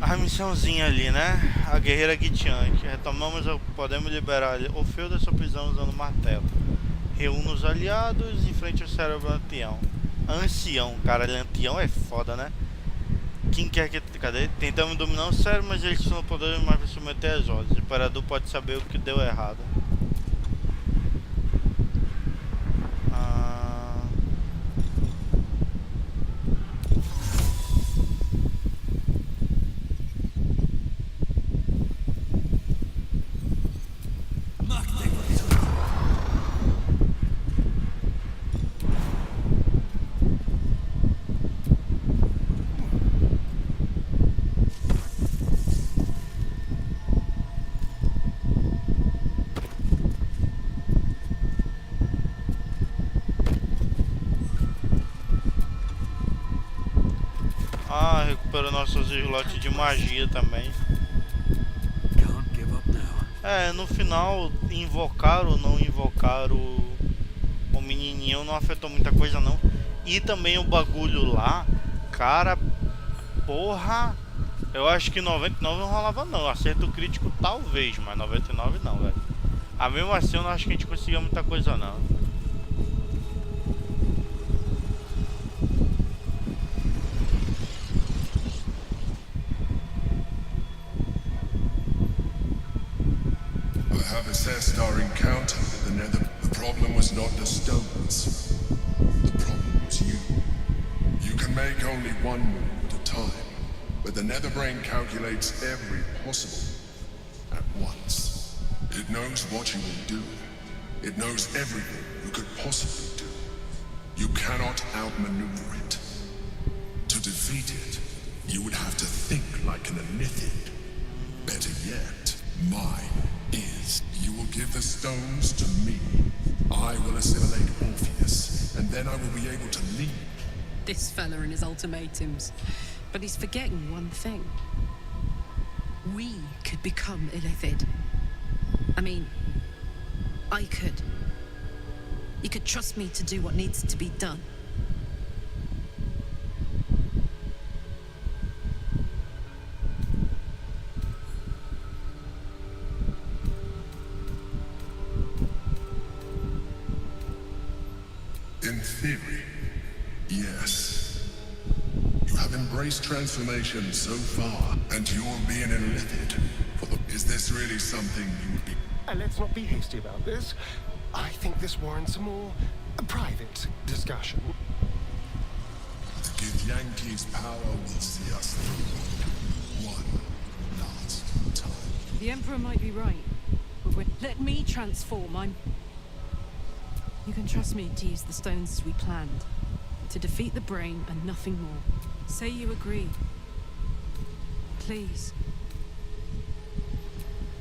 a missãozinha ali, né? A guerreira Guitian, que retomamos, podemos liberar o fio da sua prisão usando o martelo. Reúna os aliados em frente ao cérebro ancião. Ancião, cara, ancião é foda, né? Quem quer que... Cadê? Tentamos dominar o cérebro, mas eles não podem mais se submeter às ordens. O imperador pode saber o que deu errado. Recupera nossos slots de magia também. É, no final, invocar ou não invocar o menininho não afetou muita coisa não. E também o bagulho lá, cara, porra, eu acho que 99 não rolava não. Acerto crítico talvez, mas 99 não, velho. Ah, mesmo assim eu não acho que a gente conseguia muita coisa não. Assessed our encounter with the Nether. The problem was not the stones. The problem was you. You can make only one move at a time, but the Nether brain calculates every possible at once. It knows what you will do. It knows everything you could possibly do. You cannot outmaneuver it. To defeat it, you would have to think like an Anithid. Better yet, mine is. You will give the stones to me. I will assimilate Orpheus, and then I will be able to lead. This fella and his ultimatums. But he's forgetting one thing. We could become Illithid. I mean, I could. You could trust me to do what needs to be done. In theory, yes. You have embraced transformation so far, and you will be an Illithid. Is this really something you would be? Let's not be hasty about this. I think this warrants a more private discussion. If Yankees' power will see us through one last time. The Emperor might be right, but let me transform. You can trust me to use the stones as we planned. To defeat the brain and nothing more. Say you agree. Please.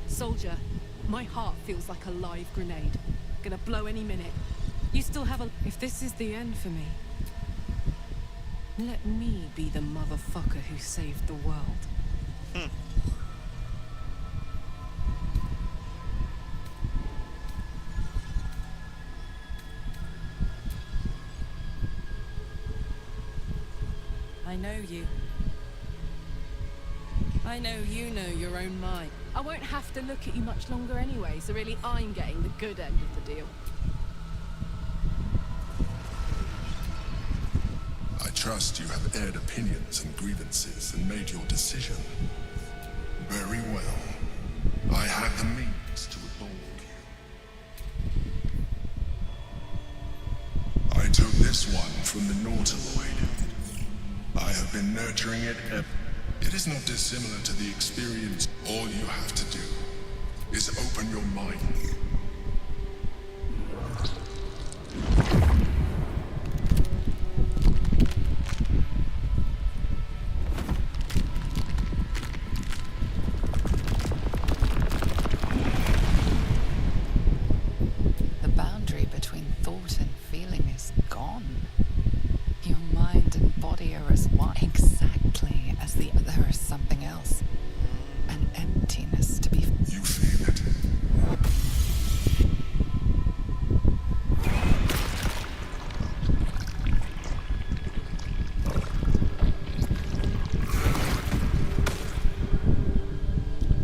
Soldier, my heart feels like a live grenade. Gonna blow any minute. You still have a... If this is the end for me, let me be the motherfucker who saved the world. I know you. I know you know your own mind. I won't have to look at you much longer anyway, so really I'm getting the good end of the deal. I trust you have aired opinions and grievances and made your decision. Very well. I have the means to absolve you. I took this one from the Nautiloid. I have been nurturing it ever. It is not dissimilar to the experience. All you have to do is open your mind. The boundary between thought and feeling is gone. Your mind and body are as one, exactly as the other. There is something else. An emptiness to be... You feel it.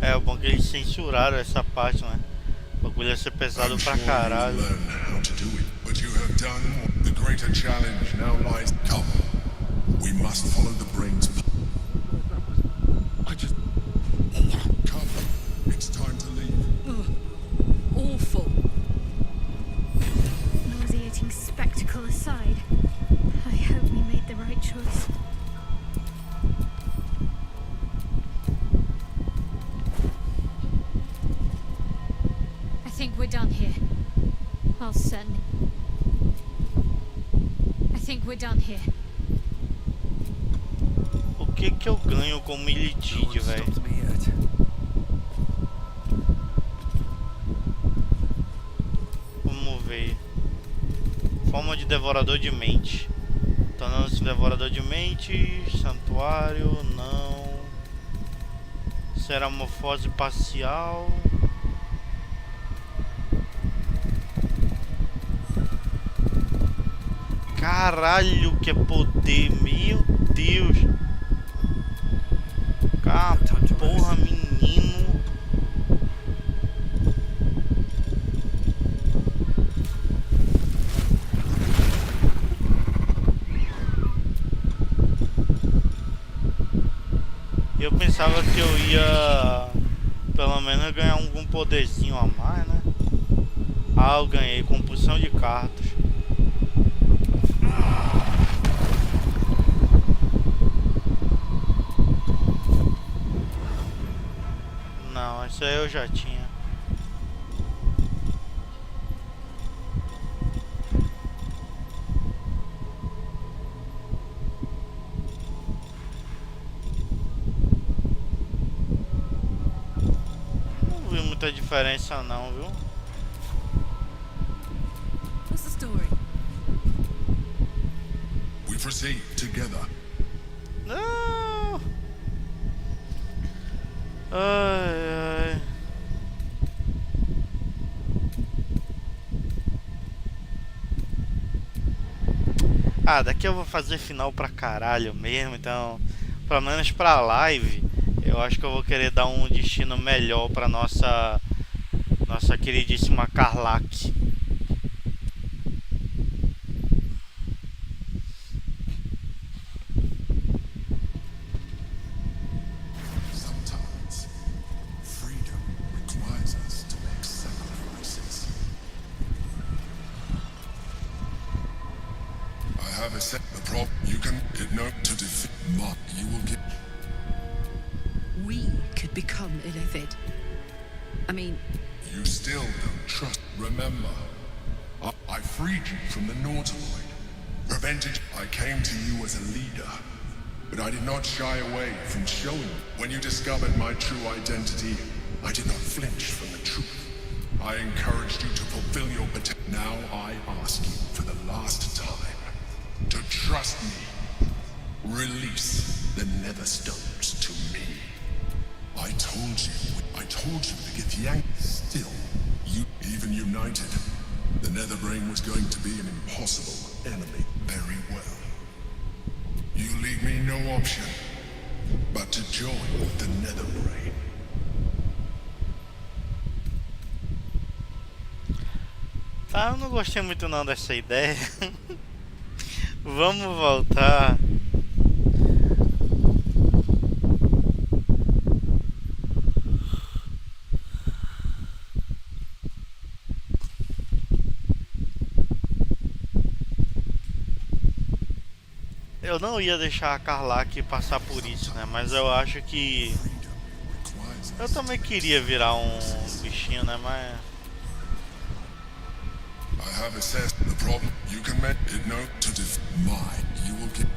É, o bom que eles censuraram essa parte, né? O bagulho ia ser pesado pra caralho. But you have done. The greater challenge now lies. Come. We must follow the brain's path. Come. It's time to leave. Ugh. Awful. Nauseating spectacle aside, I hope we made the right choice. I think we're done here. I'll certainly... I think we're done here. O que que eu ganho como Ilitide, velho? Vamos ver. Forma de devorador de mente. Tornando-se devorador de mentes. Santuário, não. Ceramorfose parcial. Caralho, que é poder, meu Deus. Ah, porra, menino. Eu pensava que eu ia pelo menos ganhar algum poderzinho a mais, né? Ah, eu ganhei compulsão de cartas. Não, isso aí eu já tinha. Não vi muita diferença não, viu? What's the story? We proceed together. Não. Ai, ai. Ah, daqui eu vou fazer final pra caralho mesmo, então, pelo menos pra live, eu acho que eu vou querer dar um destino melhor pra nossa queridíssima Karlach. Sometimes freedom requires us to make sacrifices. have a set. The problem you can know to defeat Mark. You will get. We could become Illithid. I mean, You still don't trust. Remember, I freed you from the Nautiloid. Prevented. I came to you as a leader, but I did not shy away from showing you. When you discovered my true identity, I did not flinch from the truth. I encouraged you to fulfill your potential. Now I ask you for the last time to trust me. Release the Netherstones to me. I told you to get the anchor. Still, you, even united, the Netherbrain was going to be an impossible enemy. Very well. You leave me no option but to join the Netherbrain. Tá, eu não gostei muito não dessa ideia. Vamos voltar. Eu não ia deixar a Karlak passar por isso, né? Mas eu acho que eu também queria virar um bichinho, né? Mas I have assessed the problem. You can make it known to mine. You will get.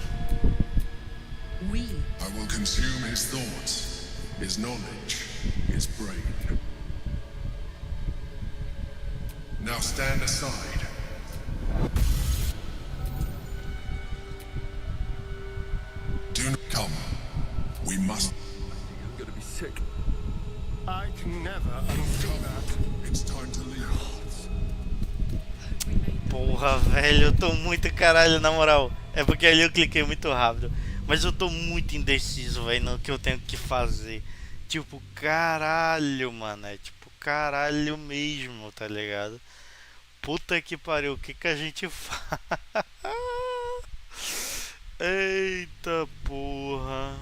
I will consume his thoughts, his knowledge, his brain. Now stand aside. Do not come. We must. I'm gonna be sick. I can never undo that. It's time to leave. porra, velho, eu tô muito caralho, na moral. É porque ali eu cliquei muito rápido. Mas eu tô muito indeciso, velho, no que eu tenho que fazer. Tipo, caralho, mano. É tipo, caralho mesmo, tá ligado? Puta que pariu, o que que a gente faz? Eita porra.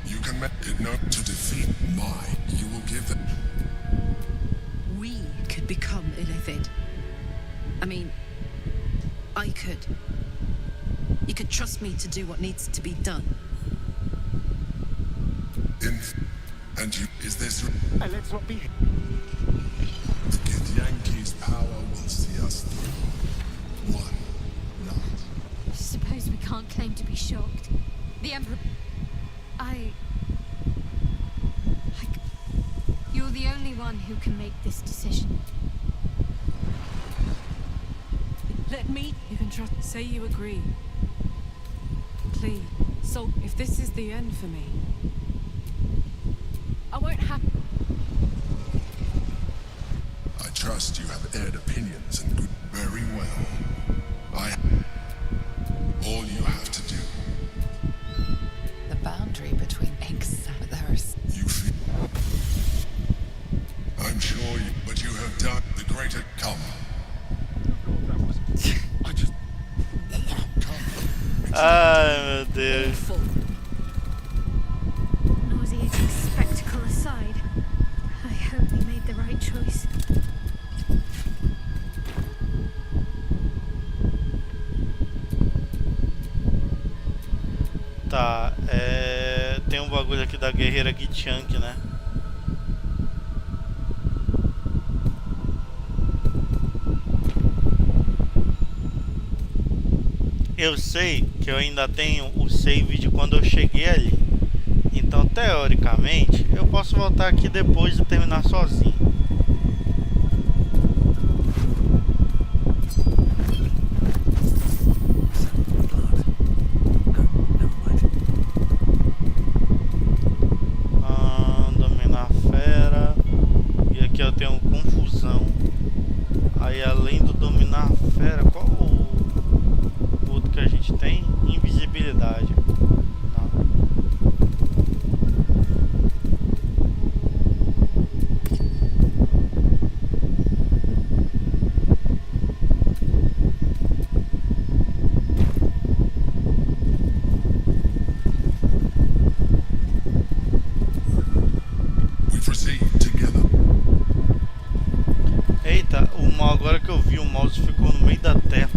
You can make it known to defeat mine. You will give them. We could become Illithid. I mean, I could. You could trust me to do what needs to be done. And you, is this? Let's not be. The Githyanki's power will see us through. One night. Suppose we can't claim to be shocked. The Emperor. You're the only one who can make this decision. Let me. You can trust. Say you agree. Please. So, if this is the end for me, I won't have. I trust you have aired opinions and good. Very well. All you have to do. The boundary between Exathers. You feel. I'm sure you, but you have done the greater come. I just. Ai, meu Deus. Nauseating spectacle aside, I hope we made the right choice. Tá, tem um bagulho aqui da guerreira Githyanki, né? Eu sei que eu ainda tenho o save de quando eu cheguei ali. Então, teoricamente, eu posso voltar aqui depois e terminar sozinho. Dominar a fera. E aqui eu tenho confusão. Aí, além do dominar a fera, qual o outro que a gente tem? Invisibilidade. Não. Agora que eu vi, o mouse ficou no meio da terra.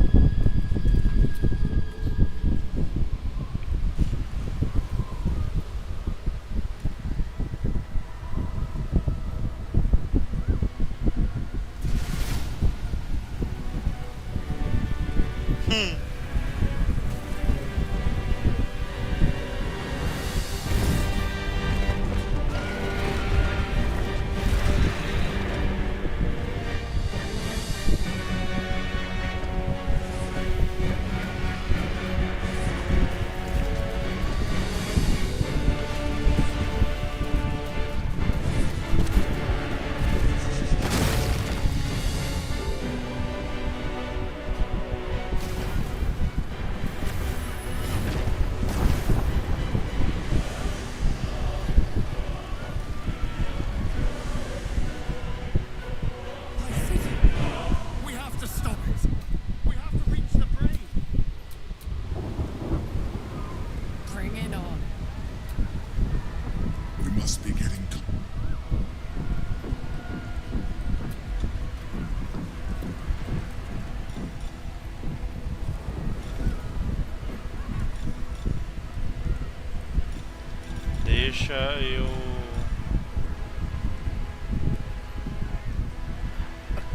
Deixa eu...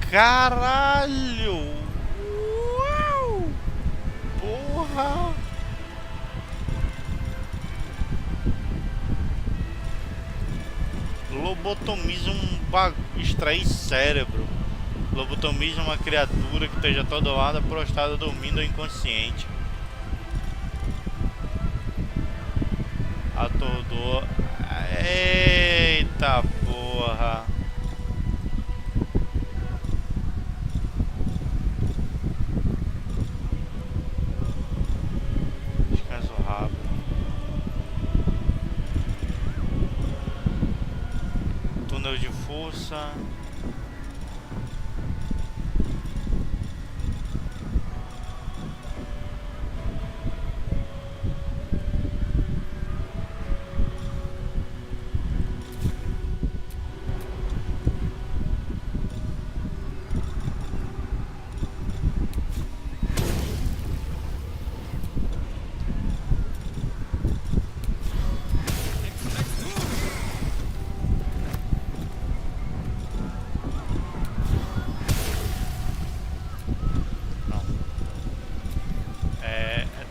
Caralho! Uau! Porra! Lobotomiza extrair cérebro. Lobotomiza uma criatura que esteja atordoada, prostrada, dormindo ou inconsciente. Atordou. Eita porra. Descanso rápido. Túnel de força.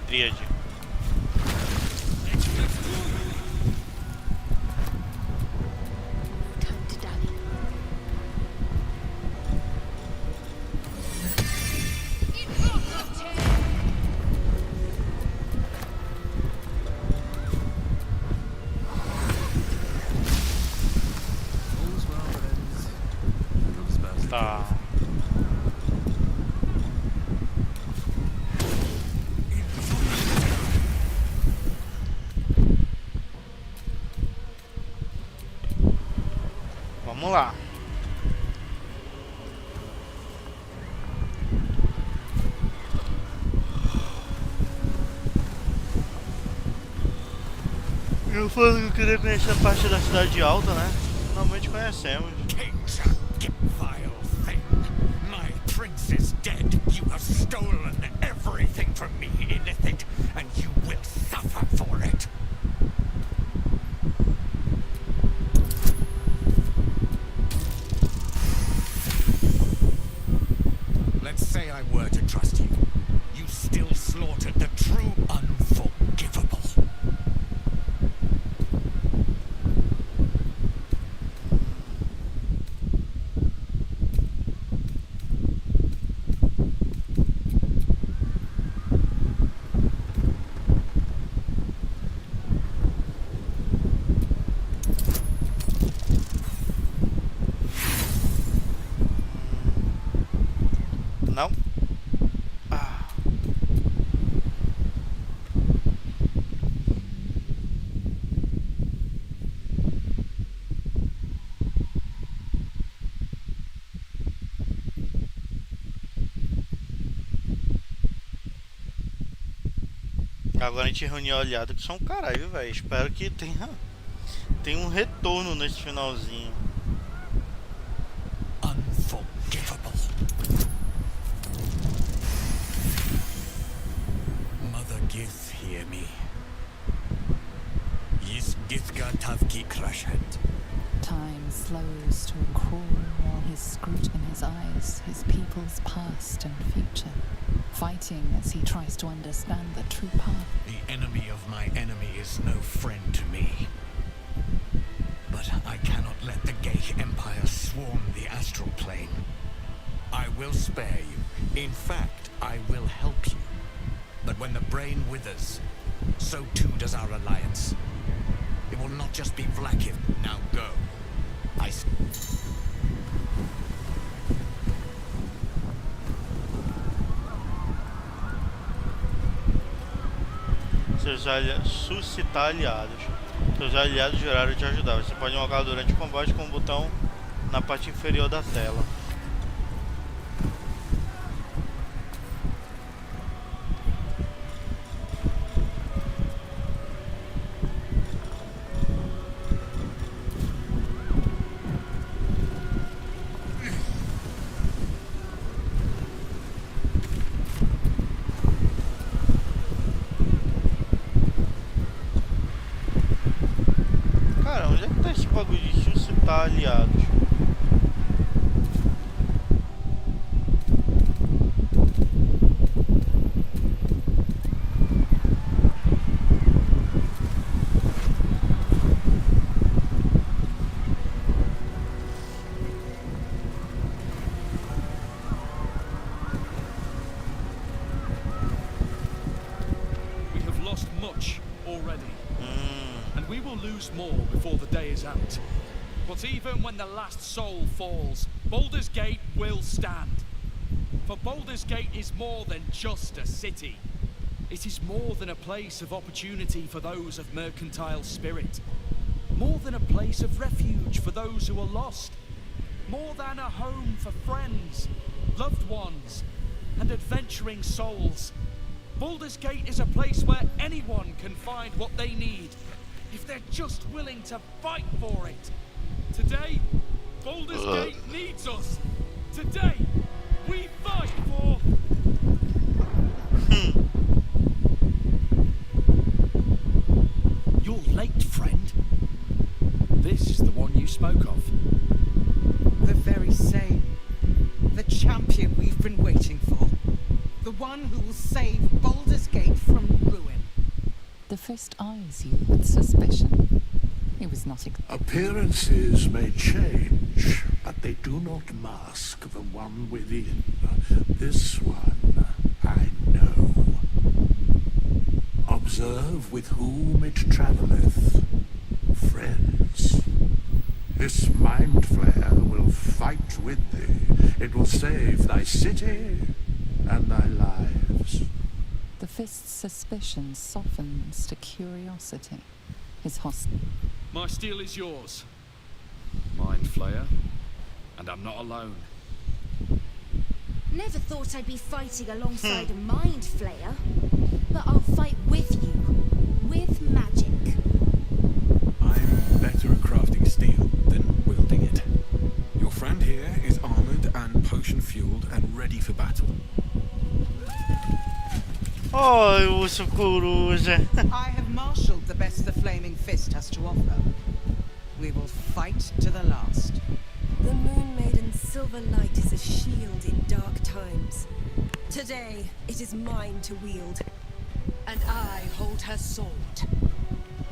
Tríade. Tá. Vamos lá. Eu falei que eu queria conhecer a parte da cidade alta, né? Finalmente conhecemos. King's a vile thing. My prince is dead. You have stolen everything from me, illicit, and you will suffer for it. Let's say I were to trust you. You still slaughtered the true unforgivable. Não. Agora a gente reuniu a aliado que são um caralho, velho. Espero que tenha um retorno nesse finalzinho. Unforgivable. Time slows to a crawl while he's scrutinizing his eyes, his people's past and future, fighting as he tries to understand the true path. The enemy of my enemy is no friend to me. But I cannot let the Geich Empire swarm the astral plane. I will spare you. In fact, I will help you. But when the brain withers, so too does our alliance. It will not just be Vlakiv. Now go. Suscitar aliados. Seus aliados juraram te ajudar. Você pode invocar durante o combate com o botão na parte inferior da tela. Aliados. We have lost much already, and we will lose more before the day is out. But even when the last soul falls, Baldur's Gate will stand. For Baldur's Gate is more than just a city. It is more than a place of opportunity for those of mercantile spirit. More than a place of refuge for those who are lost. More than a home for friends, loved ones, and adventuring souls. Baldur's Gate is a place where anyone can find what they need, if they're just willing to fight for it. Today, Baldur's Gate needs us. Today, we fight for... You're late, friend. This is the one you spoke of. The very same. The champion we've been waiting for. The one who will save Baldur's Gate from ruin. The Fist eyes you with suspicion. He was not... Appearances may change, but they do not mask the one within. This one, I know. Observe with whom it travelleth. Friends. This mind flare will fight with thee. It will save thy city and thy lives. The Fist's suspicion softens to curiosity. His My steel is yours, Mind Flayer, and I'm not alone. Never thought I'd be fighting alongside a Mind Flayer, but I'll fight with you, with magic. I'm better at crafting steel than wielding it. Your friend here is armored and potion-fueled and ready for battle. Oi, urso coruja. I have marshaled the best the Flaming Fist has to offer. We will fight to the last. The Moon Maiden's silver light is a shield in dark times. Today, it is mine to wield, and I hold her sword.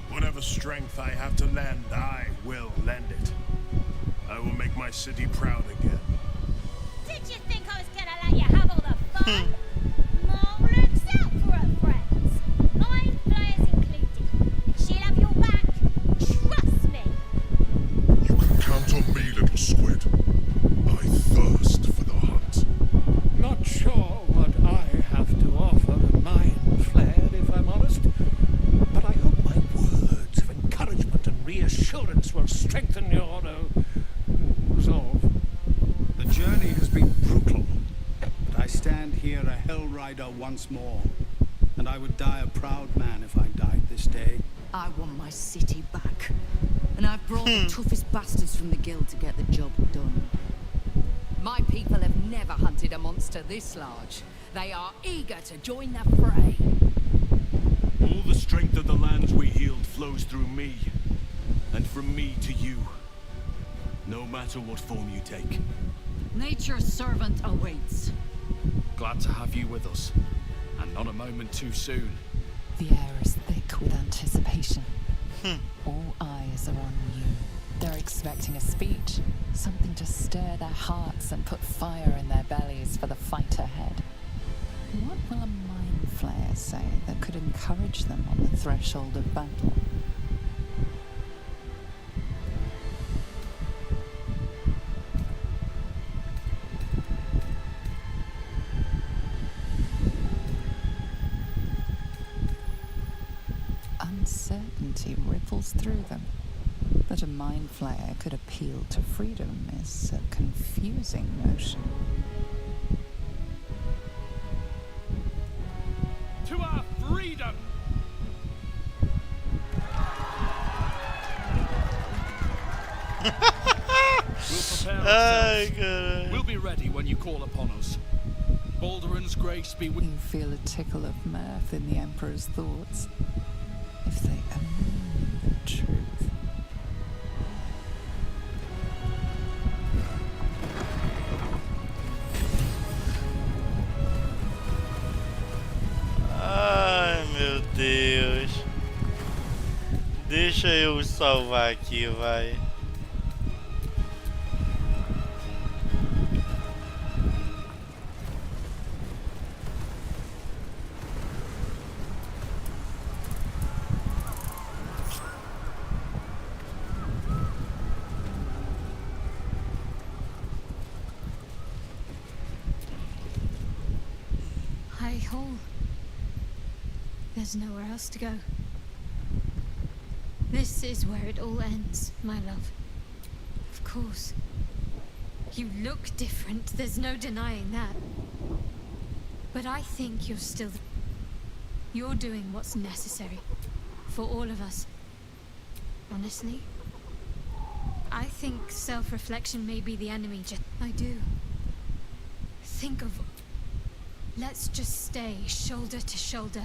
Whatever strength I have to lend, I will lend it. I will make my city proud again. Did you think I was gonna let you have all the fun? Mom looks out for her friends. Mind Flayers included. She'll have your back. Trust me. You can count on me, little squid. I thirst for the hunt. Not sure what I have to offer the mind flared, if I'm honest. But I hope my words of encouragement and reassurance will strengthen your resolve. The journey has been brutal, but I stand here a Hell Rider once more. And I would die a proud man if I died this day. I want my city back. And I've brought the toughest bastards from the guild to get the job done. My people have never hunted a monster this large. They are eager to join the fray. All the strength of the lands we healed flows through me. And from me to you, no matter what form you take. Nature's servant awaits. Glad to have you with us, and not a moment too soon. The air is thick with anticipation. All eyes are on you. They're expecting a speech, something to stir their hearts and put fire in their bellies for the fight ahead. What will a mind flayer say that could encourage them on the threshold of battle? Uncertainty ripples through them. That a mind flayer could appeal to freedom is a confusing notion. To our freedom! We'll prepare ourselves. We'll be ready when you call upon us. Baldur'S grace be with you. You feel a tickle of mirth in the Emperor's thoughts. If they only knew the truth. Ai, meu Deus. Deixa eu salvar aqui, vai. There's nowhere else to go. This is where it all ends, my love. Of course. You look different, there's no denying that. But I think you're still... You're doing what's necessary. For all of us. Honestly. I think self-reflection may be the enemy, I do. Think of... Let's just stay shoulder to shoulder.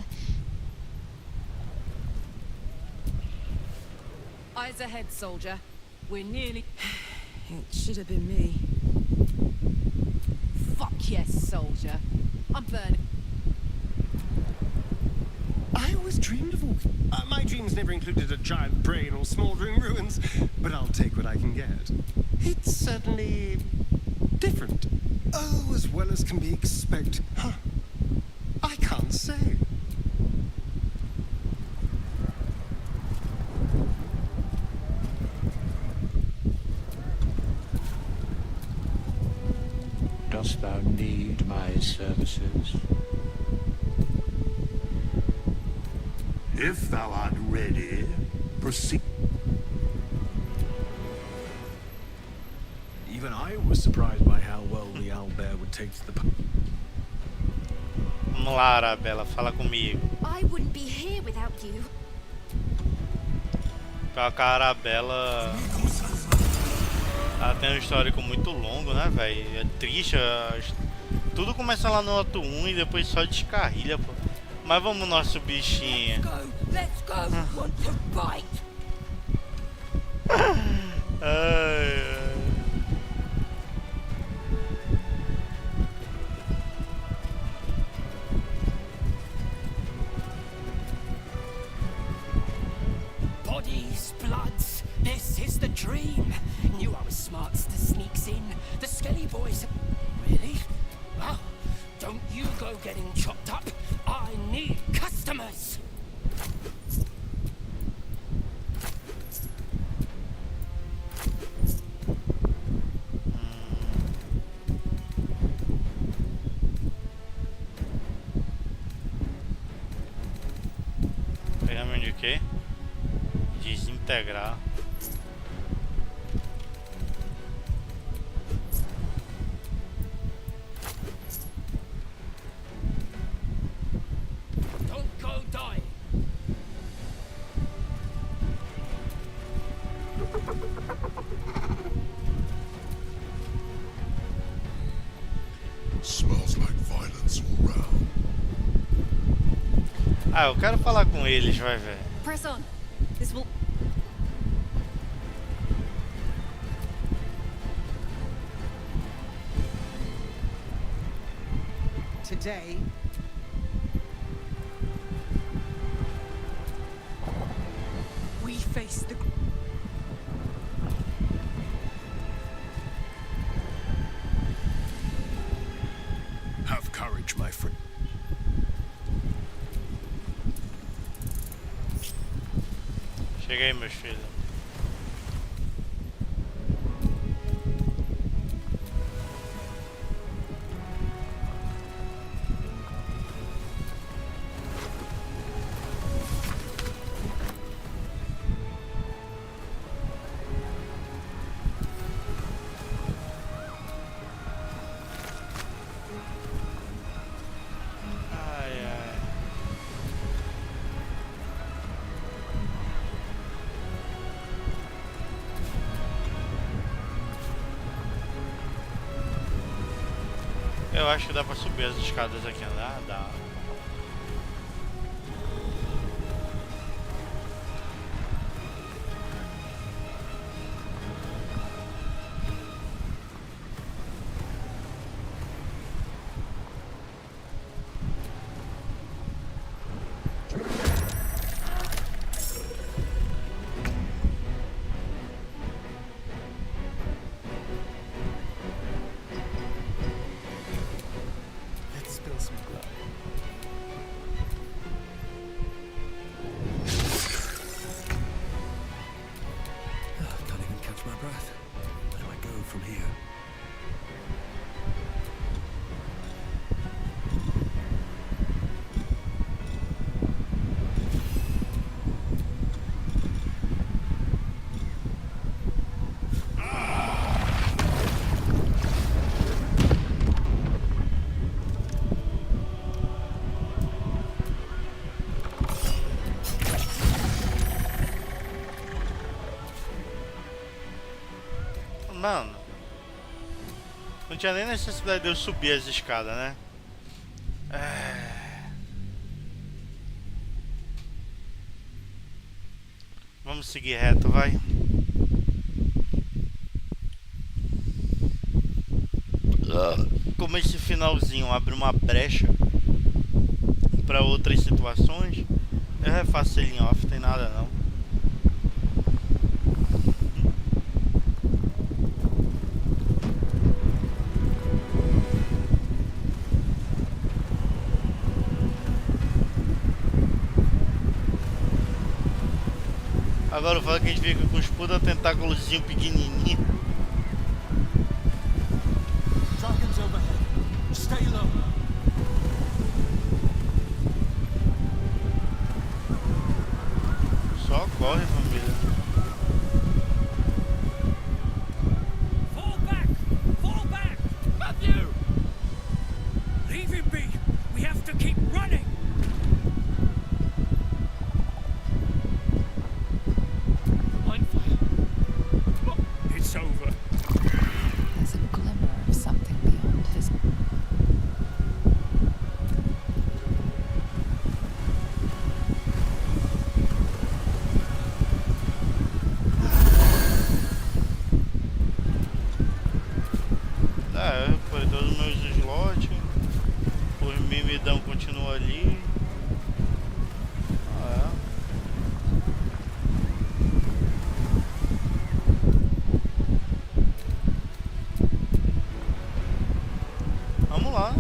Eyes ahead, soldier. We're nearly... It should have been me. Fuck yes, soldier. I'm burning. I always dreamed of walking. My dreams never included a giant brain or smouldering ruins, but I'll take what I can get. It's certainly... different. Oh, as well as can be expected. Huh. I can't say. Dost thou need my services? If thou art ready, proceed. Even I was surprised by how well the owlbear would take to the... Vamos lá, Arabella, fala comigo. I wouldn't be here without you. Pior que a Arabella... Ela tem um histórico muito longo, né, velho? É triste. Tudo começa lá no ato 1 e depois só descarrilha, pô. Mas vamos nosso bichinho. Let's go. Want to bite? Ai. Bodies, bloods, this is the dream. Knew I was smartest that sneaks in. The skelly boys. Really? Well, don't you go getting chopped up. I need customers. Pegamos de quê? Desintegrar. Don't go die. Smells like violence all round. Ah, eu quero falar com eles, vai, velho. Press on. This will... today. We face the... Have courage, my friend. Cheguei, meus filhos. Eu acho que dá pra subir as escadas aqui, né? Dá. Mano, não tinha nem necessidade de eu subir as escadas, né? Vamos seguir reto, vai. Como esse finalzinho abre uma brecha para outras situações, eu refaço ele em off, tem nada não. Agora eu falo que a gente fica com os puta tentáculozinho pequenininho. Dragons overhead. Stay low. Só corre, família. Fall back! Fall back! Matthew! Leave him be! We have to keep running! It's over. There's a glimmer of something beyond his... Eu recuperei todos os meus slots. Os mimidão continuam ali. Vamos lá.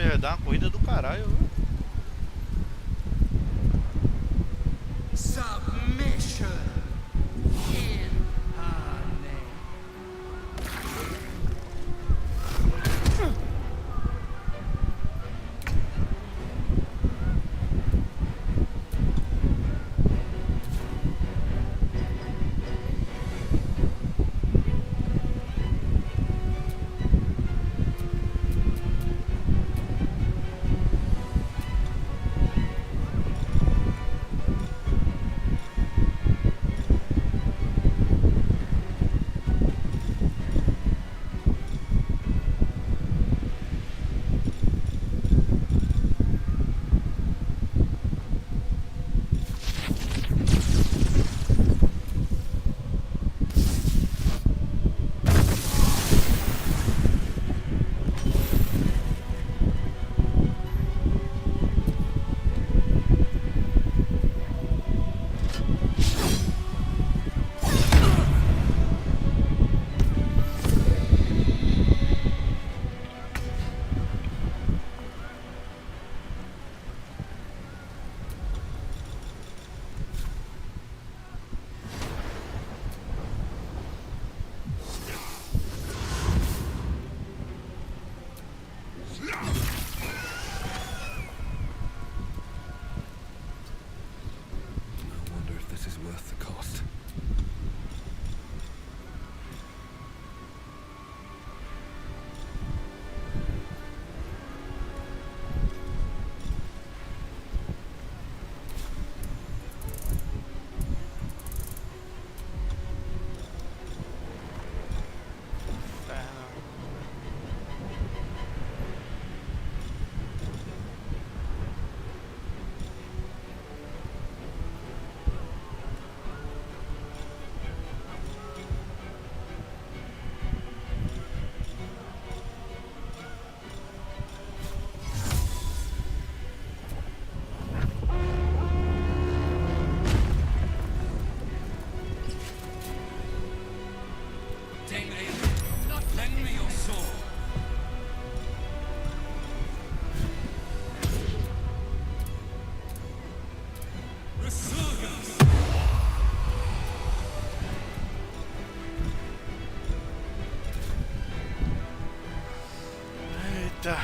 vai dar uma corrida do caralho, viu? Submission in her name. Eita.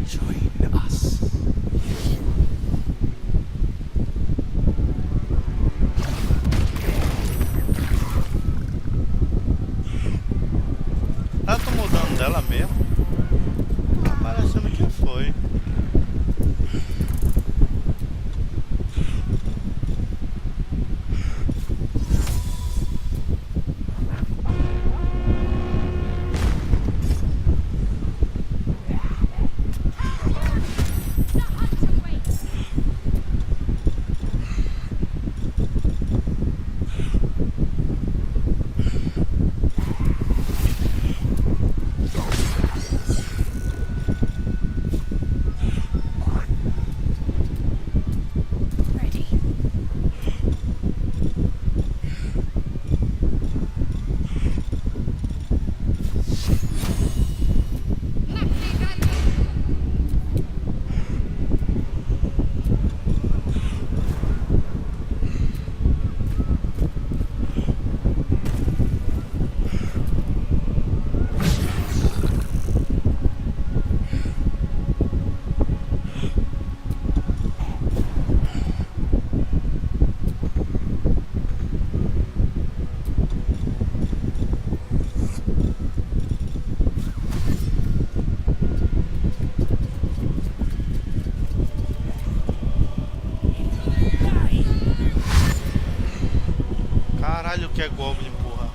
Join us. Ah, tô mudando dela mesmo. Tá parecendo que foi. Caralho, que é Goblin, porra.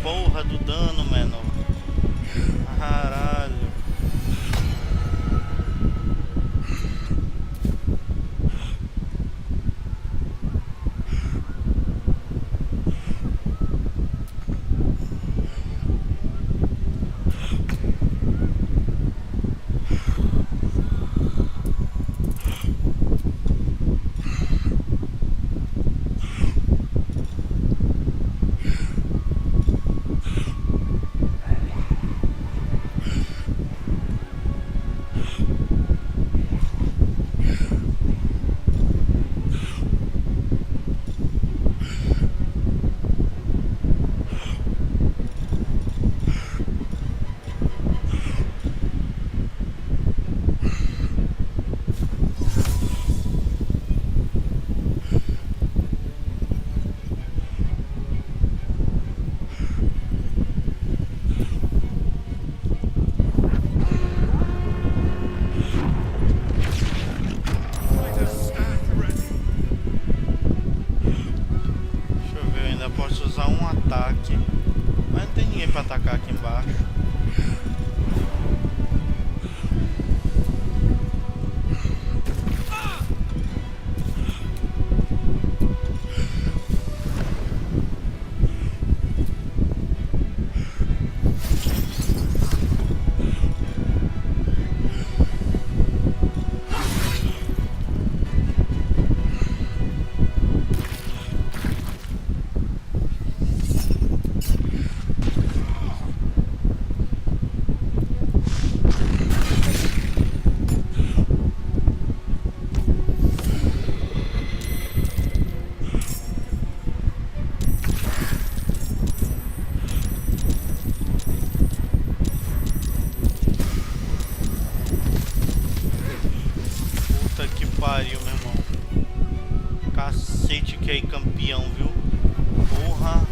porra do dano, mano. Caralho. Pariu, meu irmão. Cacete que aí, campeão, viu? Porra.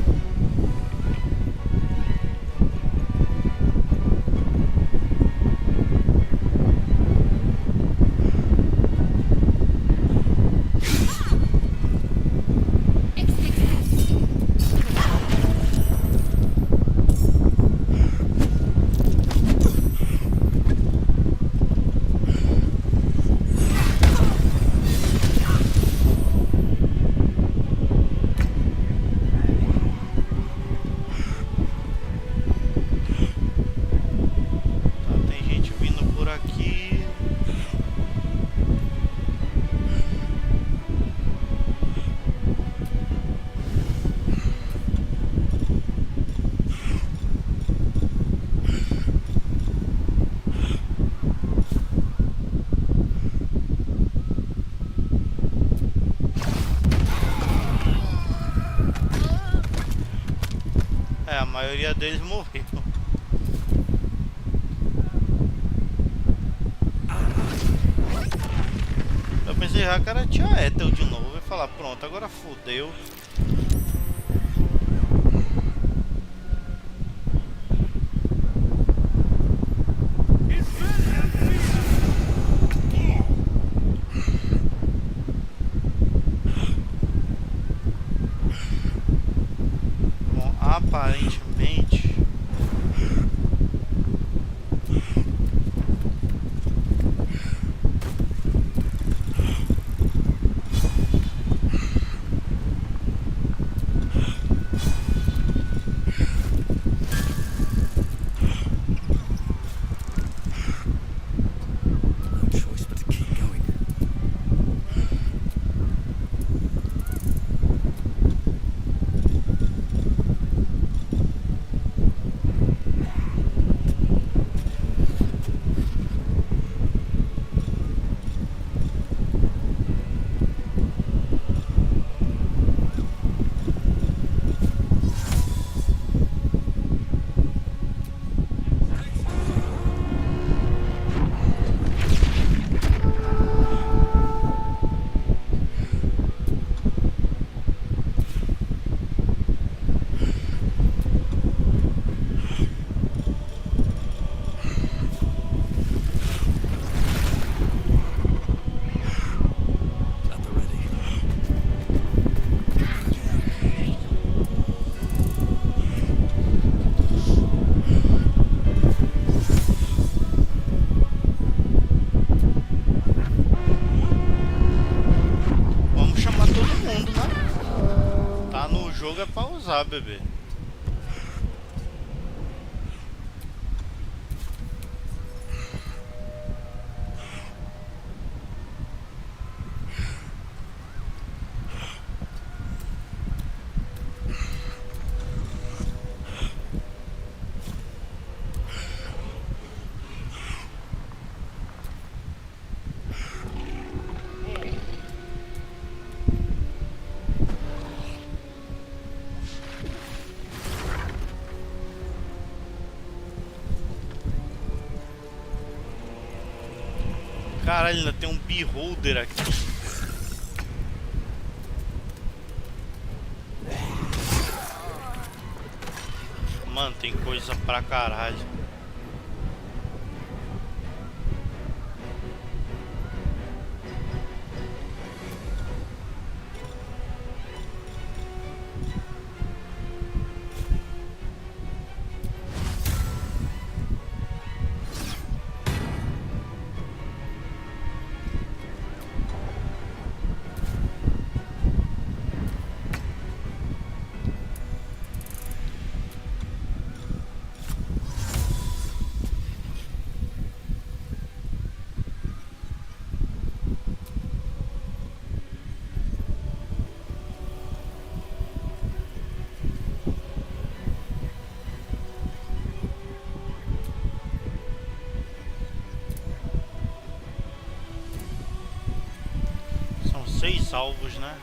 A maioria deles morreu. Eu pensei já que era tia Ethel de novo e falar, pronto, agora fodeu. Aparentemente jogo é pra usar, bebê. Caralho, ainda tem um beholder aqui. Mano, tem coisa pra caralho. São 6 salvos, né?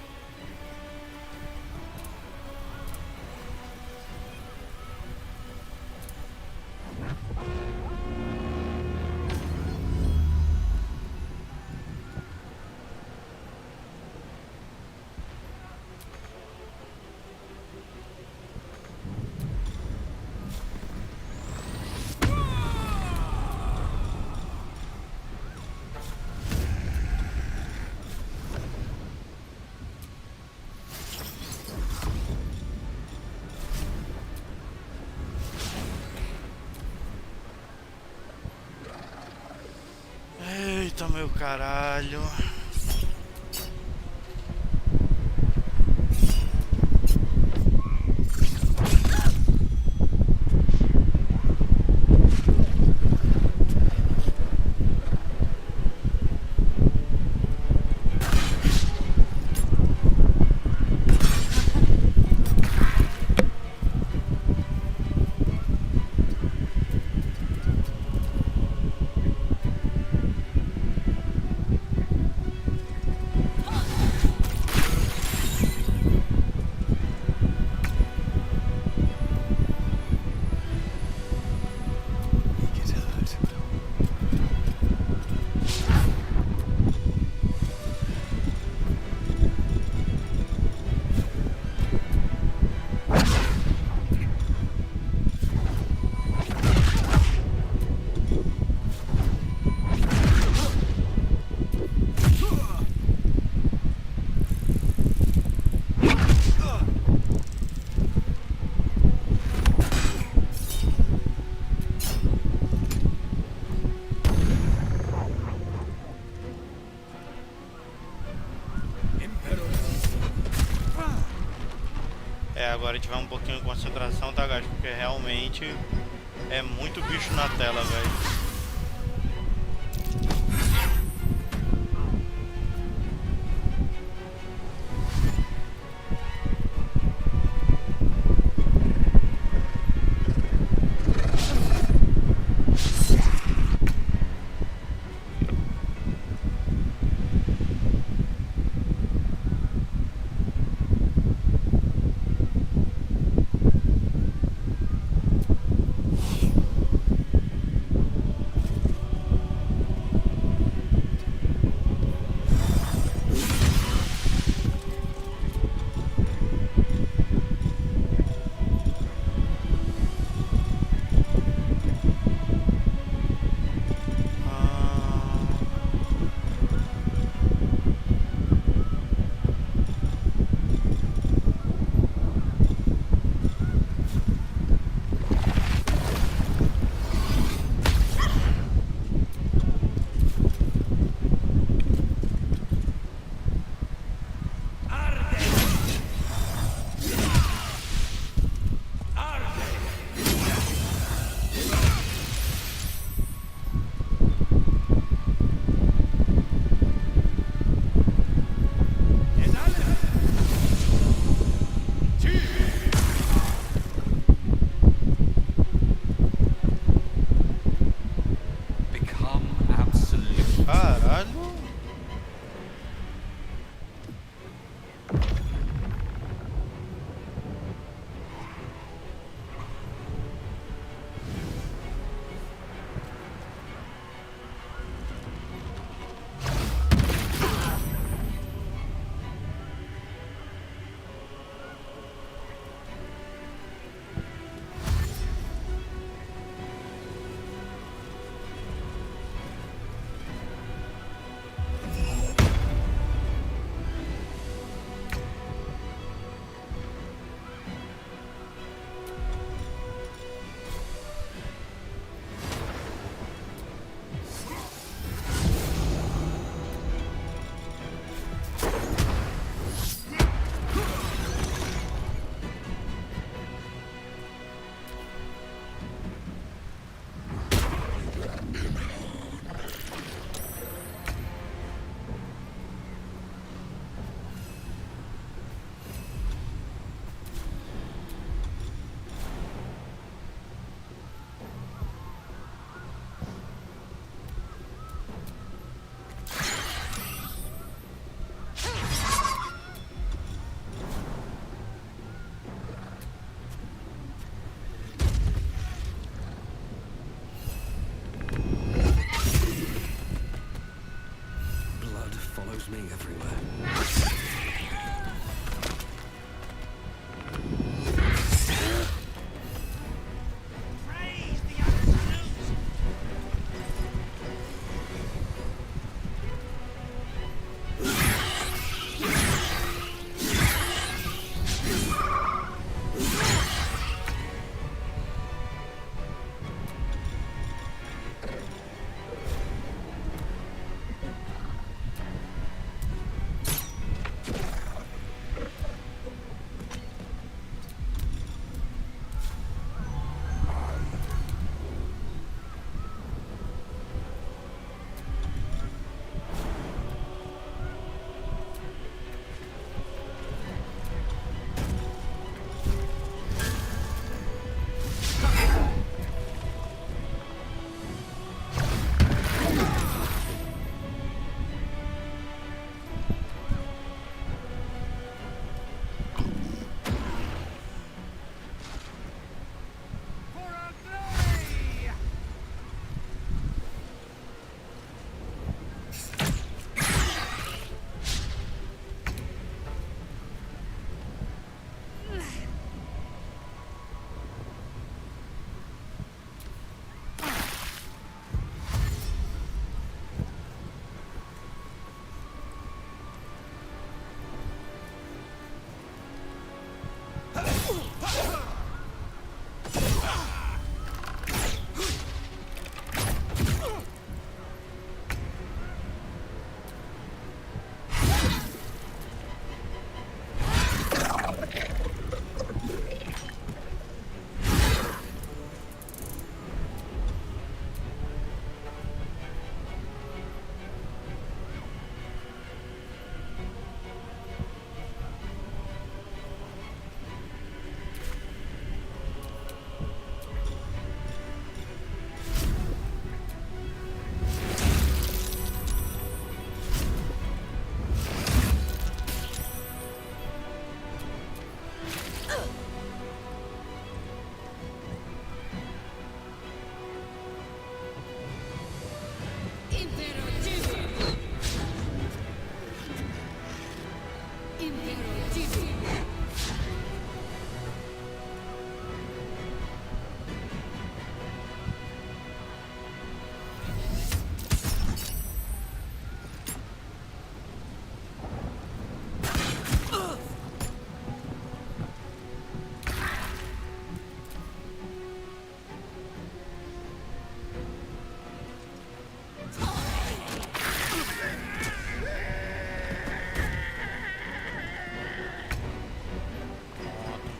Eita, meu caralho. Agora a gente vai um pouquinho de concentração, tá, guys? Porque realmente é muito bicho na tela, velho.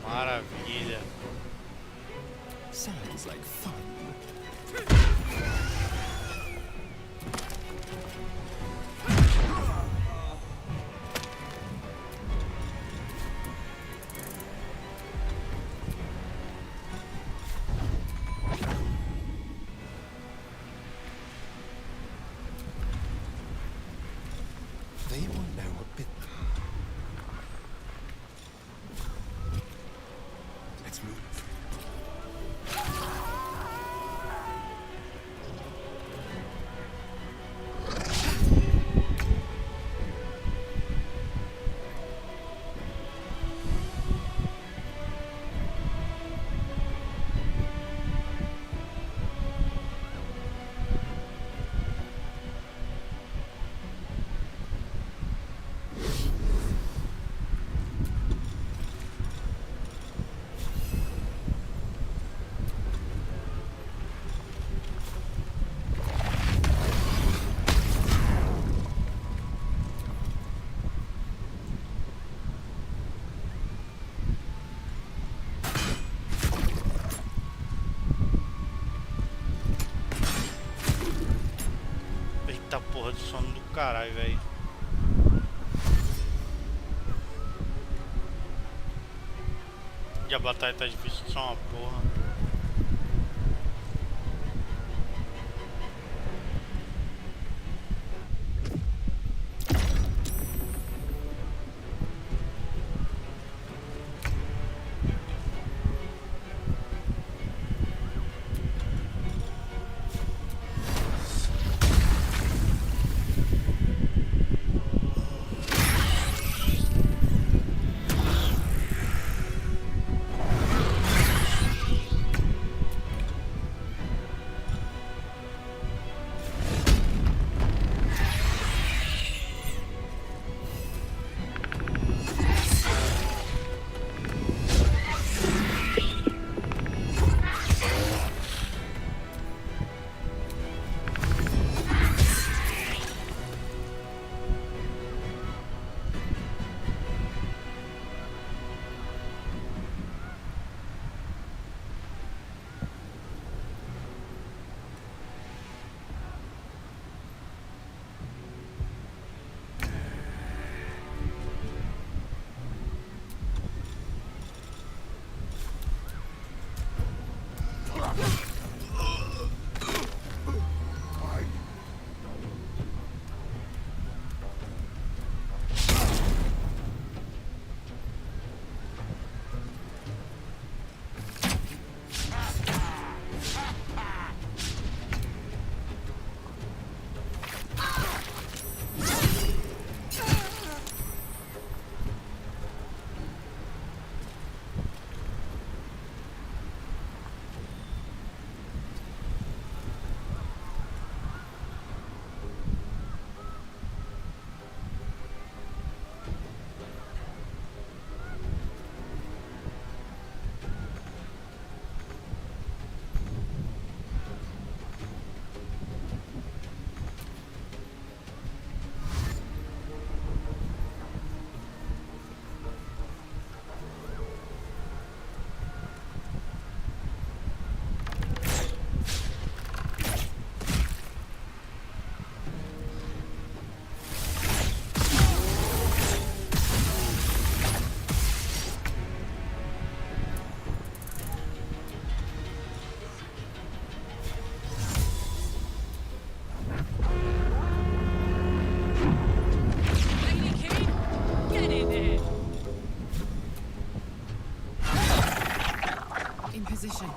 Maravilha. Sounds like fun. They will know a bit. Let's move. Eita porra de sono do caralho, velho. E a batalha tá difícil, só uma porra. In position.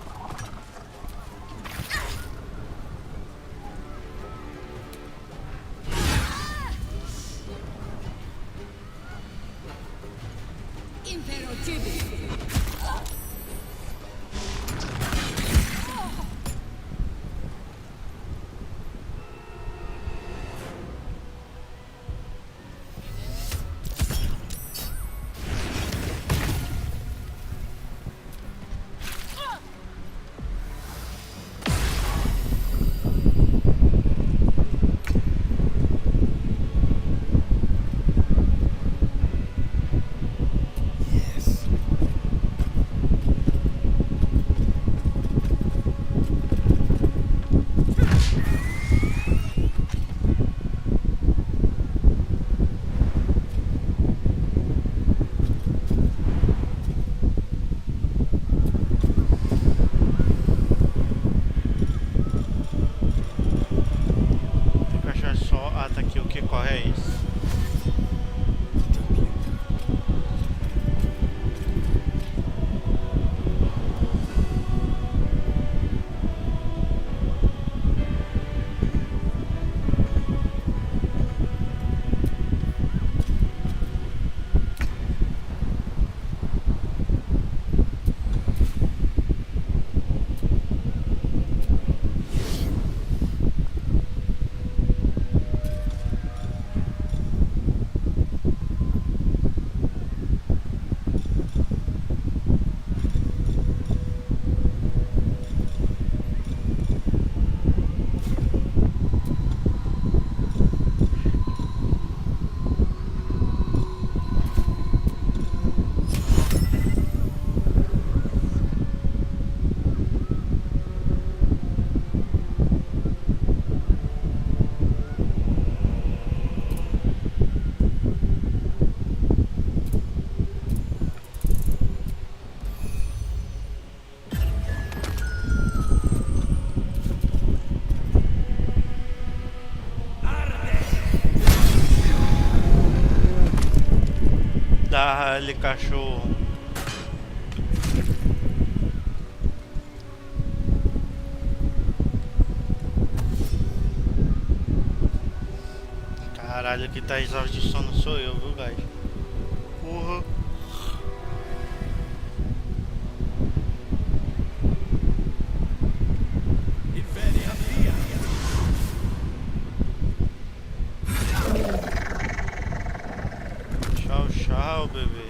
Dá-lhe, cachorro. Caralho, aqui tá exausto de sono, sou eu, viu, guys? Porra. Tchau, tchau, bebê.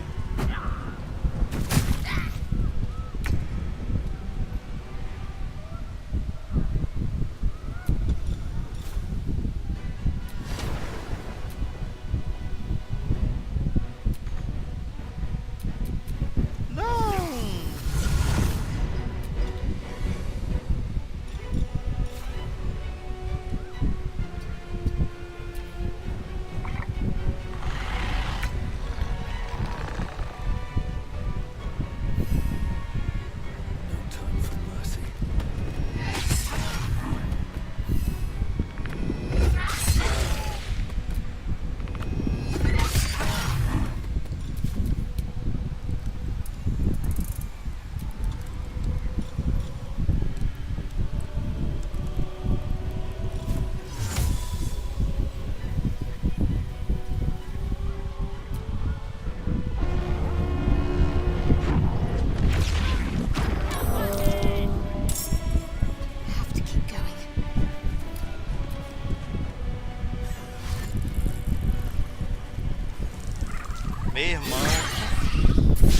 Meu irmão,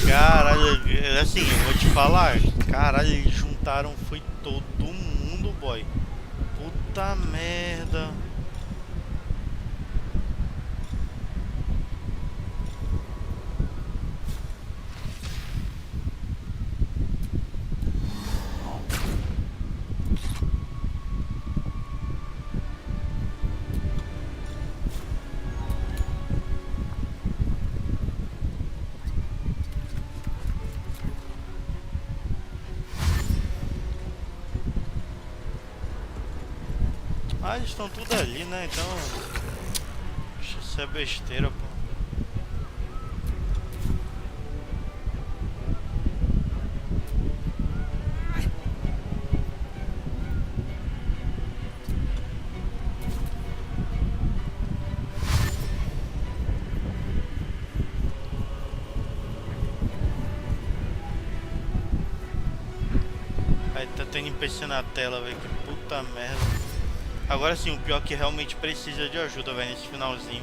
caralho, assim, eu vou te falar, caralho, eles juntaram, foi todo mundo, boy. Puta merda. Ah, eles estão tudo ali, né? Então, isso é besteira, pô. Aí tá tendo NPC na tela, velho. Que puta merda. Agora sim, o pior é que realmente precisa de ajuda, velho, nesse finalzinho.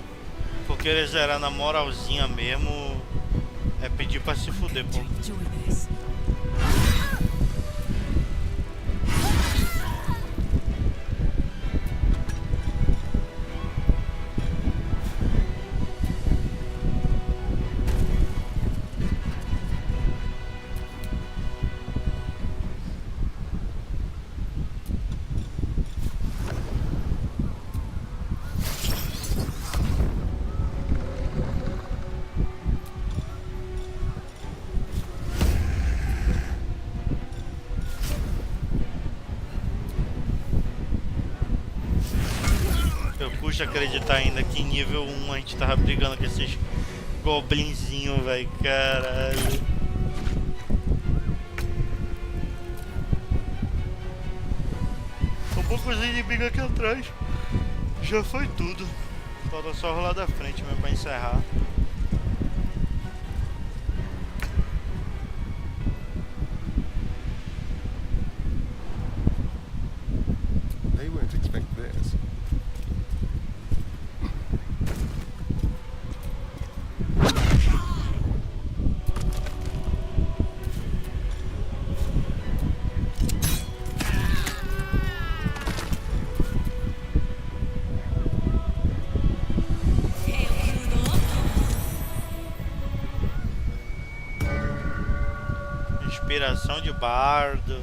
Porque ele zerar na moralzinha mesmo é pedir pra se fuder, pô. Custa acreditar ainda que em nível 1 a gente tava brigando com esses goblinzinhos, velho, caralho. Um pouco de inimigo aqui atrás. Já foi tudo. Falta só rolar da frente mesmo pra encerrar. They won't expect this. Inspiração de bardo.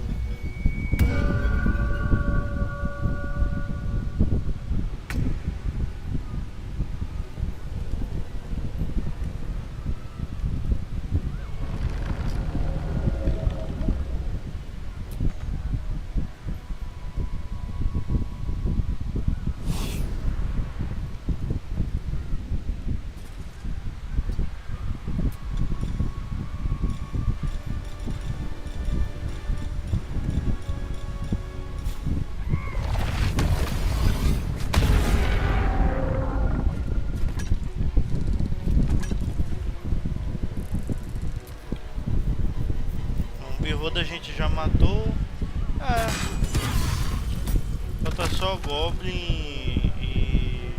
A gente já matou. Falta só Goblin e...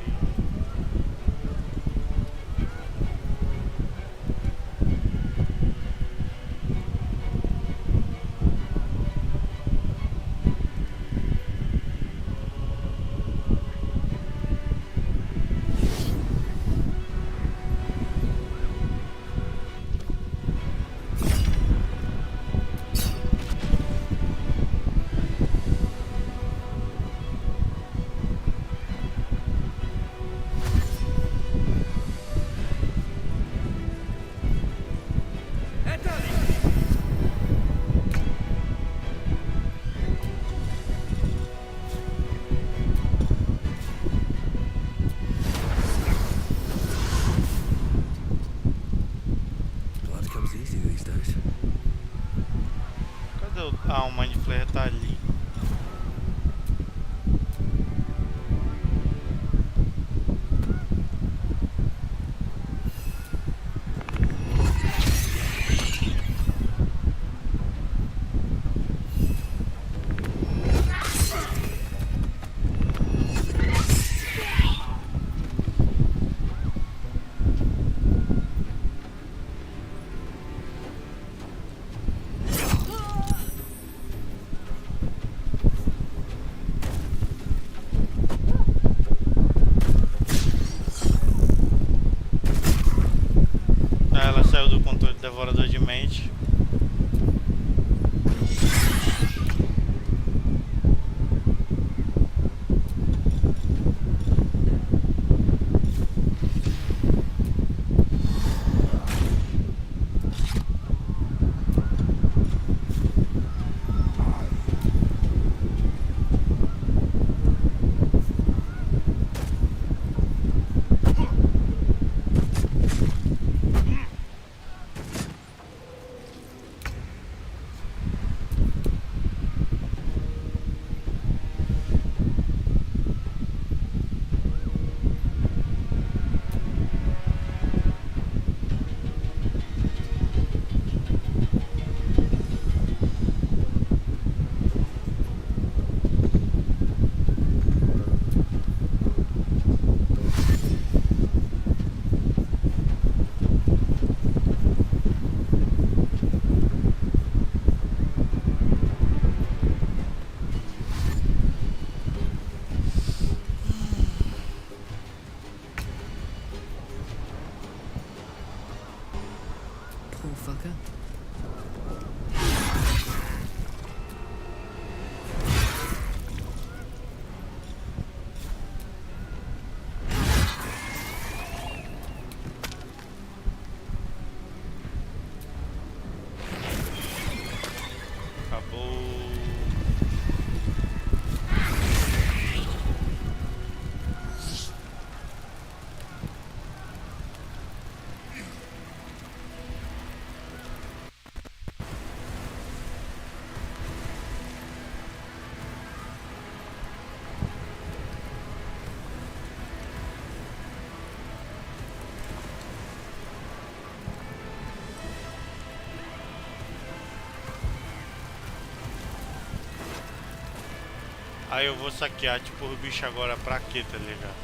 Ah, o Mind Flayer tá ali. Ela saiu do controle do devorador de mente. Aí eu vou saquear tipo o bicho agora pra quê, tá ligado?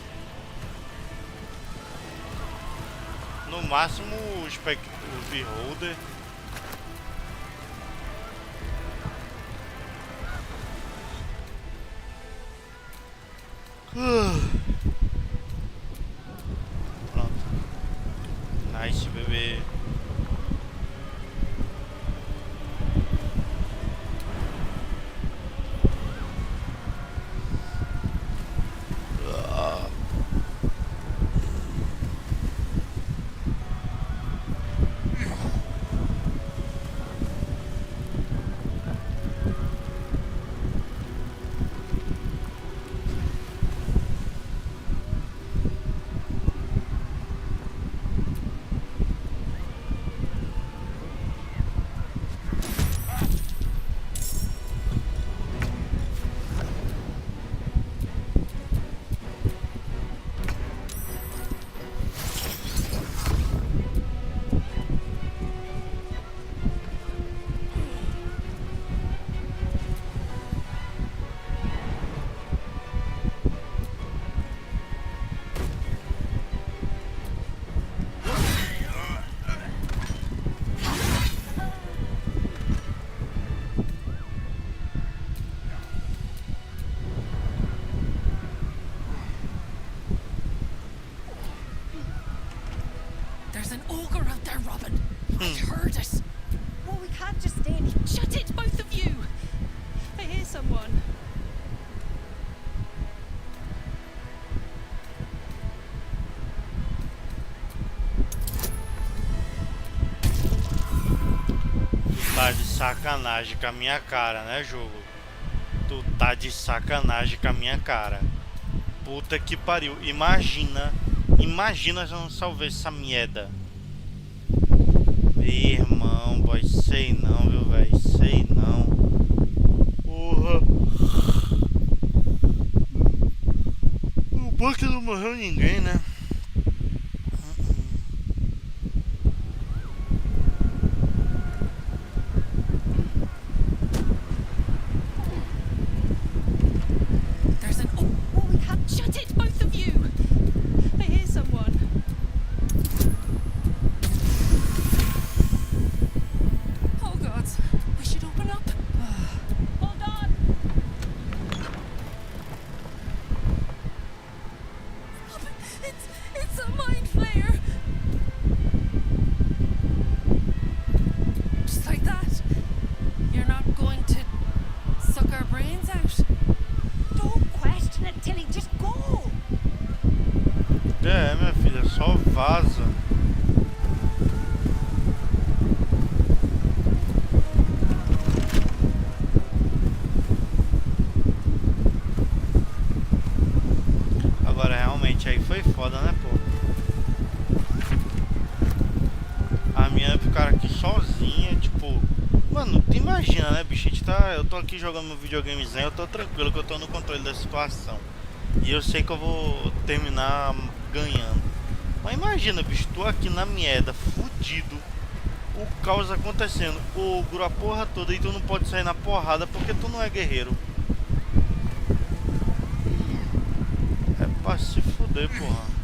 No máximo o beholder. Pronto. Nice, bebê. There's an ogre out there, Robin. I heard it. Well, we can't just stay in. Shut it, both of you. I hear someone. Tá de sacanagem com a minha cara, né, jogo? Tu tá de sacanagem com a minha cara. Puta que pariu. Imagina se eu não salvei essa merda. Meu irmão, boy, sei não, viu, velho? Sei não. Porra. O bom é que não morreu ninguém, né? É, minha filha, só vaza. Agora realmente aí foi foda, né, pô? A minha ficar aqui sozinha, tipo... Mano, tu imagina, né, bicho? Eu tô aqui jogando meu videogamezinho, eu tô tranquilo que eu tô no controle da situação. E eu sei que eu vou terminar ganhando. Mas imagina, bicho, tô aqui na merda, fudido. O caos acontecendo, ogro, a porra toda, e tu não pode sair na porrada porque tu não é guerreiro. É pra se fuder, porra.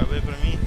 abrir pra mim?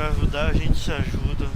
Ajudar, a gente se ajuda.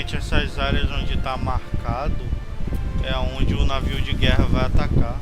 Essas áreas onde está marcado é onde o navio de guerra vai atacar.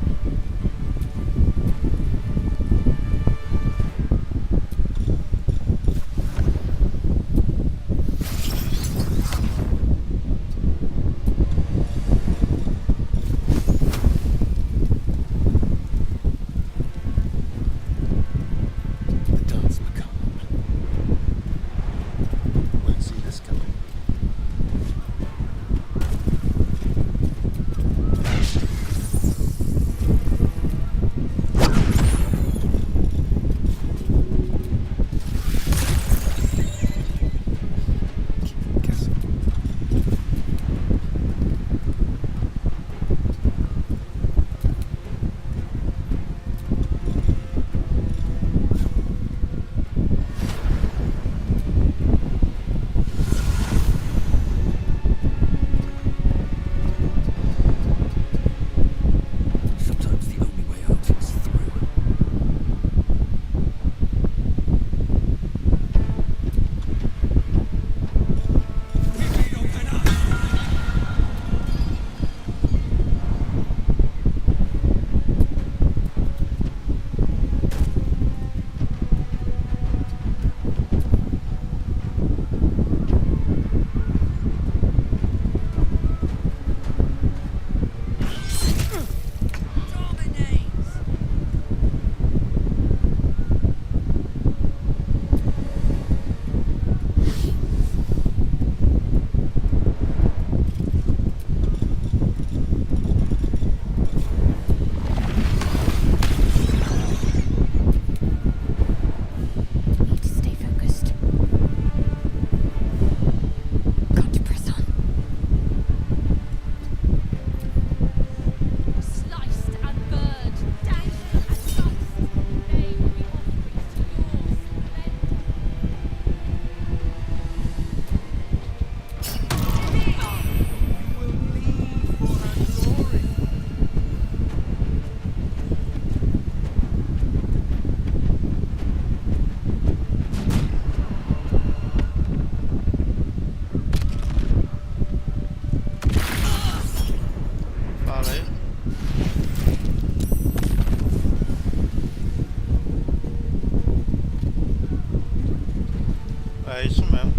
É isso mesmo.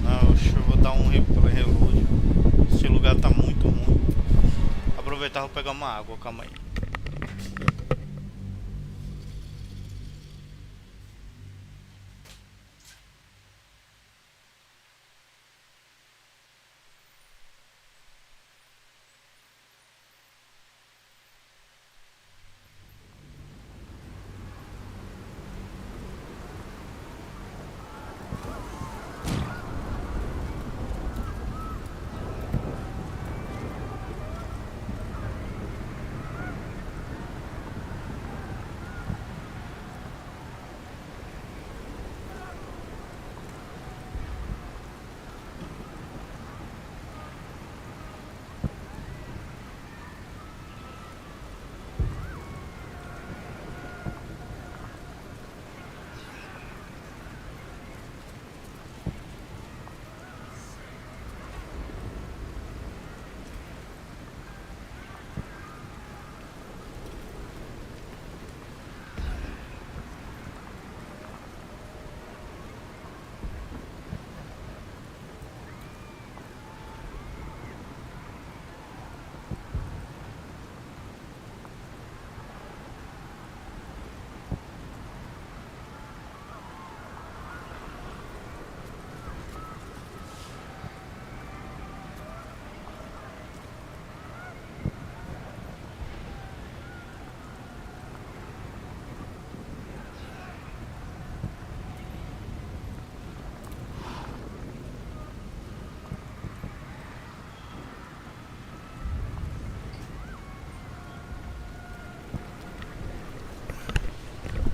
Não, eu vou dar um reload. Esse lugar tá muito ruim. Aproveitar e vou pegar uma água, calma aí.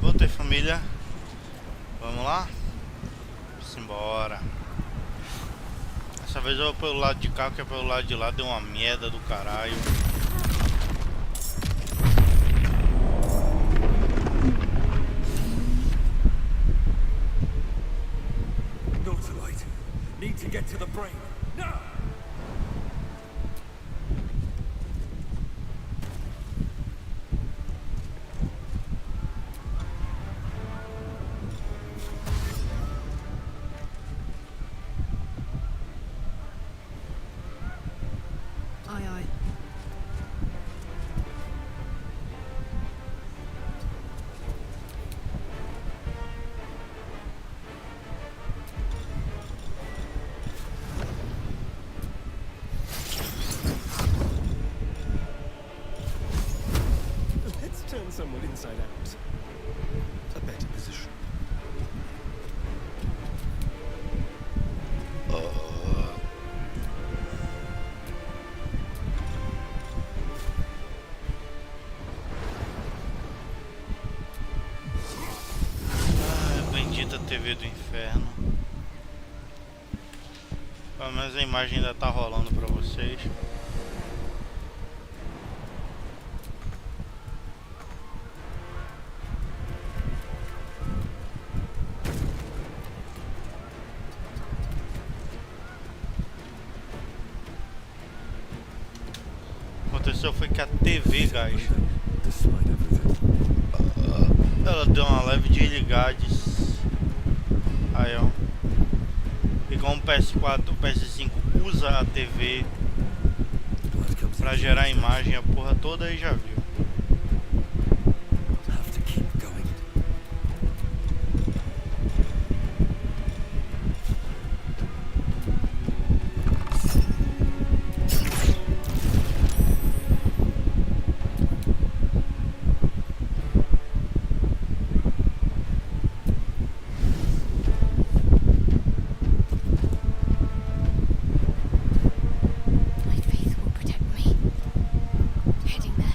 Voltei, família. Vamos lá? Simbora. Dessa vez eu vou pelo lado de cá, porque pelo lado de lá deu uma merda do caralho. Nautilite. Need to get to the brain. Now! Aye, aye. Let's turn someone inside out. A better position. Bendita TV do inferno. Pelo menos a imagem ainda tá rolando pra vocês. O que aconteceu foi que a TV, guys, ela deu uma leve desligada. Aí, ó. E como o PS4, o PS5 usa a TV pra gerar imagem, a porra toda, aí já viu. My faith will protect me. Heading there.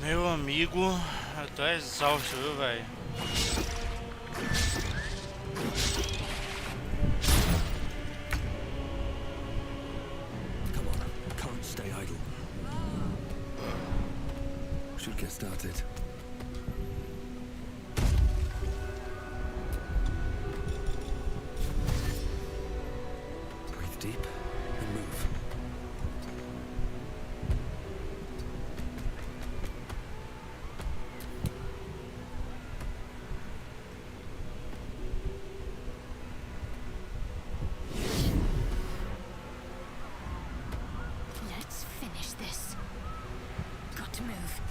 Meu amigo, eu tô exausto, viu, velho? Come on, can't stay idle. Should get started. Breathe deep and move. Let's finish this. Got to move.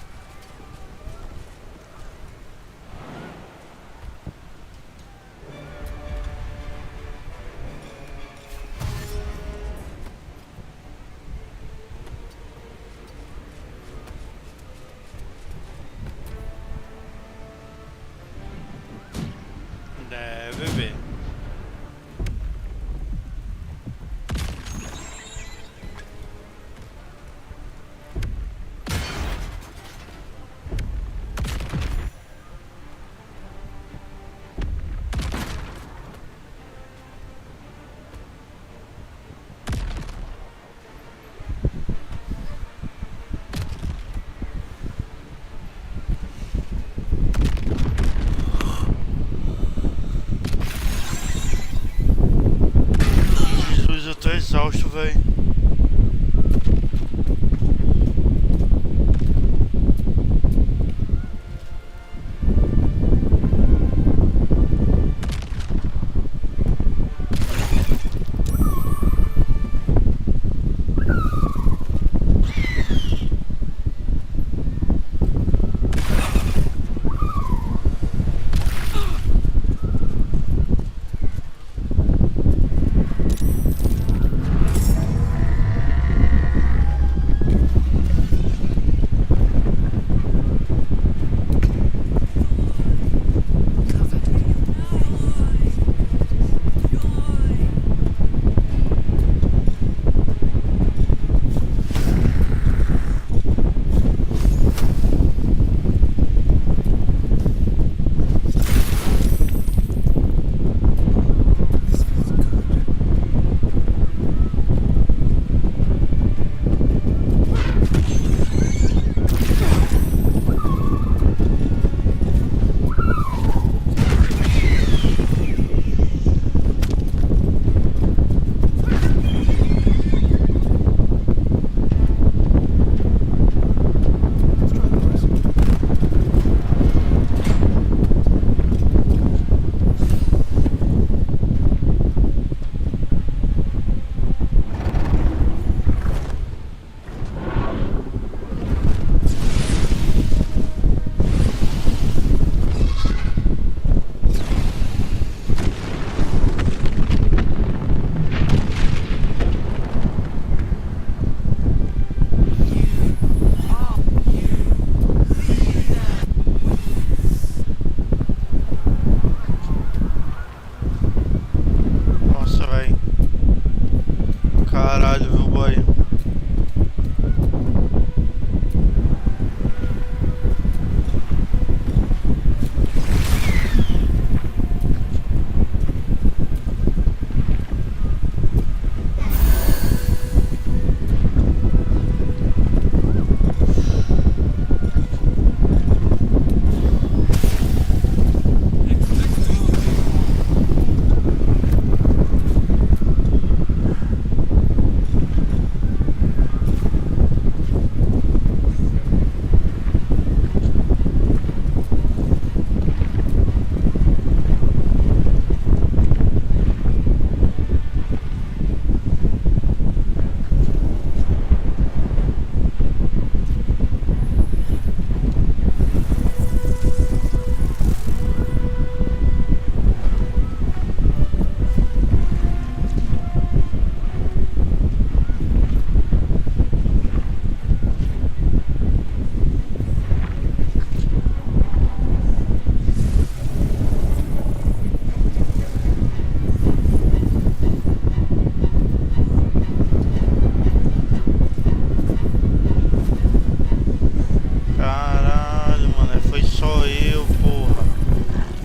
só eu, porra.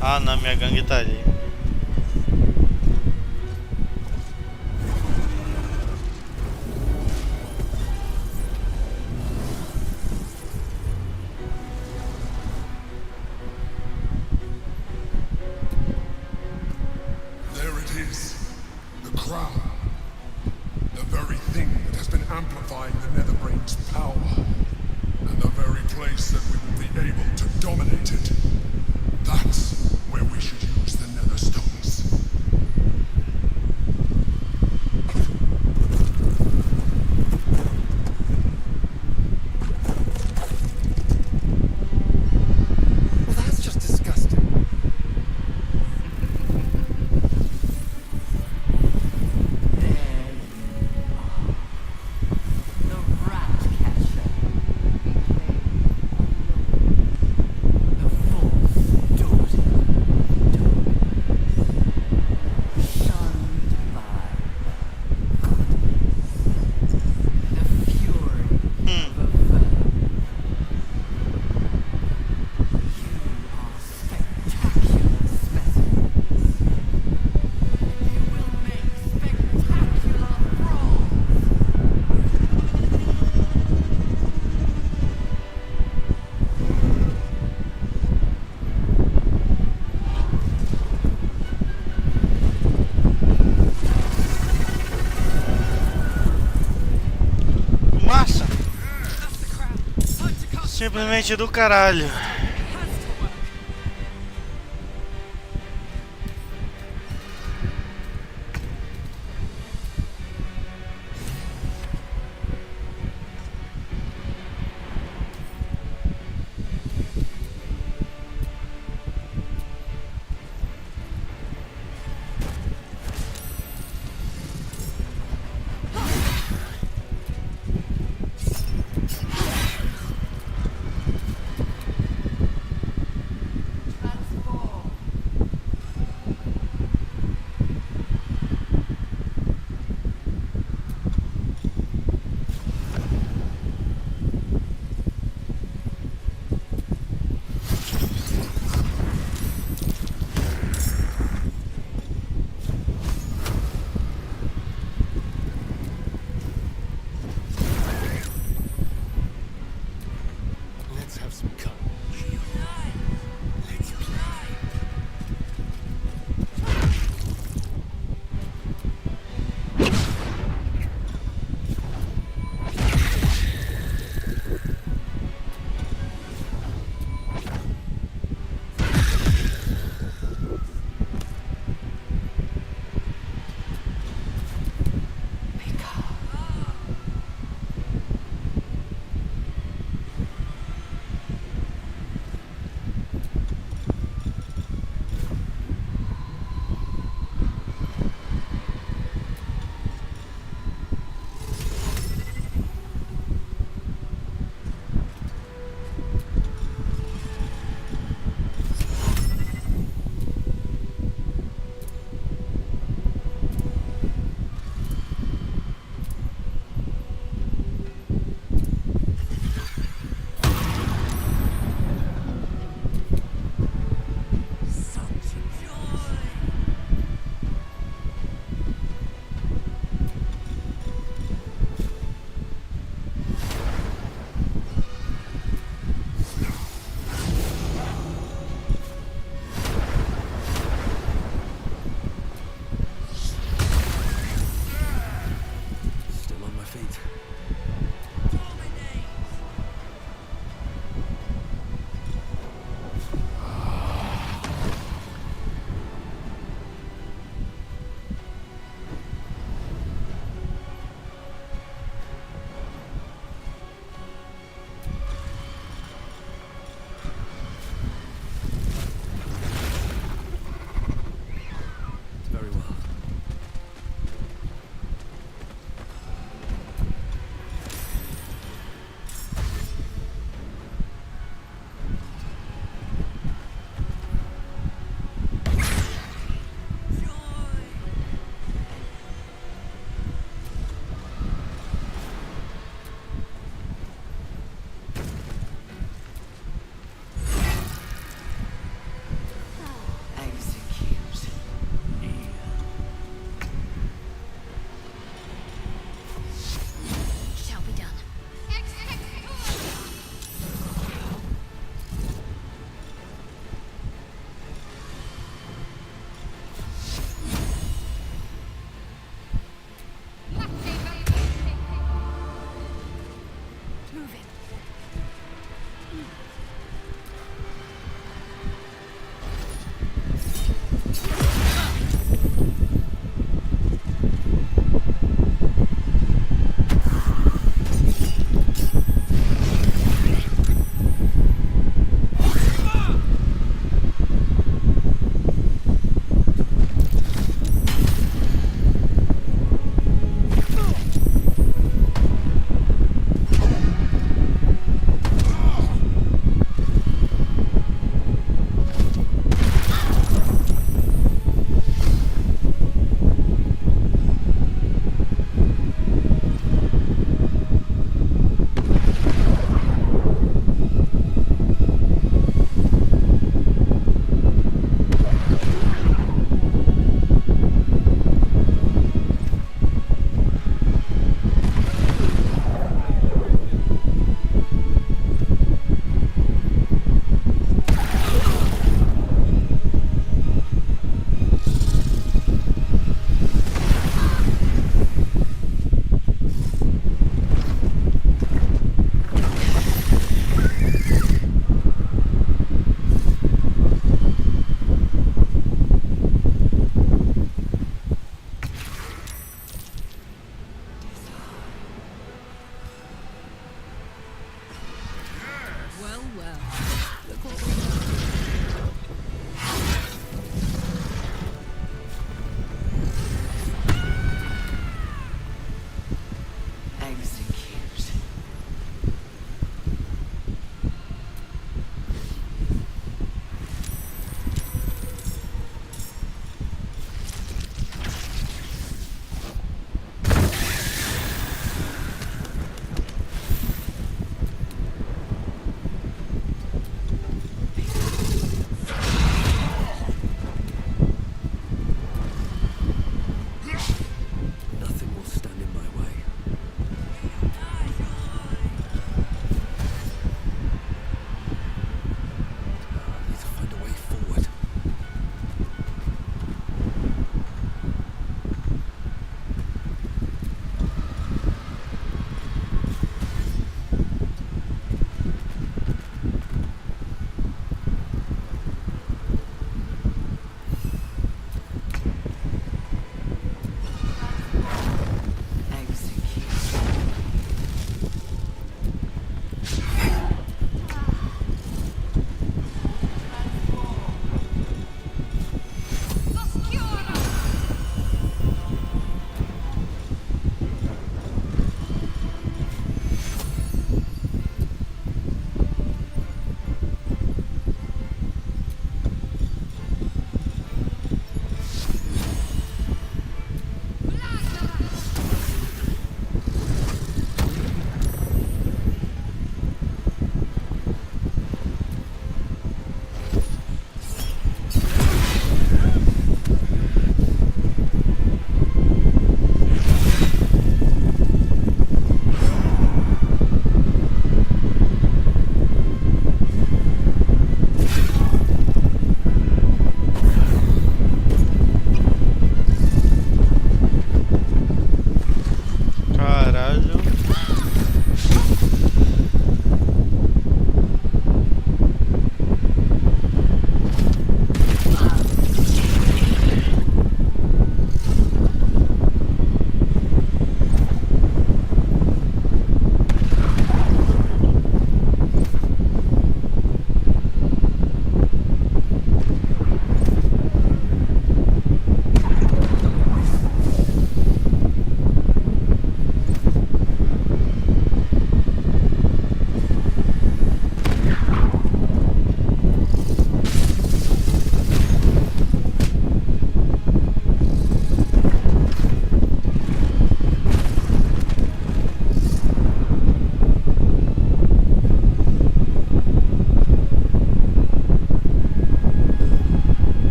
Ah não, minha gangue tá ali. There it is. The crown. The very thing that has been amplifying the Netherbrain's power. And the very place that we will be able to dominate it. That's where we should use the Nether Stones. Well, that's just disgusting. The rat catcher. The fourth daughter. Shunned by goodness. The fury of a verb. You are spectacular specimens. You will make spectacular thralls. Massa! Simplesmente do caralho.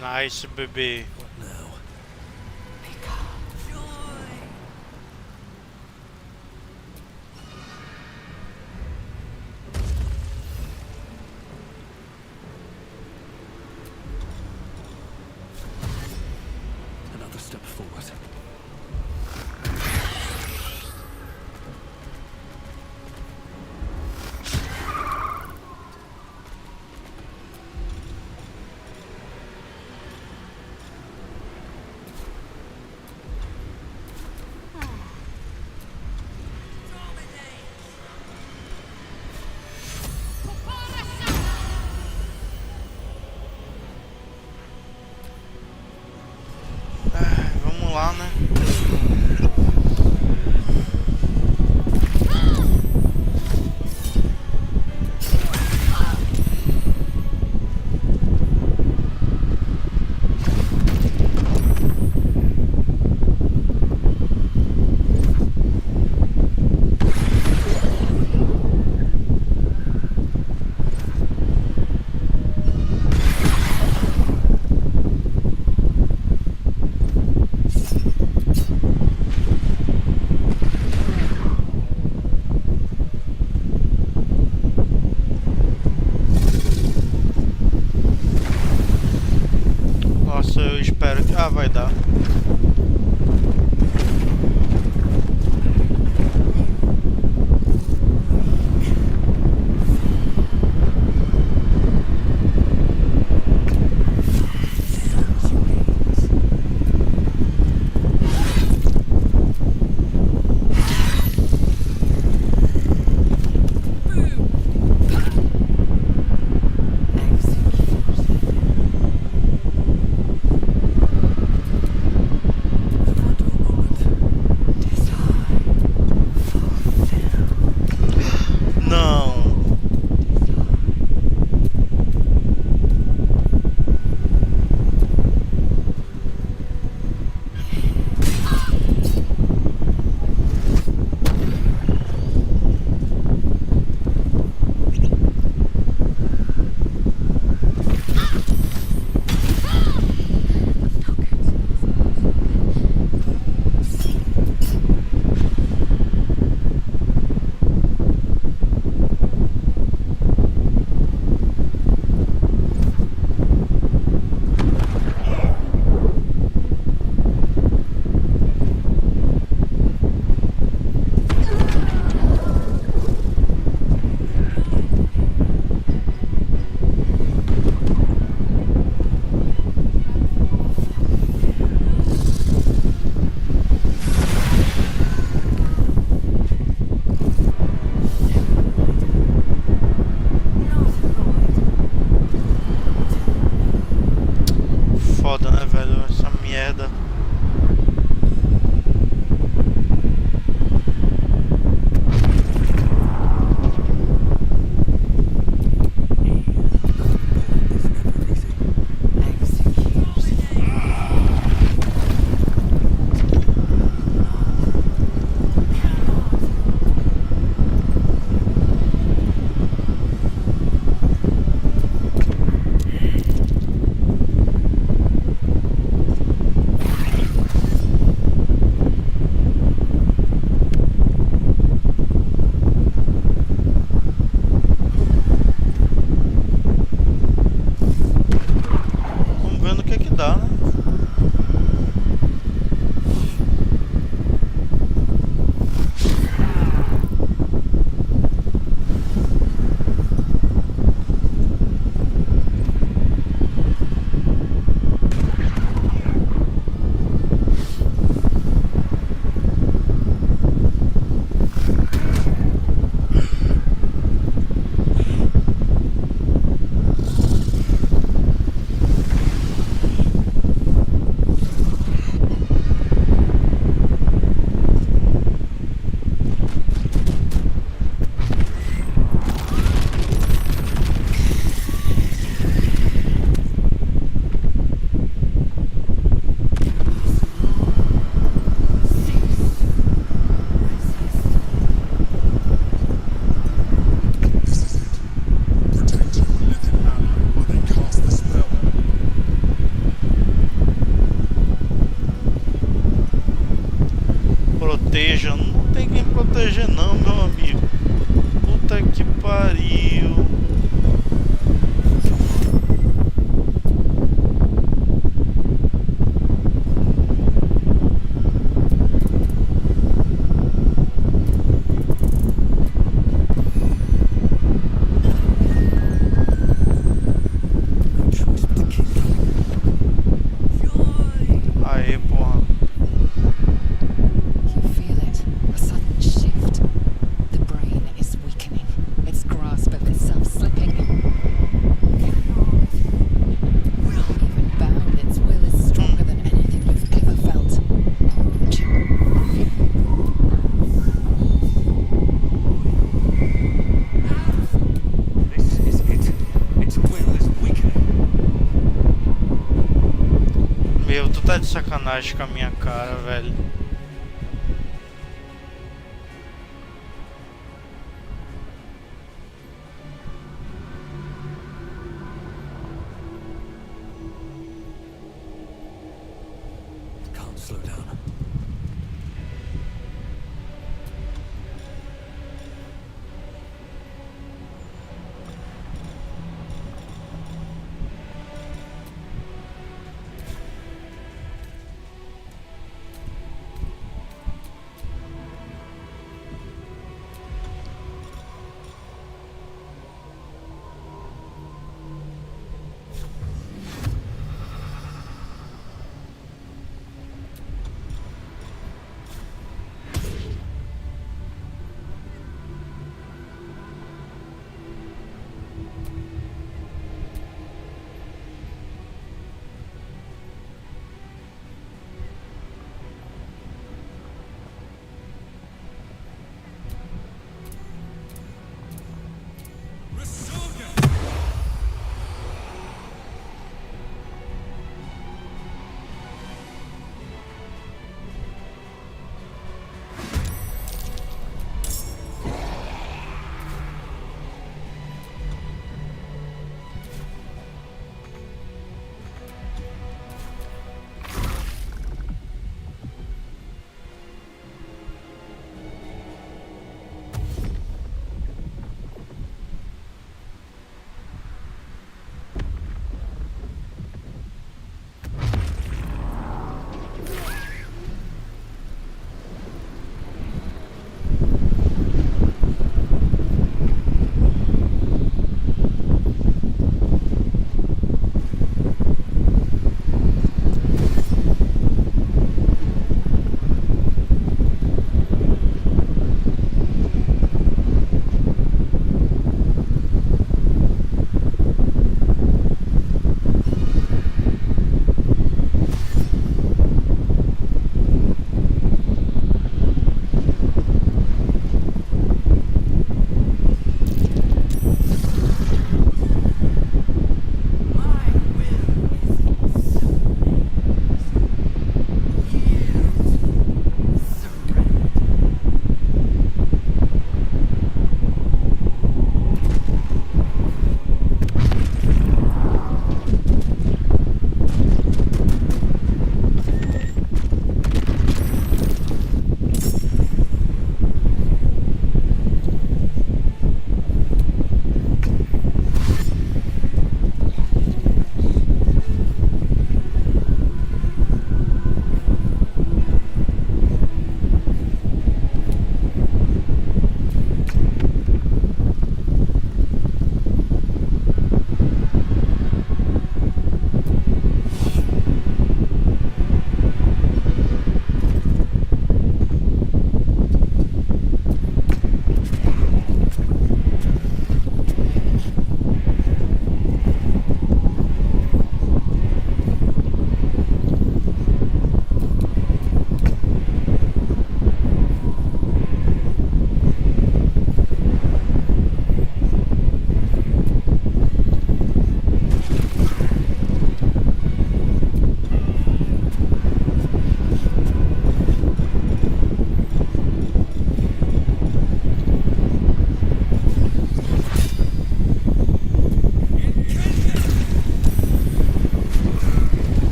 Nice, bebê. Another step forward. Vamos lá, né? Nossa, eu espero que... Ah, vai dar. Foda, né, velho? Essa merda. proteja. Não tem quem proteger não, meu amigo. Puta que pariu. Aê, porra. You feel it. A sudden shift. The brain is weakening. Its grasp of itself slipping. Even bound, its will is stronger than anything you've ever felt. This is it. Its will is weakening. Meu, tu tá de sacanagem com a minha cara, velho. Can't slow down.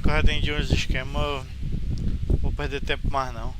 que eu já entendi uns esquemas, vou perder tempo mais não.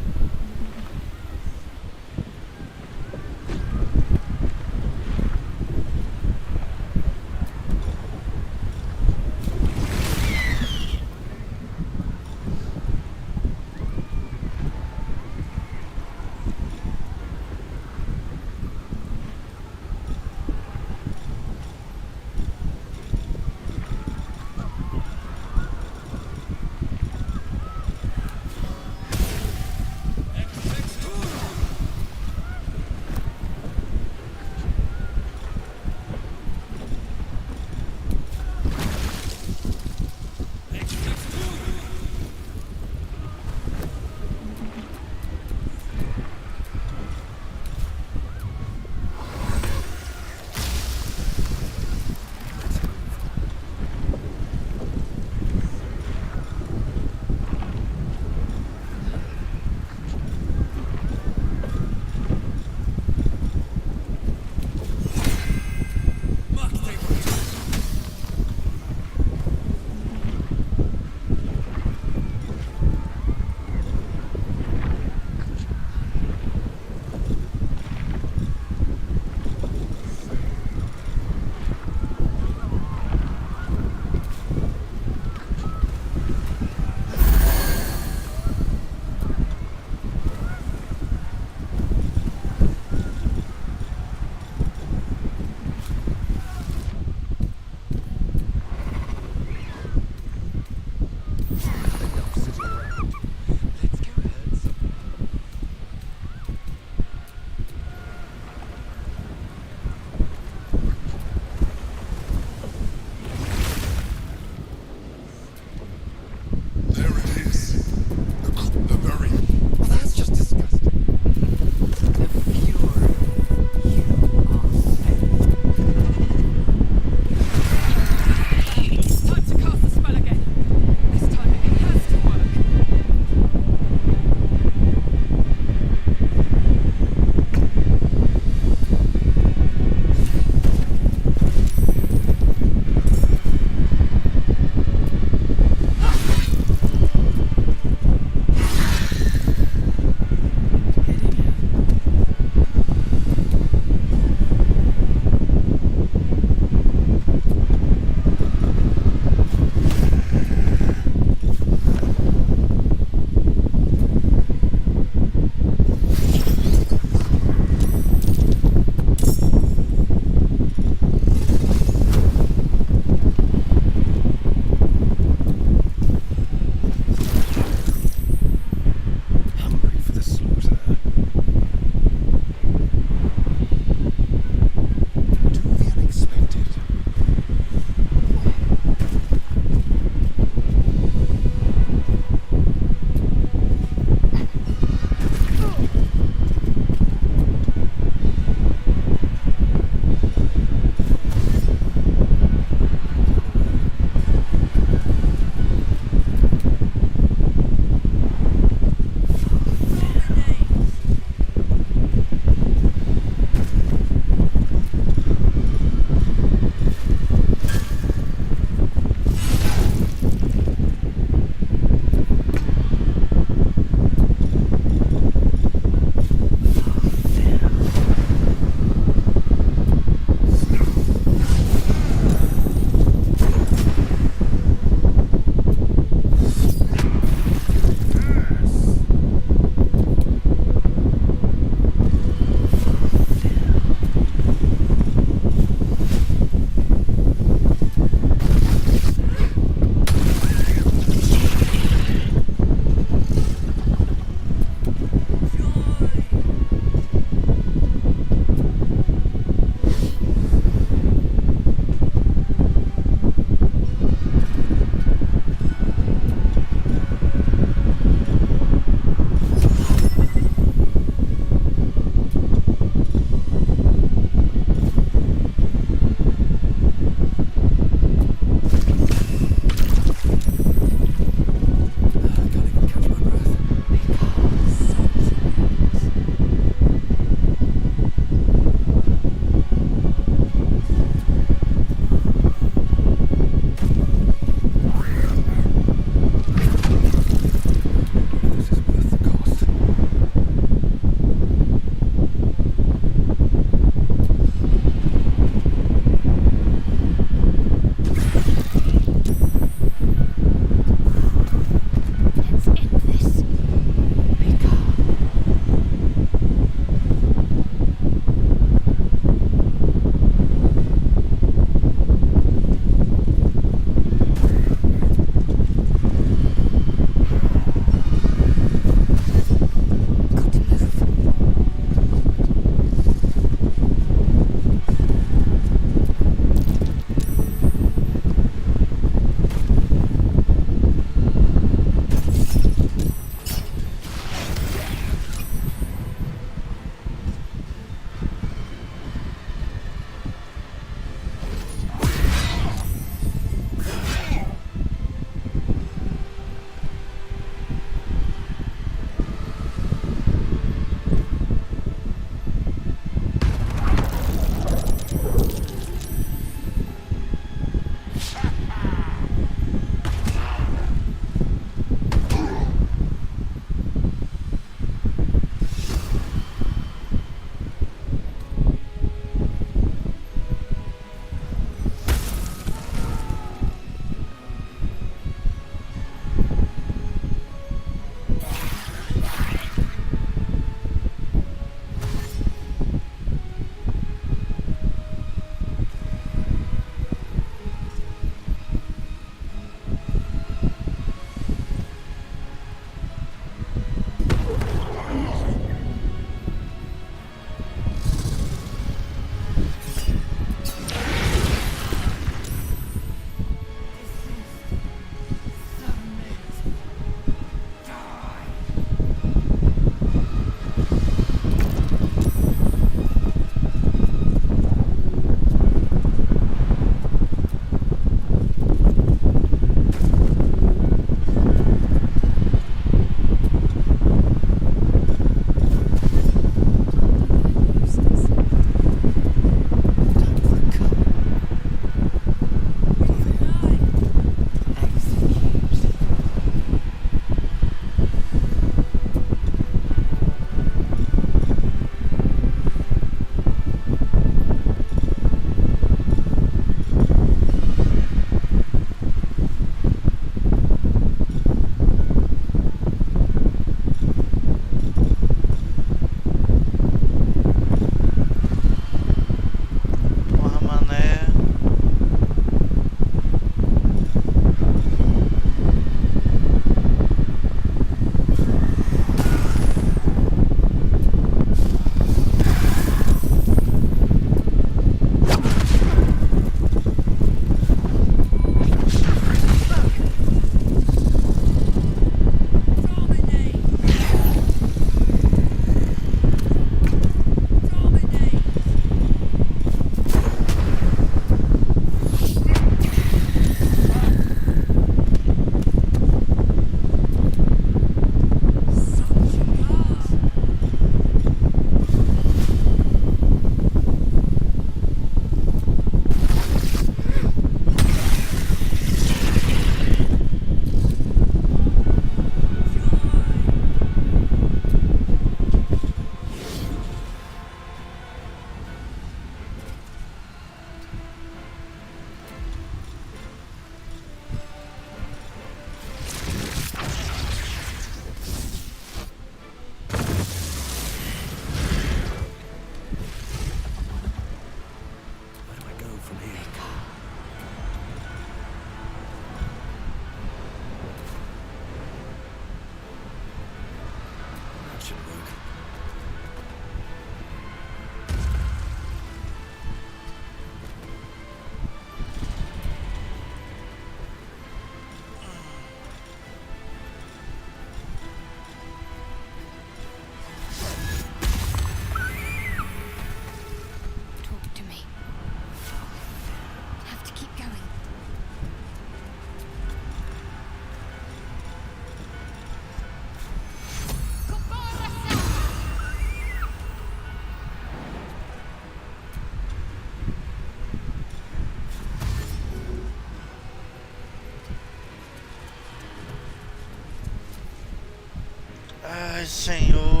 Ai, Senhor.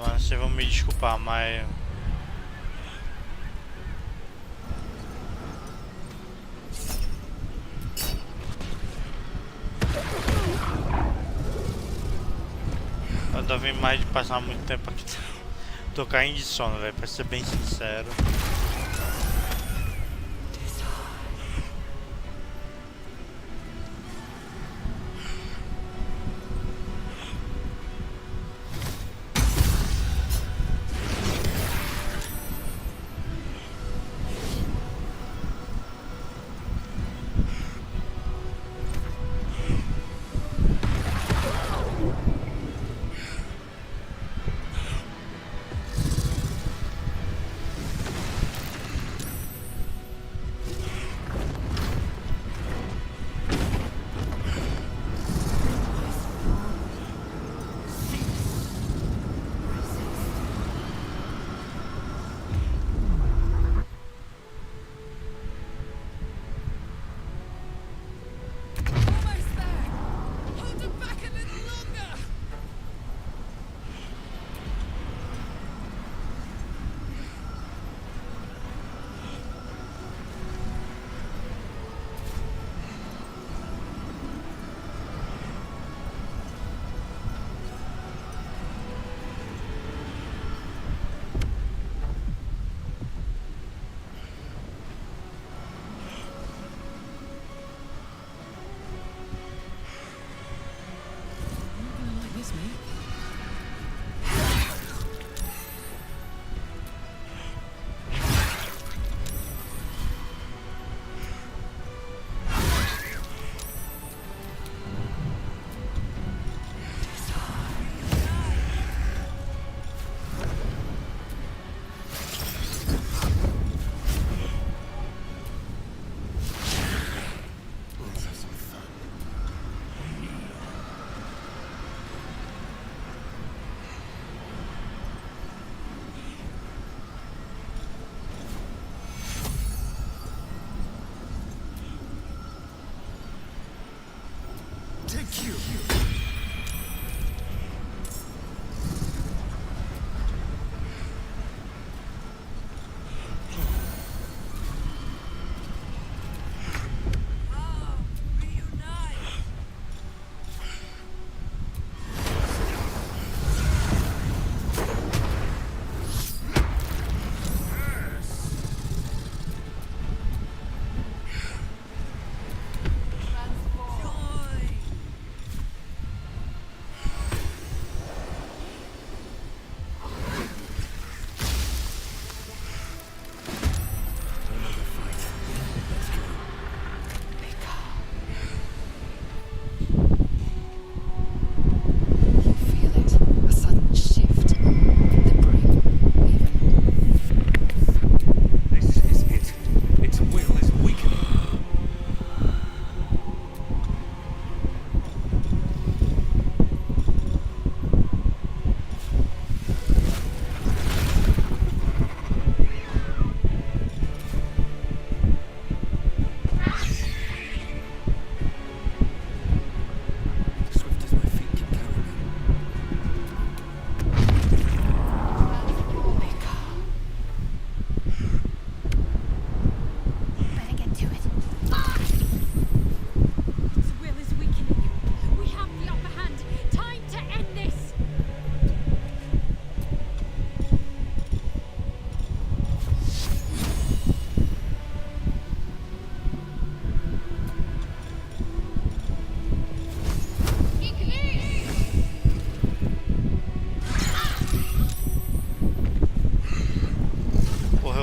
mano, vocês vão me desculpar, mas... Eu tô vendo mais de passar muito tempo aqui. Tô caindo de sono, velho, pra ser bem sincero.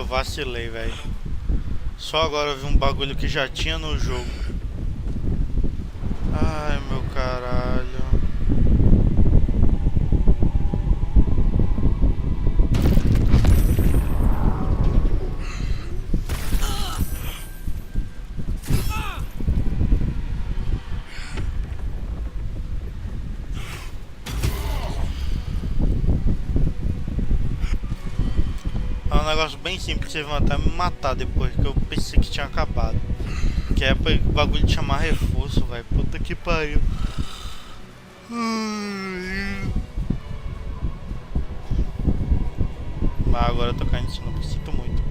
Vacilei, velho. Só agora eu vi um bagulho que já tinha no jogo. Ai, meu caralho. É um negócio bem simples, vocês vão até me matar depois, que eu pensei que tinha acabado. Que é pra bagulho de chamar reforço, velho. Puta que pariu. Mas agora eu tô caindo de sono, sinto muito.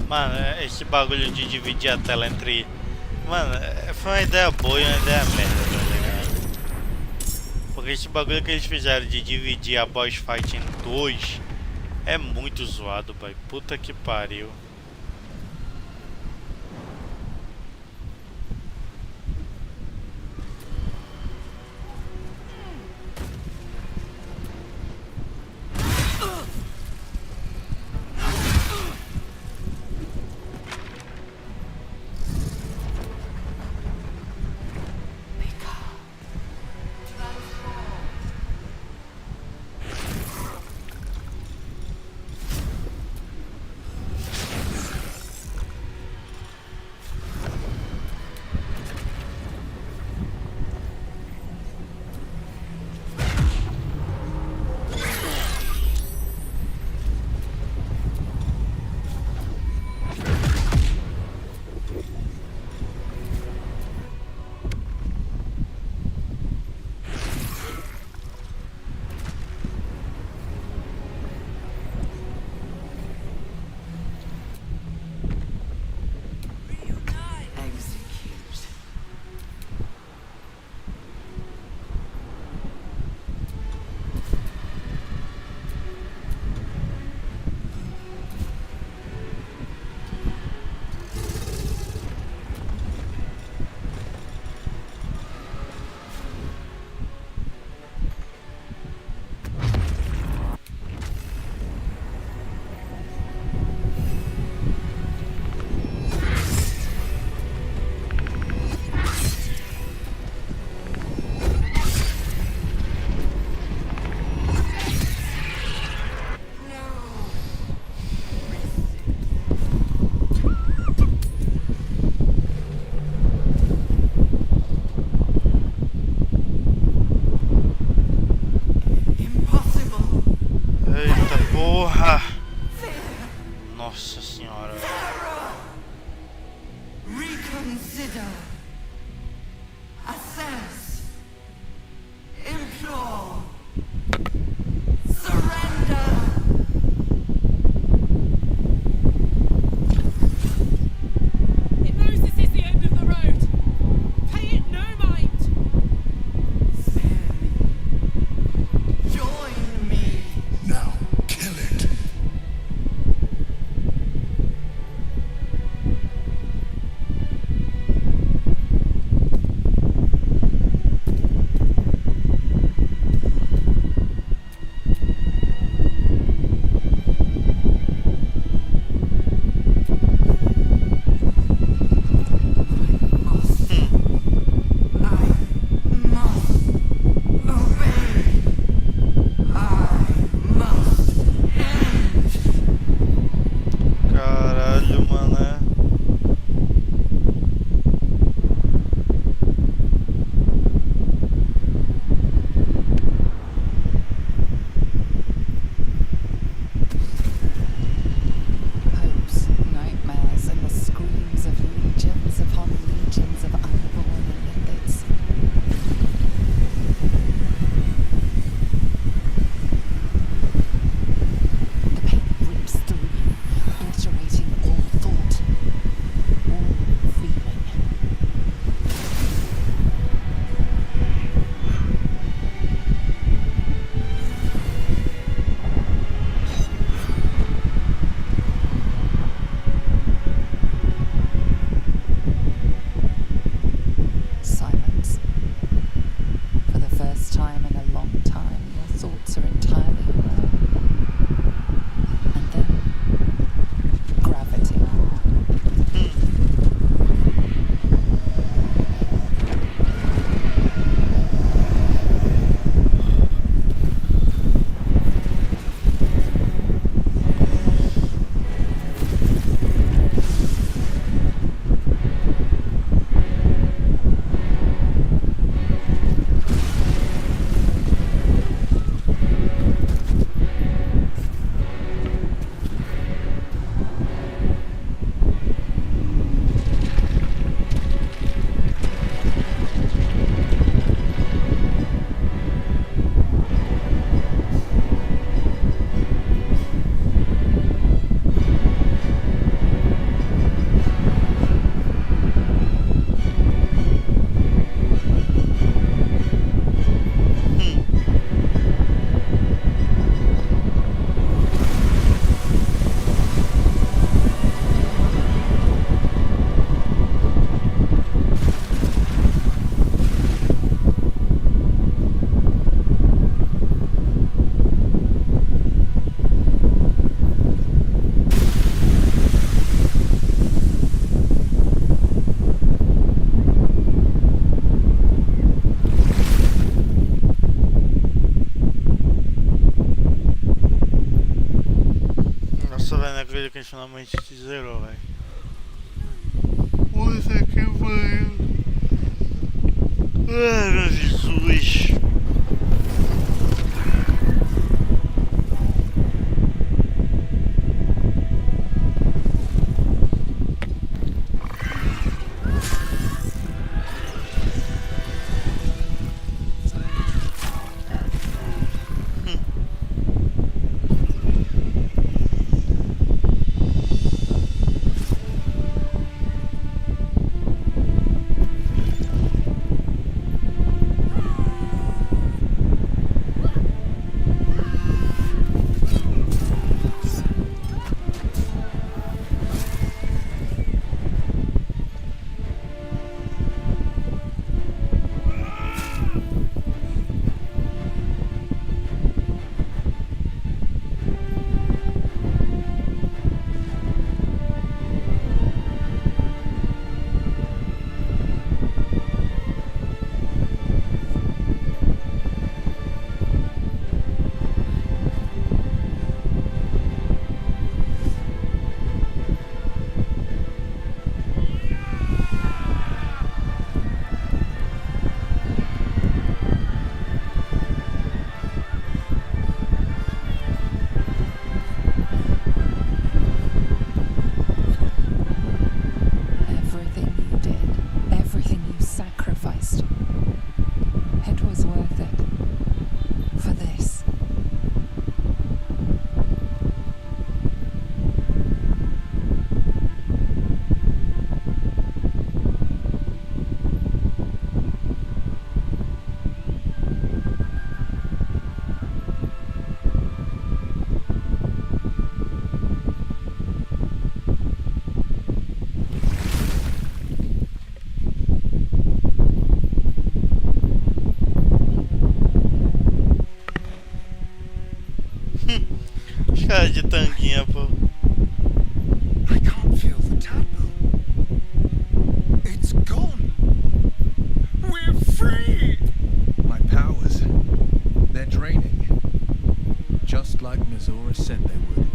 Mano, esse bagulho de dividir a tela entre... Mano, foi uma ideia boa e uma ideia merda, tá ligado? Porque esse bagulho que eles fizeram de dividir a boss fight em 2 é muito zoado, boy. Puta que pariu. não acredito que a gente finalmente zerou, velho. Puta que pariu. Ai, meu Jesus. Cara de tanguinha, pô. I can't feel the tadpole. It's gone. We're free. My powers, they're draining. Just like Misora said they would.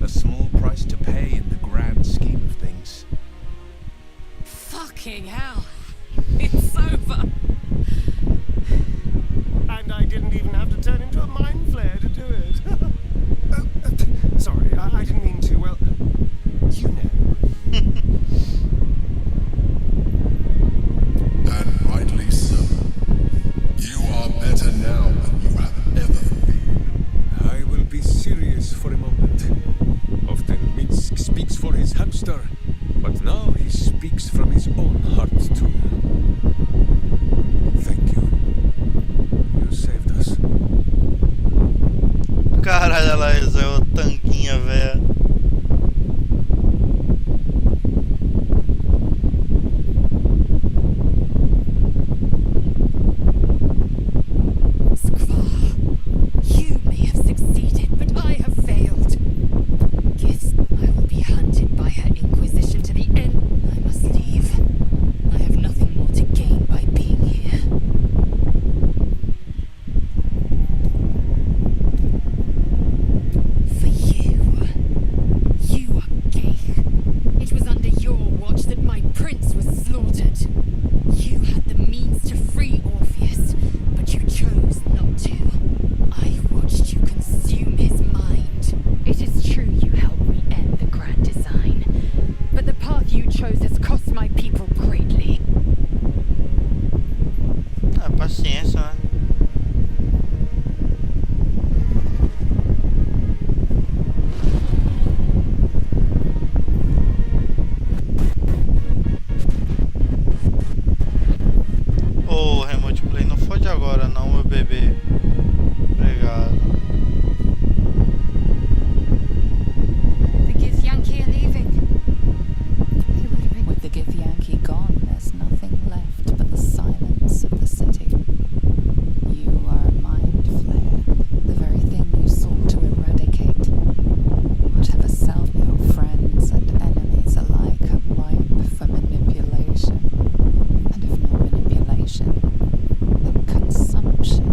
A small price to pay in the grand scheme of things. Fucking hell. It's over. And I didn't even have to turn into a mind flare to do it. Sorry, I didn't mean to. Well, you know. And rightly so. You are better now than you have ever been. I will be serious for a moment. Often Minsk speaks for his hamster, but now he speaks from his own heart too. Thank you. You saved us. Caralho, ela é o tanguinha, velho. You may have succeeded, but I have failed. Guess I will be hunted by her Inquisition to the end. I must leave. I have nothing more to gain by being here. For you. You are gay. It was under your watch that my prince was slaughtered. You had the means to free Orpheus, but you chose not to. I watched you consume his mind. It is true you helped me end the grand design, but the path you chose has cost my people greatly. Ah, paciência, né? Ô, Remote Play, não fode agora não, meu bebê. Obrigado. The Githyanki are leaving. With the Githyanki gone, there's nothing left but the silence of the city. You are a mind flare, the very thing you sought to eradicate. Whatever self your friends and enemies alike are ripe for manipulation. And if not manipulation, then consumption.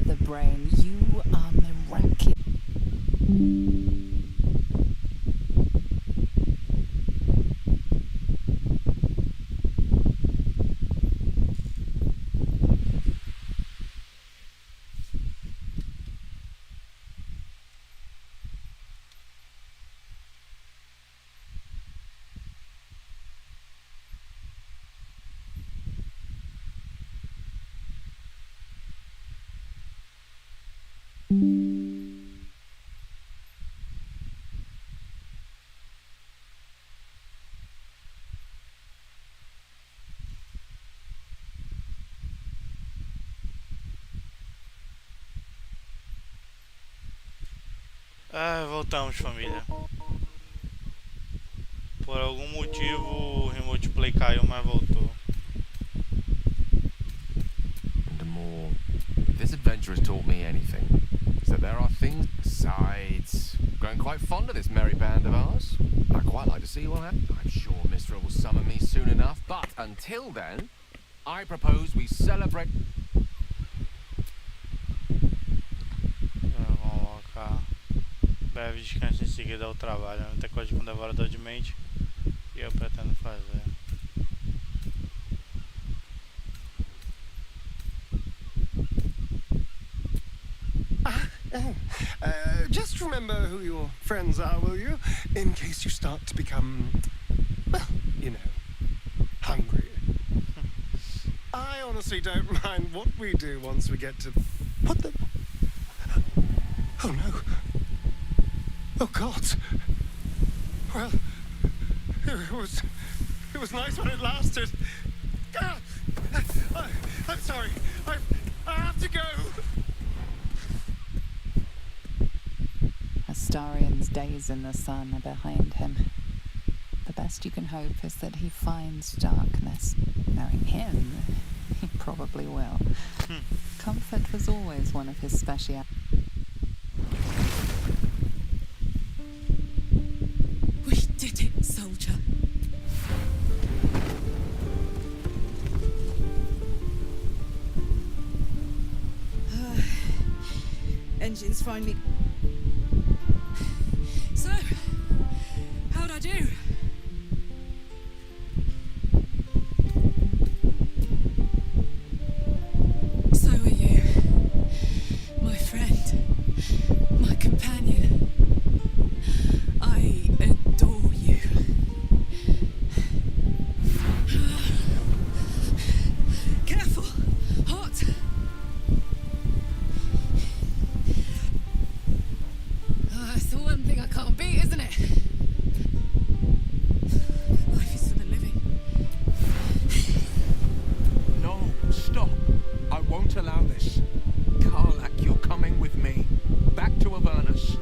the brain. You are miraculous. Ah, voltamos, família. Por algum motivo o Remote Play caiu, mas voltou. And more, if this adventure has taught me anything, it's that there are things. Besides, growing quite fond of this merry band of ours. I'd quite like to see what happens. I'm sure Mistra will summon me soon enough, but until then, I propose we celebrate. Vamos colocar breve descanso em seguida ao trabalho. Muita coisa com devorador de mente e eu pretendo fazer. Just remember who your friends are, will you? In case you start to become, well, you know, hungry. I honestly don't mind what we do once we get to put them. Oh no. Oh God. Well, it was nice when it lasted. I'm sorry. I have to go. Astarian's days in the sun are behind him. The best you can hope is that he finds darkness. Knowing him, he probably will. Comfort was always one of his specialities. We did it, soldier. Engines finally. So, how'd I do? So are you, my friend, my companion. I adore you. Careful, hot. That's the one thing I can't beat, isn't it? Life is for the living. No, stop. I won't allow this. Karlak, you're coming with me. Back to Avernus.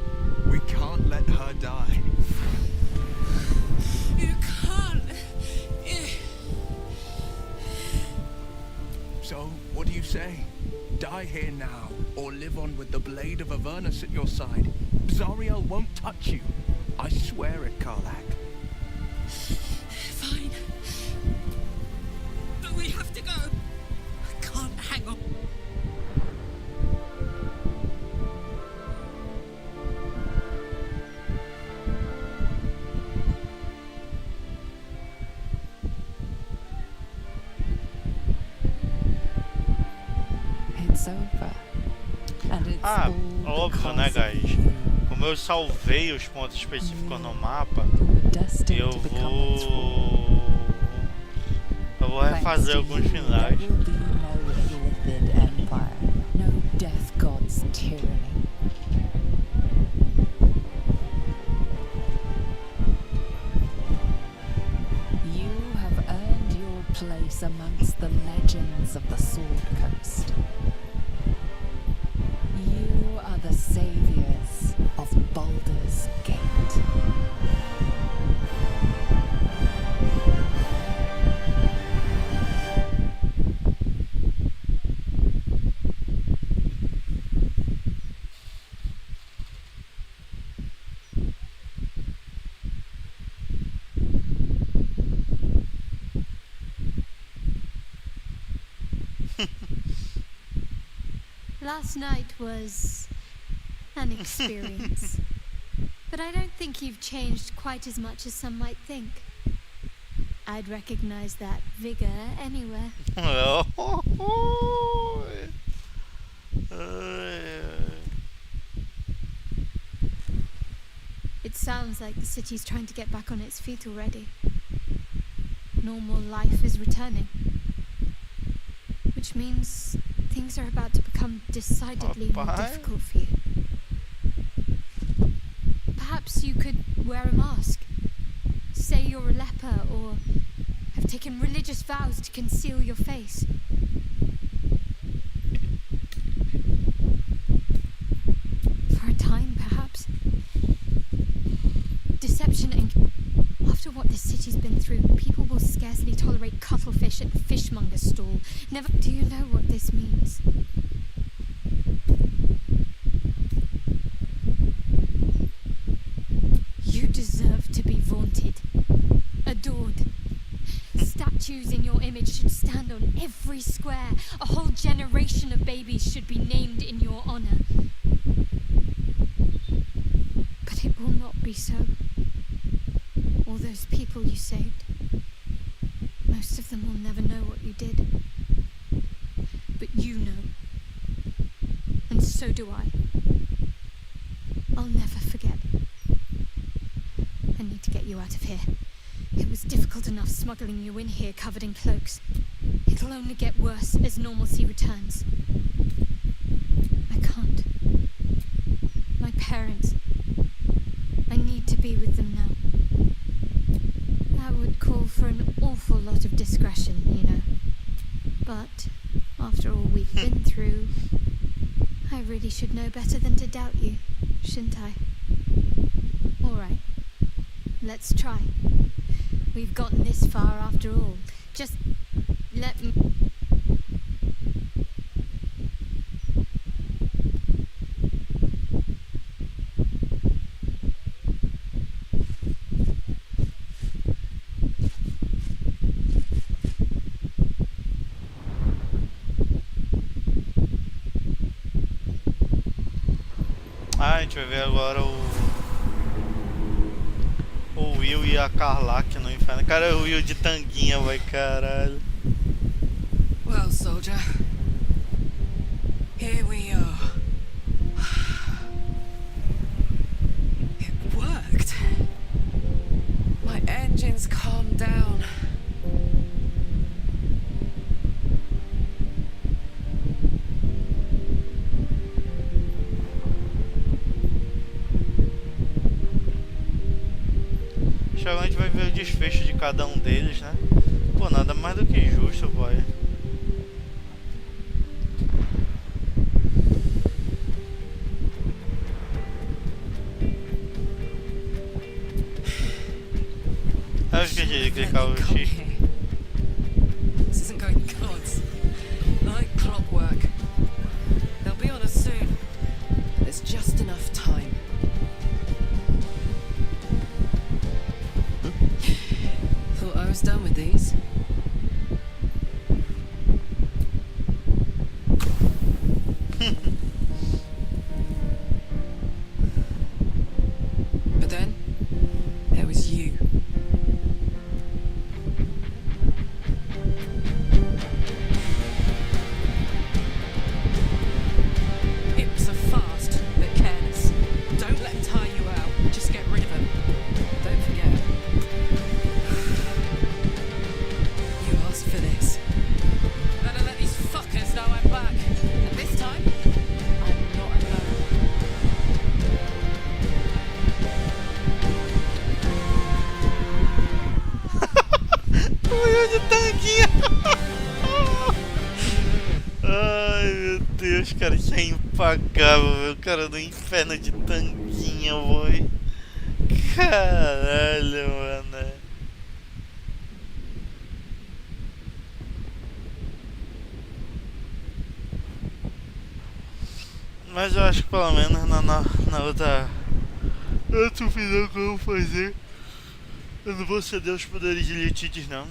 We can't let her die. You can't. So, what do you say? Die here now, or live on with the blade of Avernus at your side. Zariel won't touch you. I swear it, Karlak. Fine. But we have to go. I can't hang on. It's over. And it's Ah, all óbvio, né, because of guys? you. Como eu salvei os pontos específicos no mapa, Destined eu to become its vou refazer alguns finais. There will be no Illithid empire, no death god's tyranny. You have earned your place amongst the legends of the Sword Coast. You are the saviors of Baldur's Gate. Last night was an experience. But I don't think you've changed quite as much as some might think. I'd recognize that vigor anywhere. It sounds like the city's trying to get back on its feet already. Normal life is returning. Which means things are about to become decidedly more difficult for you. Perhaps you could wear a mask, say you're a leper, or have taken religious vows to conceal your face. For a time, perhaps. Deception and... After what this city's been through, people will scarcely tolerate cuttlefish at the fishmonger's stall. Never... Do you know what this means? You deserve to be vaunted, adored. Statues in your image should stand on every square. A whole generation of babies should be named in your honor. But it will not be so. All those people you saved, most of them will never know what you did. But you know. And so do I. I'll never forget. I need to get you out of here. It was difficult enough smuggling you in here covered in cloaks. It'll only get worse as normalcy returns. I can't. My parents. I need to be with them now. That would call for an awful lot of discretion, you know. But after all we've been through, I really should know better than to doubt you, shouldn't I? All right. Let's try. We've gotten this far after all. Just let me... Ah, a gente vai ver agora o Will e a Carla aqui no inferno. Cara, o Will de tanguinha, vai, caralho. Well, soldier, here we are. It worked. My engines calmed down. Agora a gente vai ver o desfecho de cada um deles, né? Pô, nada mais do que justo, boy. Eu esqueci de clicar o X. This isn't going gods. Like clockwork. They'll be on us soon. There's just enough time. Thought I was done with these. But then, there was you. Hips are fast, but careless. Don't let them tire you out. Just get rid of them. Don't forget. You asked for this. Better let these fuckers know I'm back. And this time, I'm not alone. Will de tanguinha. Ai, meu Deus, cara, isso é impagável, meu. Cara do inferno de tanguinha, boy. Caralho, mano. Mas eu acho que pelo menos na outra final que eu vou fazer, eu não vou ceder os poderes de litites, não.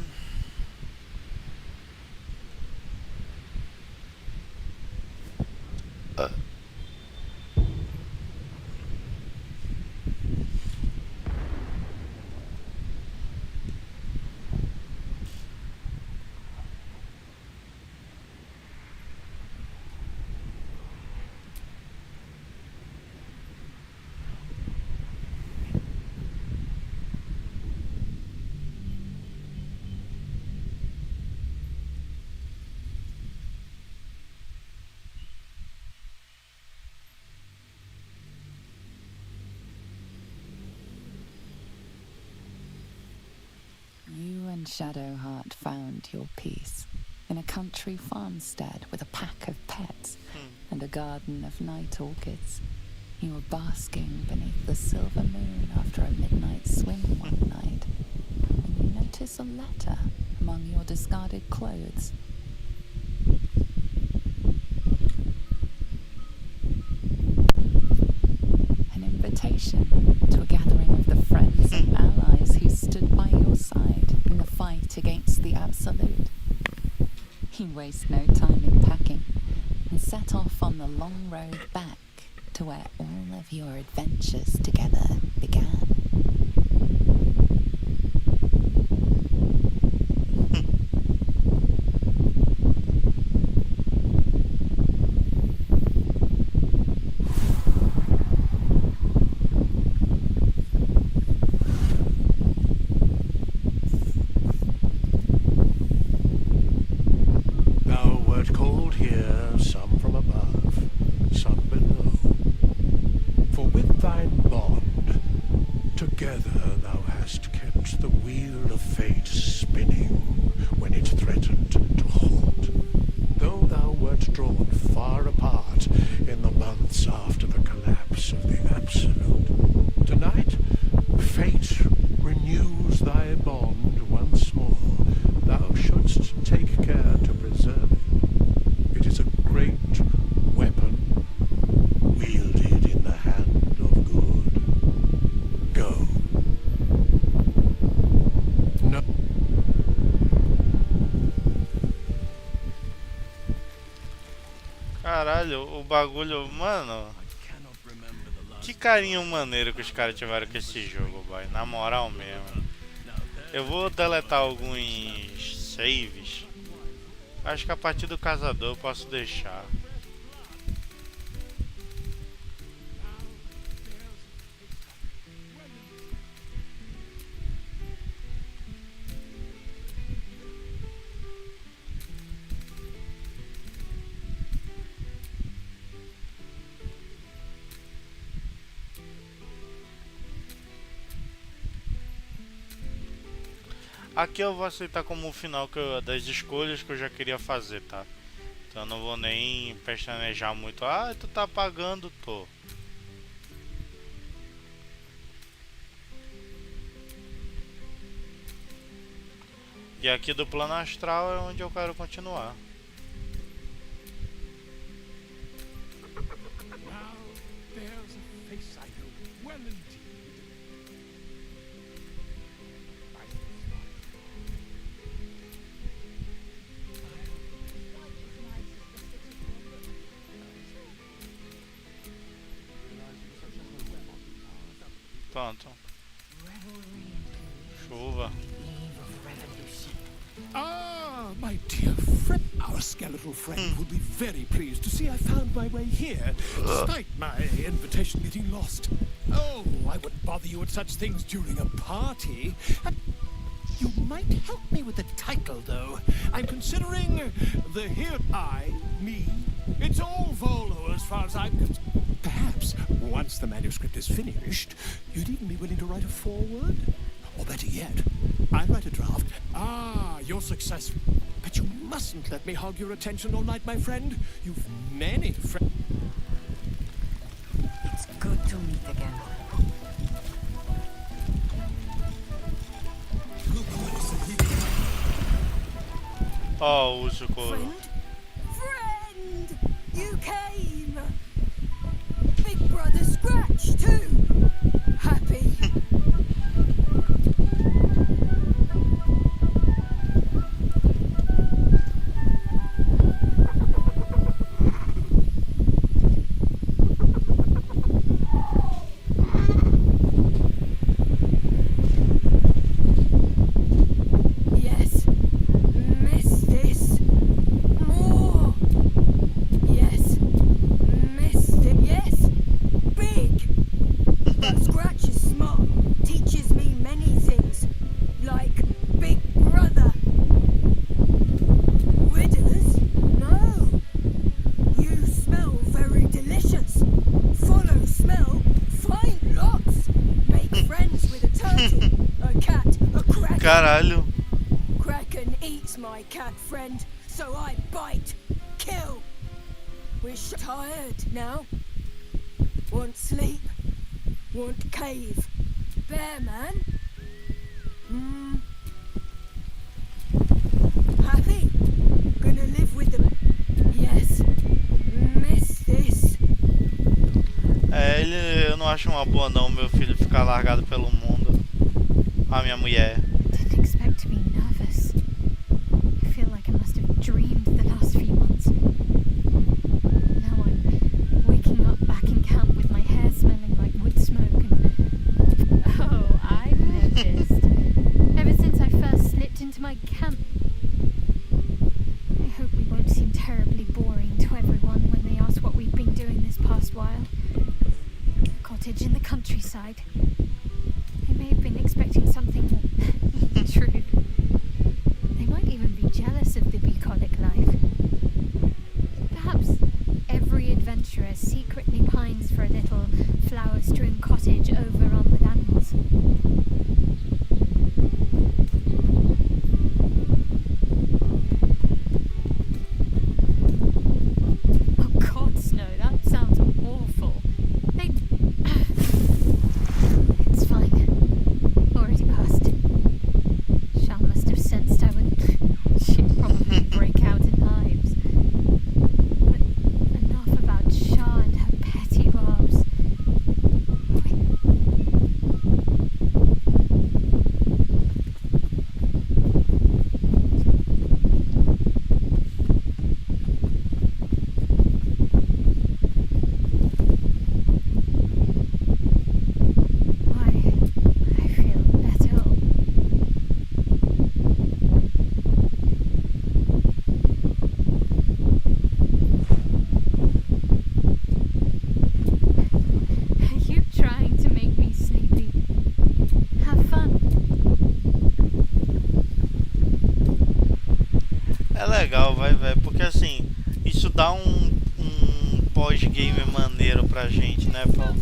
Shadowheart found your peace in a country farmstead with a pack of pets and a garden of night orchids. You were basking beneath the silver moon after a midnight swim one night, and you notice a letter among your discarded clothes. An invitation to a gathering of the friends and allies who stood by your side in the fight against the Absolute. You waste no time in packing and set off on the long road back to where all of your adventures together began. Thou wert called here, some from above, some below. For with thine bond, together thou hast kept the wheel of fate spinning when it threatened to halt. Though thou wert drawn far apart in the months after the collapse of the Absolute, tonight fate renews thy bond once more. Thou shouldst take care to preserve it. It is a great weapon wielded in the hand of good. Go. No. Caralho, o bagulho, mano. Que carinho maneiro que os caras tiveram com esse jogo, boy. Na moral mesmo. Eu vou deletar alguns saves. Acho que a partir do caçador eu posso deixar. Aqui eu vou aceitar como o final das escolhas que eu já queria fazer, tá? Então eu não vou nem pestanejar muito. Ah, tu tá pagando, tô. E aqui do plano astral é onde eu quero continuar. Pronto. Chuva. Ah, my dear friend. Our skeletal friend will be very pleased to see I found my way here, despite my invitation getting lost. Oh, I wouldn't bother you with such things during a party. You might help me with the title, though. I'm considering the here I, me. It's all Volo as far as I'm concerned. Perhaps, once the manuscript is finished, you'd even be willing to write a foreword? Or better yet, I'd write a draft. Ah, you're successful. But you mustn't let me hog your attention all night, my friend. You've many friends. It's good to meet again. Oh, uso couro. Friend! You came! Big brother Scratch, too! Happy? Caralho. bycatch friend, so I bite, kill. We're tired now. Want sleep, want cave. Bear man? Happy? Gonna live with them. Yes. Miss this. Eu não acho uma boa não, meu filho ficar largado pelo mundo. A minha mulher. Didn't expect to be nervous. I feel like I must have dreamed the last few months. Now I'm waking up back in camp with my hair smelling like wood smoke and... Oh, I've noticed. Ever since I first slipped into my camp. I hope we won't seem terribly boring to everyone when they ask what we've been doing this past while. A cottage in the countryside. They may have been expecting something more true. They might even be jealous of the bucolic life. Perhaps every adventurer secretly pines for a little flower-strewn cottage overrun with animals. Oh God, Snow, that sounds awful. It's fine. Already passed. Shah must have sensed I would... She'd probably break out in hives. But enough about Shah and her petty barbs. I feel better. Are you trying to make me sleepy? Have fun. É legal, vai, velho, porque assim, isso dá um pós-game maneiro pra gente, né, Paulo?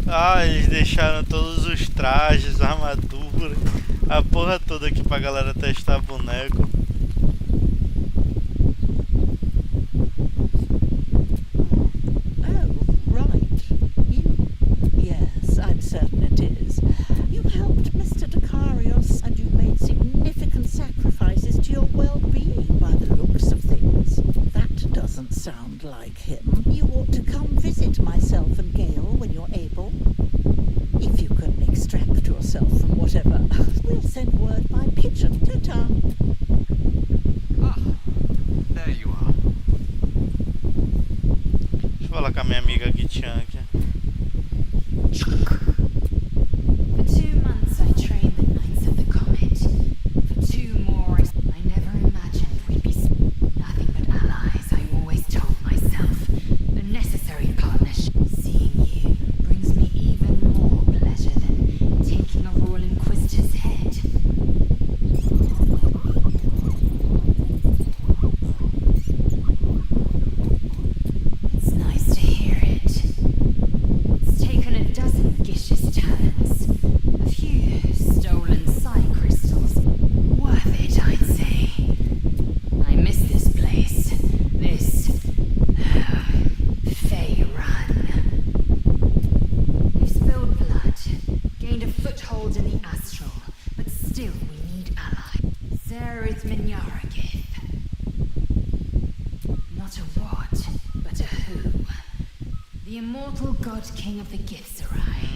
Ah, eles deixaram todos os trajes, a armadura, a porra toda aqui pra galera testar boneco. Oh, right. You. Yes, I'm certain it is. You helped Mr. Decarios, and you made significant sacrifices to your well-being by the looks of things. That doesn't sound like him. You ought to come visit myself and Gale when you're able. If you can extract yourself from whatever, we'll send word by pigeon. Ta-ta. Ah, there you are. Deixa eu falar com a minha amiga Gichan aqui. For 2 months I trained the Knights of the Comet. For 2 more, I never imagined we'd be nothing but allies. I always told myself a necessary partnership. Seeing you brings me even more pleasure than taking a Royal Inquisitor's head. It's nice to hear it. It's taken a dozen vicious turns. A few stolen psi crystals. Worth it, I'd say. I miss this place. This... Fey Run. We've spilled blood, gained a foothold in the astral, but still we need allies. There is Minyaragith. Not a what, but a who. The immortal god king of the Githzerai.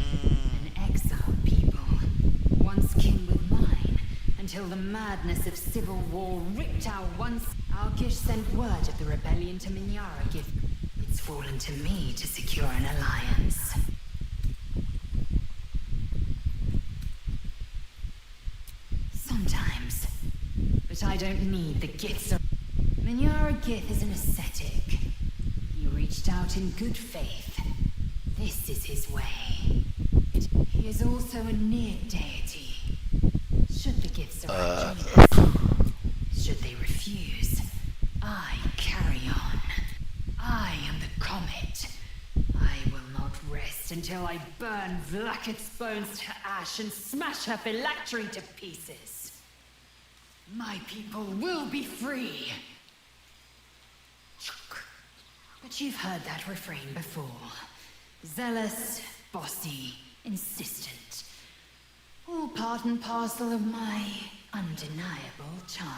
An exiled people. Once kin with mine, until the madness of civil war ripped our once... Alkish sent word of the rebellion to Minyaragith. It's fallen to me to secure an alliance. Sometimes. But I don't need the Githzerai. Minyaragith is an ascetic. He reached out in good faith. This is his way. He is also a near deity. Should the Githzerai join us? Should they refuse? I carry on. I am the comet. I will not rest until I burn Vlaakith's bones to ash and smash her phylactery to pieces. My people will be free. But you've heard that refrain before. Zealous, bossy, insistent. All part and parcel of my undeniable charm.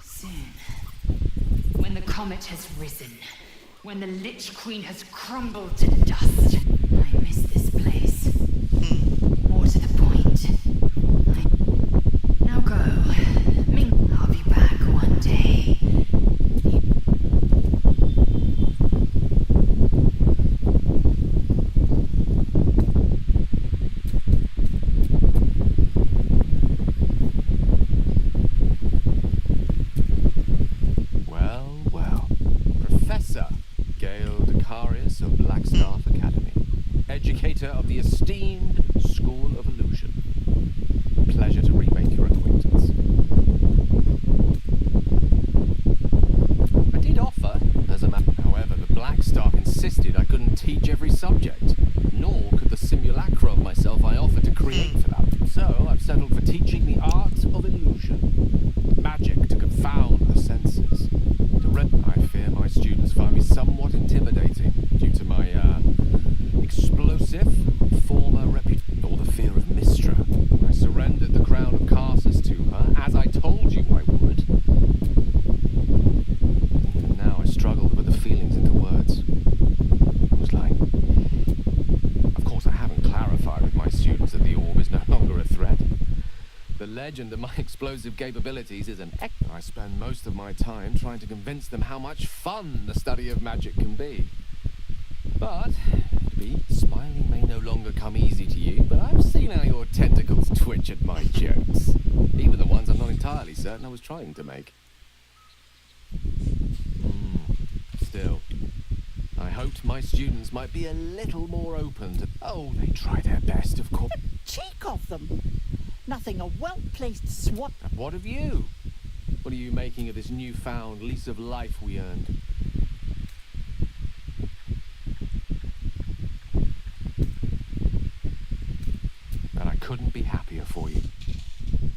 Soon, when the comet has risen, when the Lich Queen has crumbled to dust, I miss this place. More to the point, now go. I'll be back one day. Well, well. Professor Gale Decarius of Blackstaff Academy, educator of the esteemed School of Illusion. Pleasure to remake your acquaintance. I did offer, as a matter. However, the Blackstaff insisted I couldn't teach every subject, nor could the simulacra of myself I offered to create for them. So I've settled for teaching the art of illusion, magic to confound the senses. I fear my students find me somewhat intimidating due to my explosive former reputation, or the fear of Mistra. I surrendered the crown of Carsus to her, as I told you I would. Even now I struggle to put the feelings into words. It was like... Of course I haven't clarified with my students that the orb is no longer a threat. The legend of my explosive capabilities is an I spend most of my time trying to convince them how much fun the study of magic can be. But, smiling may no longer come easy to you, but I've seen how your tentacles twitch at my jokes. Even the ones I'm not entirely certain I was trying to make. Still, I hoped my students might be a little more open to... Oh, they try their best, of course. The cheek of them! Nothing a well-placed swat. And what of you? What are you making of this newfound lease of life we earned? And I couldn't be happier for you.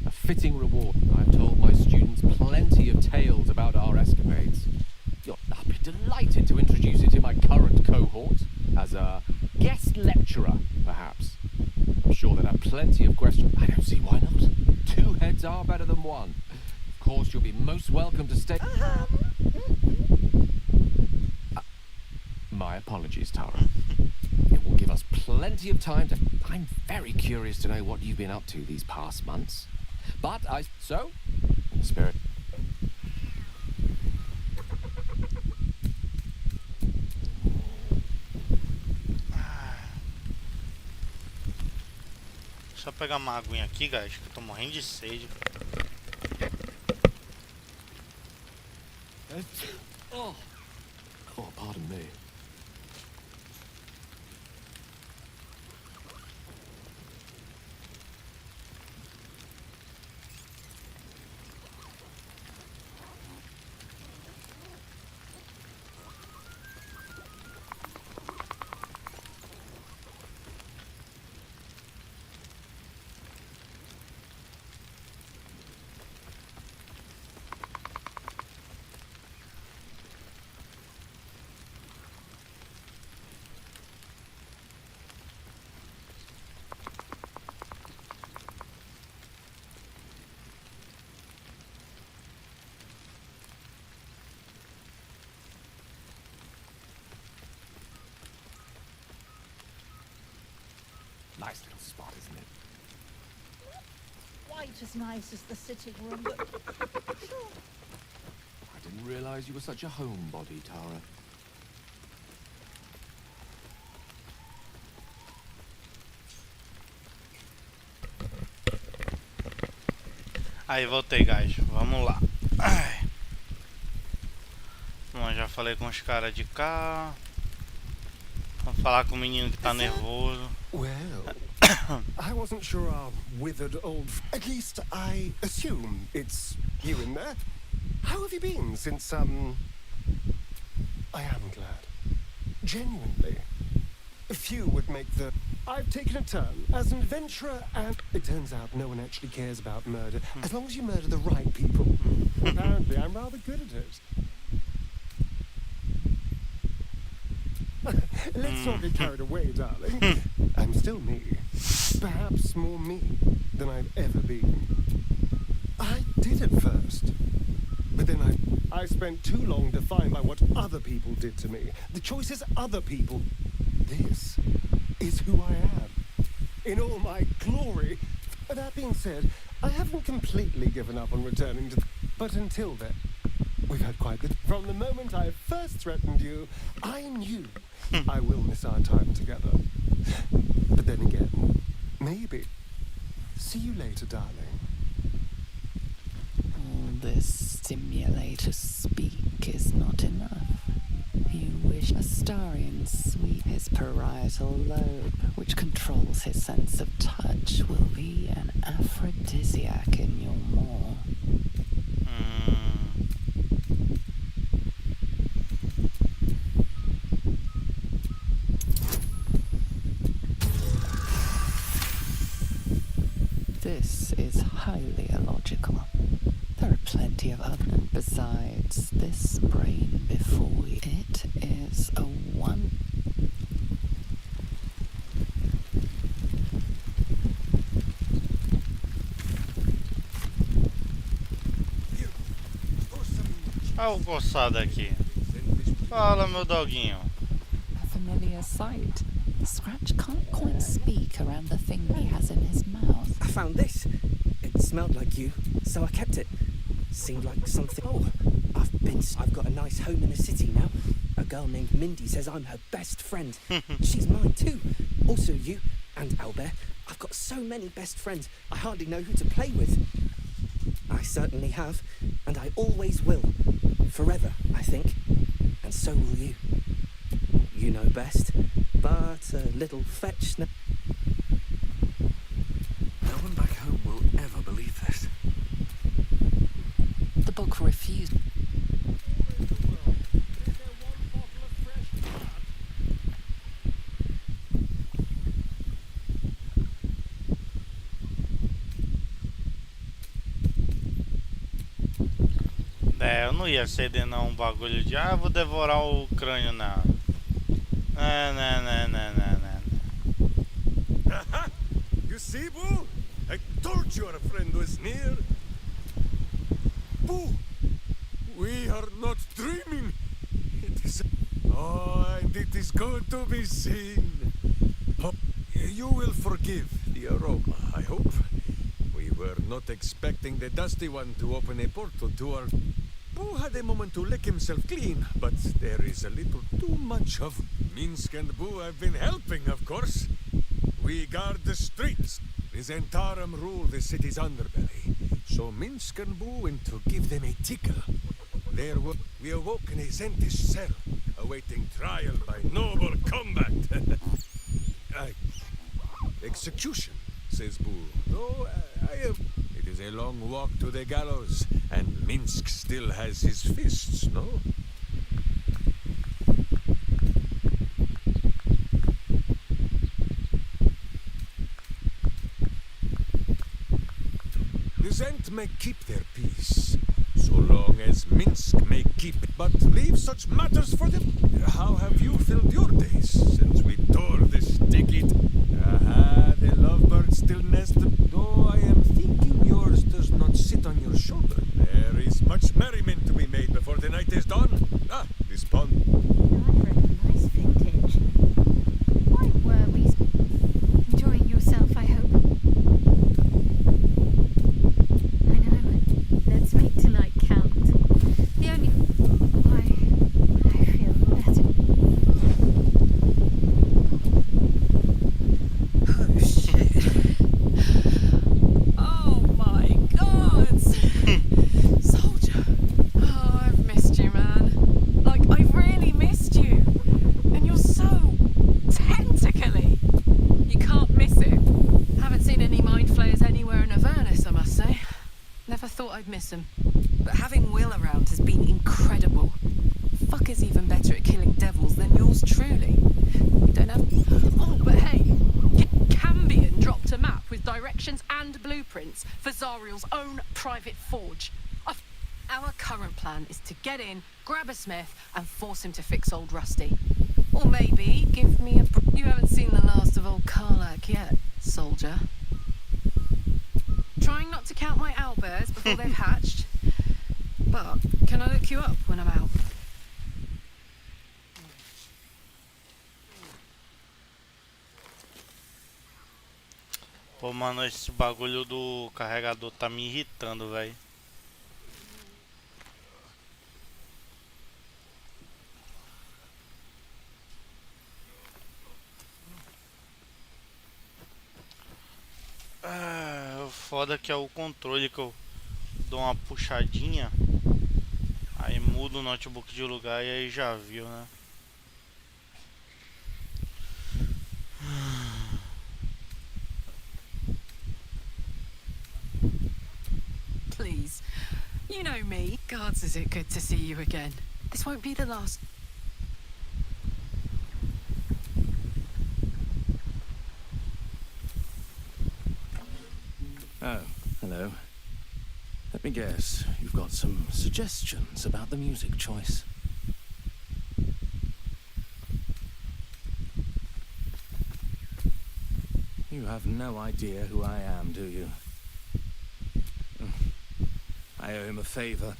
A fitting reward. I've told my students plenty of tales about our escapades. I'll be delighted to introduce you to my current cohort as a guest lecturer, perhaps. I'm sure they'll have plenty of questions. I don't see why not. Two heads are better than one. Of course, you'll be most welcome to stay. My apologies, Tara. It will give us plenty of time to... I'm very curious to know what you've been up to these past months. But So, in the spirit... Só pegar uma aguinha aqui, guys, que eu tô morrendo de sede. Oh, pardon me. Nice little spot, isn't it? Not quite as nice as the sitting room, but sure. I didn't realize you were such a homebody, Tara. Aí, voltei, guys. Vamos lá. Ai. Bom, já falei com os caras de cá. Vamos falar com o menino que tá nervoso. Well, I wasn't sure our withered old... At least I assume it's you in there. How have you been since, I am glad. Genuinely. Few would make the... I've taken a turn as an adventurer, and it turns out no one actually cares about murder, as long as you murder the right people. Apparently, I'm rather good at it. Let's not get carried away, darling. I'm still me. Perhaps more me than I've ever been. I did it first. But then I spent too long defined by what other people did to me. The choices other people... This is who I am. In all my glory. That being said, I haven't completely given up on returning to... But until then, we've had quite the... From the moment I first threatened you, I knew I will miss our time together. But then again, maybe. See you later, darling. All this stimulate to speak is not enough. You wish Astarian sweet his parietal lobe, which controls his sense of touch, will be an aphrodisiac in your maw. This is highly illogical. There are plenty of other. Besides, this brain before you, it is a one. Ah, o coçado aqui. Fala, meu doguinho. A familiar sight. Scratch can't quite speak around the thing he has in his mouth. I found this. It smelled like you, so I kept it. Seemed like something... Oh, I've got a nice home in the city now. A girl named Mindy says I'm her best friend. She's mine too. Also you and Albert. I've got so many best friends, I hardly know who to play with. I certainly have, and I always will. Forever, I think. And so will you. You know best, but a little fetch... No one back home will ever believe this. The book refused. Eu não ia ceder não um bagulho de vou devorar o crânio não. You see, Boo? I told you our friend was near. Boo! We are not dreaming. It is... Oh, and it is going to be seen. Oh, you will forgive the aroma, I hope. We were not expecting the Dusty One to open a portal to our... Boo had a moment to lick himself clean, but there is a little too much of... Minsk and Boo have been helping, of course. We guard the streets. The Zentarum rule the city's underbelly. So Minsk and Boo went to give them a tickle. There we awoke in a Zentish cell, awaiting trial by noble combat. Execution, says Boo. Though I am... It is a long walk to the gallows, and Minsk still has his fists, no? The Zent may keep their peace, so long as Minsk may keep it, but leave such matters for them. How have you filled your days since we tore this sticky... Aha, the lovebird still nest, though I am thinking yours does not sit on your shoulder. There is much merriment to be made before the night is done. Ah, this pond. Nice vintage. Why were we enjoying yourself, I hope? I know. Let's make tonight count. The only... I feel better. Oh, shit. Oh my god! Soldier! Yours truly. You don't have... Oh, but hey, Cambion dropped a map with directions and blueprints for Zariel's own private forge. Our current plan is to get in, grab a smith, and force him to fix old Rusty. Or maybe give me a... You haven't seen the last of old Karlak yet, soldier. Trying not to count my owlbears before they've hatched. But can I look you up when I'm out? Pô, mano, esse bagulho do carregador tá me irritando, velho. O foda que é o controle, que eu dou uma puxadinha, aí muda o notebook de lugar e aí já viu, né? Please. You know me. Gods, is it good to see you again. This won't be the last. Oh, hello. Let me guess, you've got some suggestions about the music choice. You have no idea who I am, do you? I owe him a favor.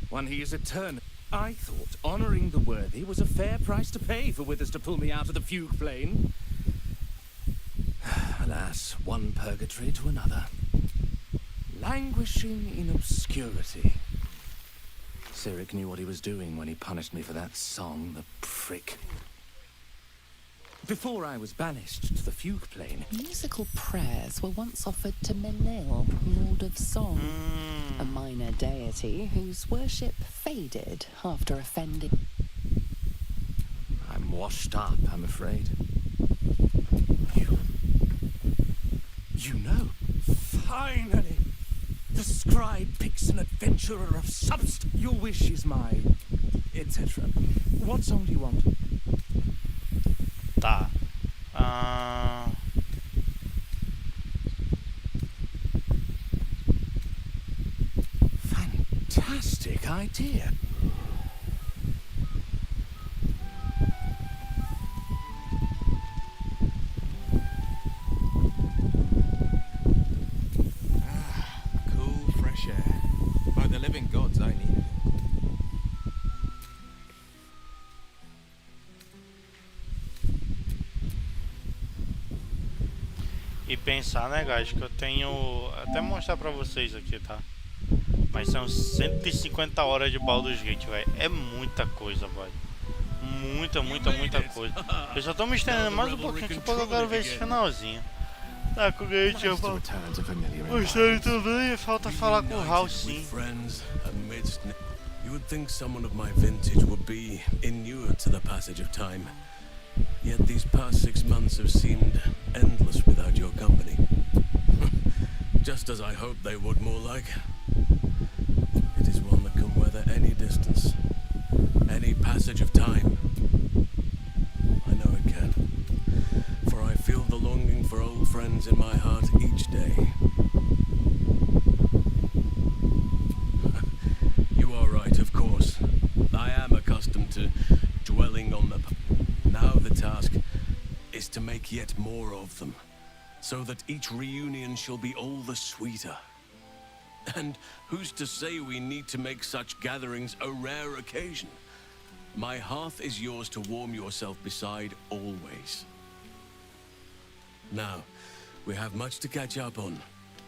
One he is eternal. I thought honoring the worthy was a fair price to pay for Withers to pull me out of the fugue plane. Alas, one purgatory to another. Languishing in obscurity. Cyric knew what he was doing when he punished me for that song, the prick. Before I was banished to the fugue plane... Musical prayers were once offered to Melil, Lord of Song, a minor deity whose worship faded after offending... I'm washed up, I'm afraid. You know. Finally! The scribe picks an adventurer of substance. Your wish is my... etc. What song do you want? Tá. Fantastic idea. Cool, fresh air. By the living gods, I need it. E pensar, né, guys, que eu tenho... Até mostrar pra vocês aqui, tá? Mas são 150 horas de Baldur's Gate, velho. É muita coisa, velho. Muita coisa. Eu só tô me estendendo mais um pouquinho aqui porque eu quero ver esse finalzinho. Tá, com o Gate eu vou mostrar também. Falta falar com o House, sim. You would think someone of my vintage would be inured to the passage of time. Yet these past 6 months have seemed endless without your company. Just as I hoped they would, more like. It is one that can weather any distance, any passage of time. I know it can, for I feel the longing for old friends in my heart each day. You are right, of course. I am accustomed to dwelling on the... Now the task is to make yet more of them, so that each reunion shall be all the sweeter. And who's to say we need to make such gatherings a rare occasion? My hearth is yours to warm yourself beside always. Now, we have much to catch up on.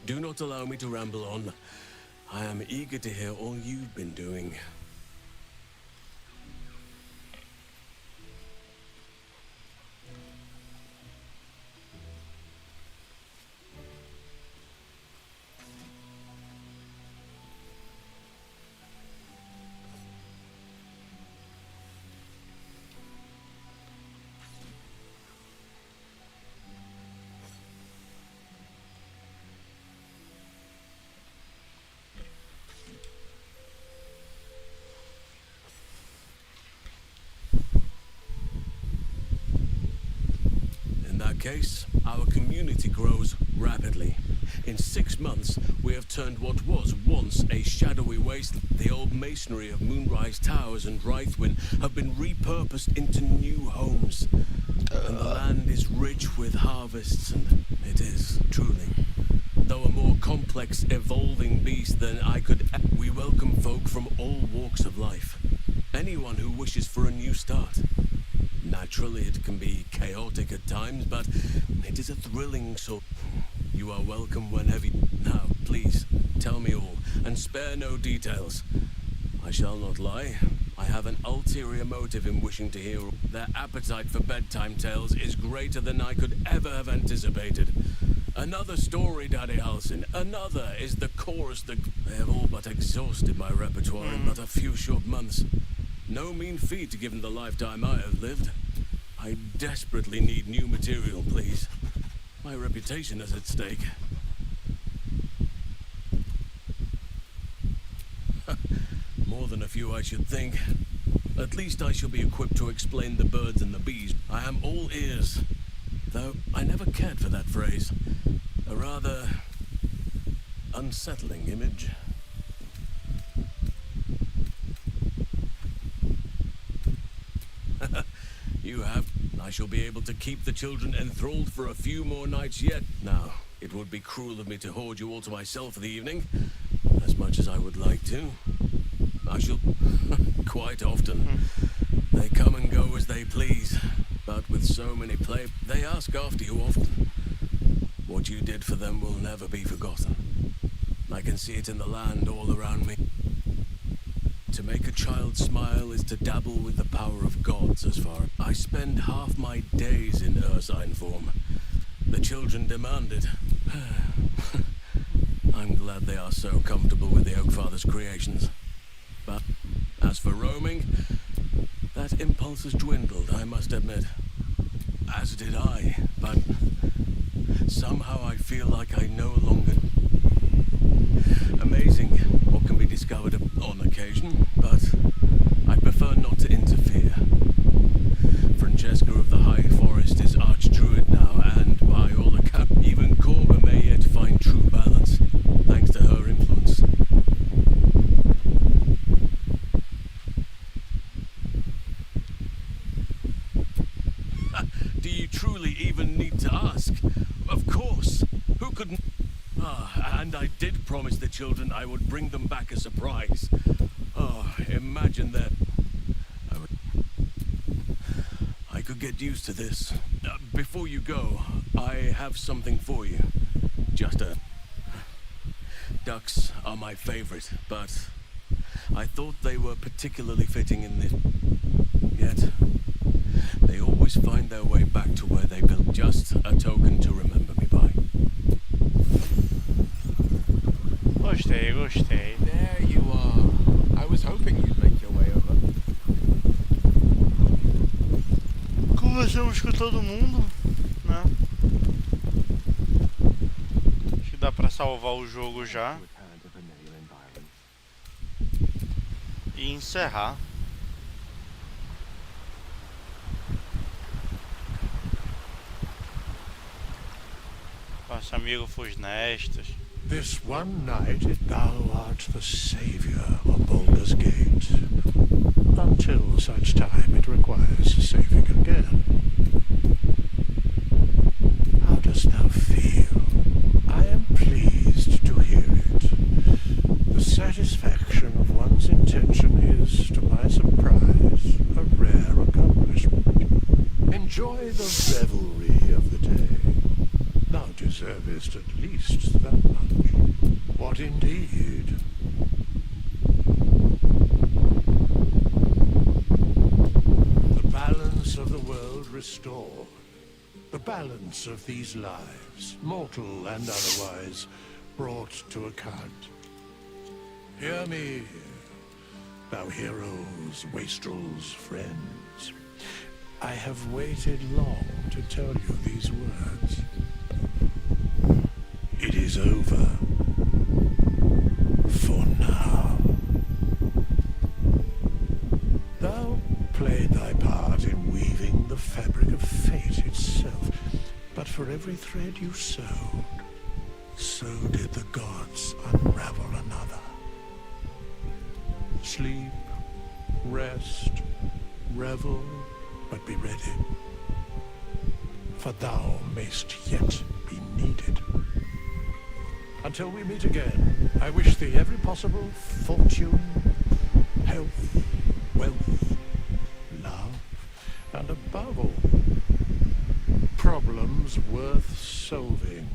Do not allow me to ramble on. I am eager to hear all you've been doing. case, our community grows rapidly. In 6 months, we have turned what was once a shadowy waste. The old masonry of Moonrise Towers and Rythwin have been repurposed into new homes. And the land is rich with harvests, and it is, truly. Though a more complex, evolving beast than I could... We welcome folk from all walks of life. Anyone who wishes for a new start. Naturally, it can be chaotic at times, but it is a thrilling sort. You are welcome whenever you... Now, please, tell me all, and spare no details. I shall not lie. I have an ulterior motive in wishing to hear. Their appetite for bedtime tales is greater than I could ever have anticipated. Another story, Daddy Halsin. Another is the chorus that... They have all but exhausted my repertoire in but a few short months. No mean feat given the lifetime I have lived. I desperately need new material, please. My reputation is at stake. More than a few, I should think. At least I shall be equipped to explain the birds and the bees. I am all ears. Though I never cared for that phrase. A rather unsettling image. You have. I shall be able to keep the children enthralled for a few more nights yet. Now, it would be cruel of me to hoard you all to myself for the evening, as much as I would like to. I shall... quite often. They come and go as they please, but with so many they ask after you often. What you did for them will never be forgotten. I can see it in the land all around me. To make a child smile is to dabble with the power of gods as far. I spend half my days in ursine form. The children demand it. I'm glad they are so comfortable with the Oakfather's creations. But as for roaming, that impulse has dwindled, I must admit. As did I, but somehow I feel like I no longer... Amazing what can be discovered on occasion, but I prefer not to interfere. Francesca of the High Forest is Archdruid now, and by all accounts, even Corba may yet find true balance, thanks to her influence. Do you truly even need to ask? Of course. Who couldn't... and I did promise the children I would bring them back a surprise. Oh, imagine that. I could get used to this. Before you go, I have something for you. Just a... Ducks are my favorite, but I thought they were particularly fitting in this. Yet, they always find their way back to where they built. Just a token to remember me by. Gostei. There you are. I was hoping you'd make your way over. Conversamos com todo mundo, né? Acho que dá pra salvar o jogo já. E encerrar. Nosso amigo Fusnestas. This one night thou art the saviour of Baldur's Gate, until such time it requires saving again. How dost thou feel? I am pleased to hear it. The satisfaction of one's intention is, to my surprise, a rare accomplishment. Enjoy the revelry of the day. Thou deservest at least that much. What indeed? The balance of the world restored. The balance of these lives, mortal and otherwise, brought to account. Hear me, thou heroes, wastrels, friends. I have waited long to tell you these words. It is over. For now. Thou played thy part in weaving the fabric of fate itself, but But for every thread you sewed, so did the gods unravel another. Sleep, rest, revel, but be ready. For thou mayst yet be needed. Until we meet again, I wish thee every possible fortune, health, wealth, love, and above all, problems worth solving.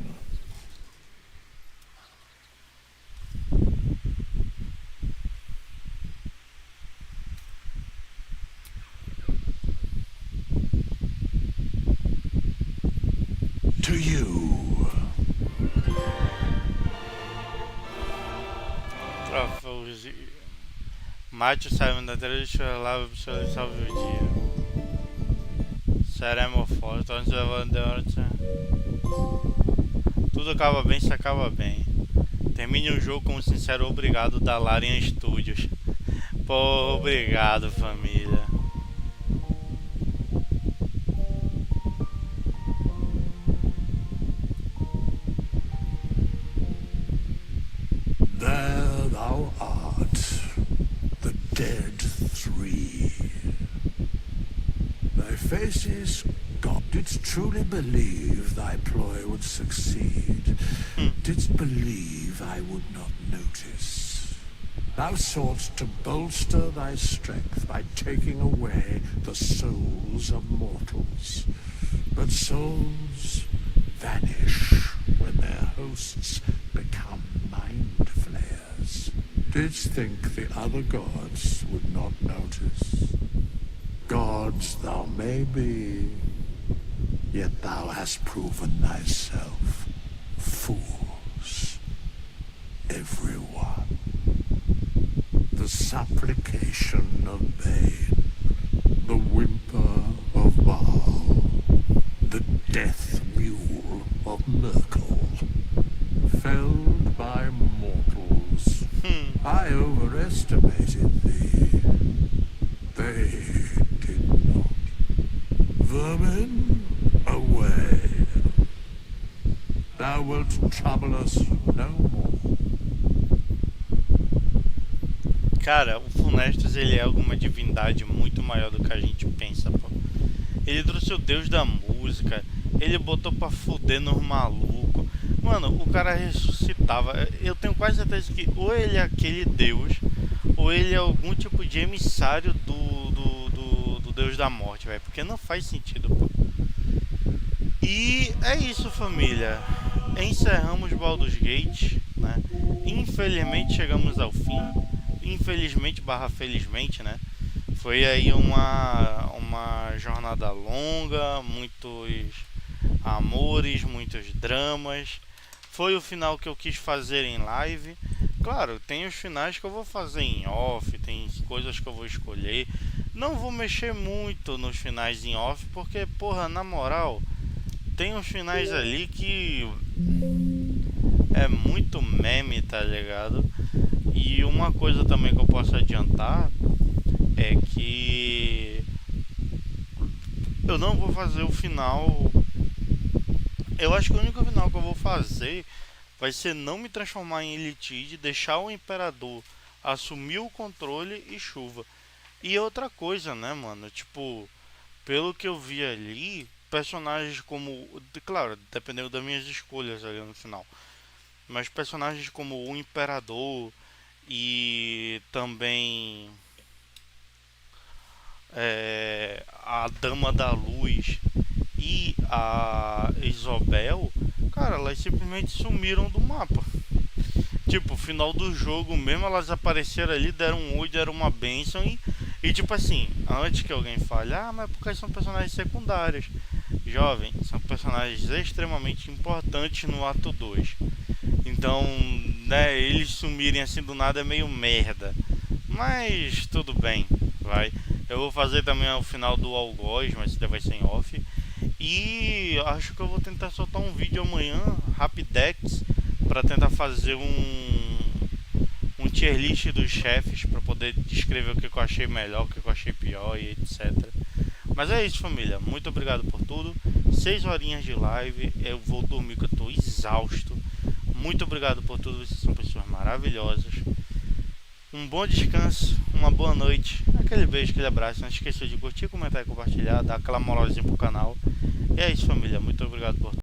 To you. Troféus. Mate o Simon da Trade, lava o seu e salve o dia. Será hemofólico, torna-se levando de hora. Tudo acaba bem se acaba bem. Termine o jogo com um sincero obrigado da Larian Studios. Pô, obrigado, família. There thou art, the dead three. Thy face is God. Didst truly believe thy ploy would succeed? Didst believe I would not notice? Thou soughtst to bolster thy strength by taking away the souls of mortals. But souls vanish when their hosts become mind flayers. Didst think the other gods would not notice? Gods thou may be, yet thou hast proven thyself fools, everyone. The supplication of Bane, the whimper of Baal, the death mule of Merkel, felled by mortals. I overestimated thee. They did not. Vermin, away. Thou wilt trouble us no more. Cara, o Funestus ele é alguma divindade muito maior do que a gente pensa, pô. Ele trouxe o deus da música, ele botou pra fuder nos malucos. Mano, o cara ressuscitava. Eu tenho quase certeza que ou ele é aquele deus, ou ele é algum tipo de emissário do deus da morte, velho. Porque não faz sentido, pô. E é isso, família. Encerramos Baldur's Gate, né? Infelizmente chegamos ao fim. Infelizmente / felizmente, né? Foi aí uma jornada longa, muitos amores, muitos dramas. Foi o final que eu quis fazer em live. Claro, tem os finais que eu vou fazer em off, tem coisas que eu vou escolher. Não vou mexer muito nos finais em off, porque, porra, na moral, tem uns finais ali que é muito meme, tá ligado? E uma coisa também que eu posso adiantar é que eu não vou fazer o final. Eu acho que o único final que eu vou fazer vai ser não me transformar em Elitide, deixar o Imperador assumir o controle e chuva. E outra coisa, né, mano? Tipo, pelo que eu vi ali, personagens como... Claro, dependendo das minhas escolhas ali no final. Mas personagens como o Imperador e também a Dama da Luz e a Isobel, cara, elas simplesmente sumiram do mapa. Tipo, final do jogo mesmo, elas apareceram ali, deram um oi, deram uma bênção e tipo assim, antes que alguém fale, mas porque são personagens secundários. Jovem, são personagens extremamente importantes no ato 2. Então, né, eles sumirem assim do nada é meio merda. Mas tudo bem, vai. Eu vou fazer também o final do Algoz, mas isso vai ser em off. E acho que eu vou tentar soltar um vídeo amanhã, Rapidex, para tentar fazer um tier list dos chefes, para poder descrever o que eu achei melhor, o que eu achei pior e etc. Mas é isso, família. Muito obrigado por tudo. 6 horinhas de live. Eu vou dormir que eu tô exausto. Muito obrigado por tudo. Vocês são pessoas maravilhosas. Um bom descanso, uma boa noite. Aquele beijo, aquele abraço. Não esqueça de curtir, comentar e compartilhar. Dar aquela moralzinha pro canal. E é isso, família. Muito obrigado por tudo.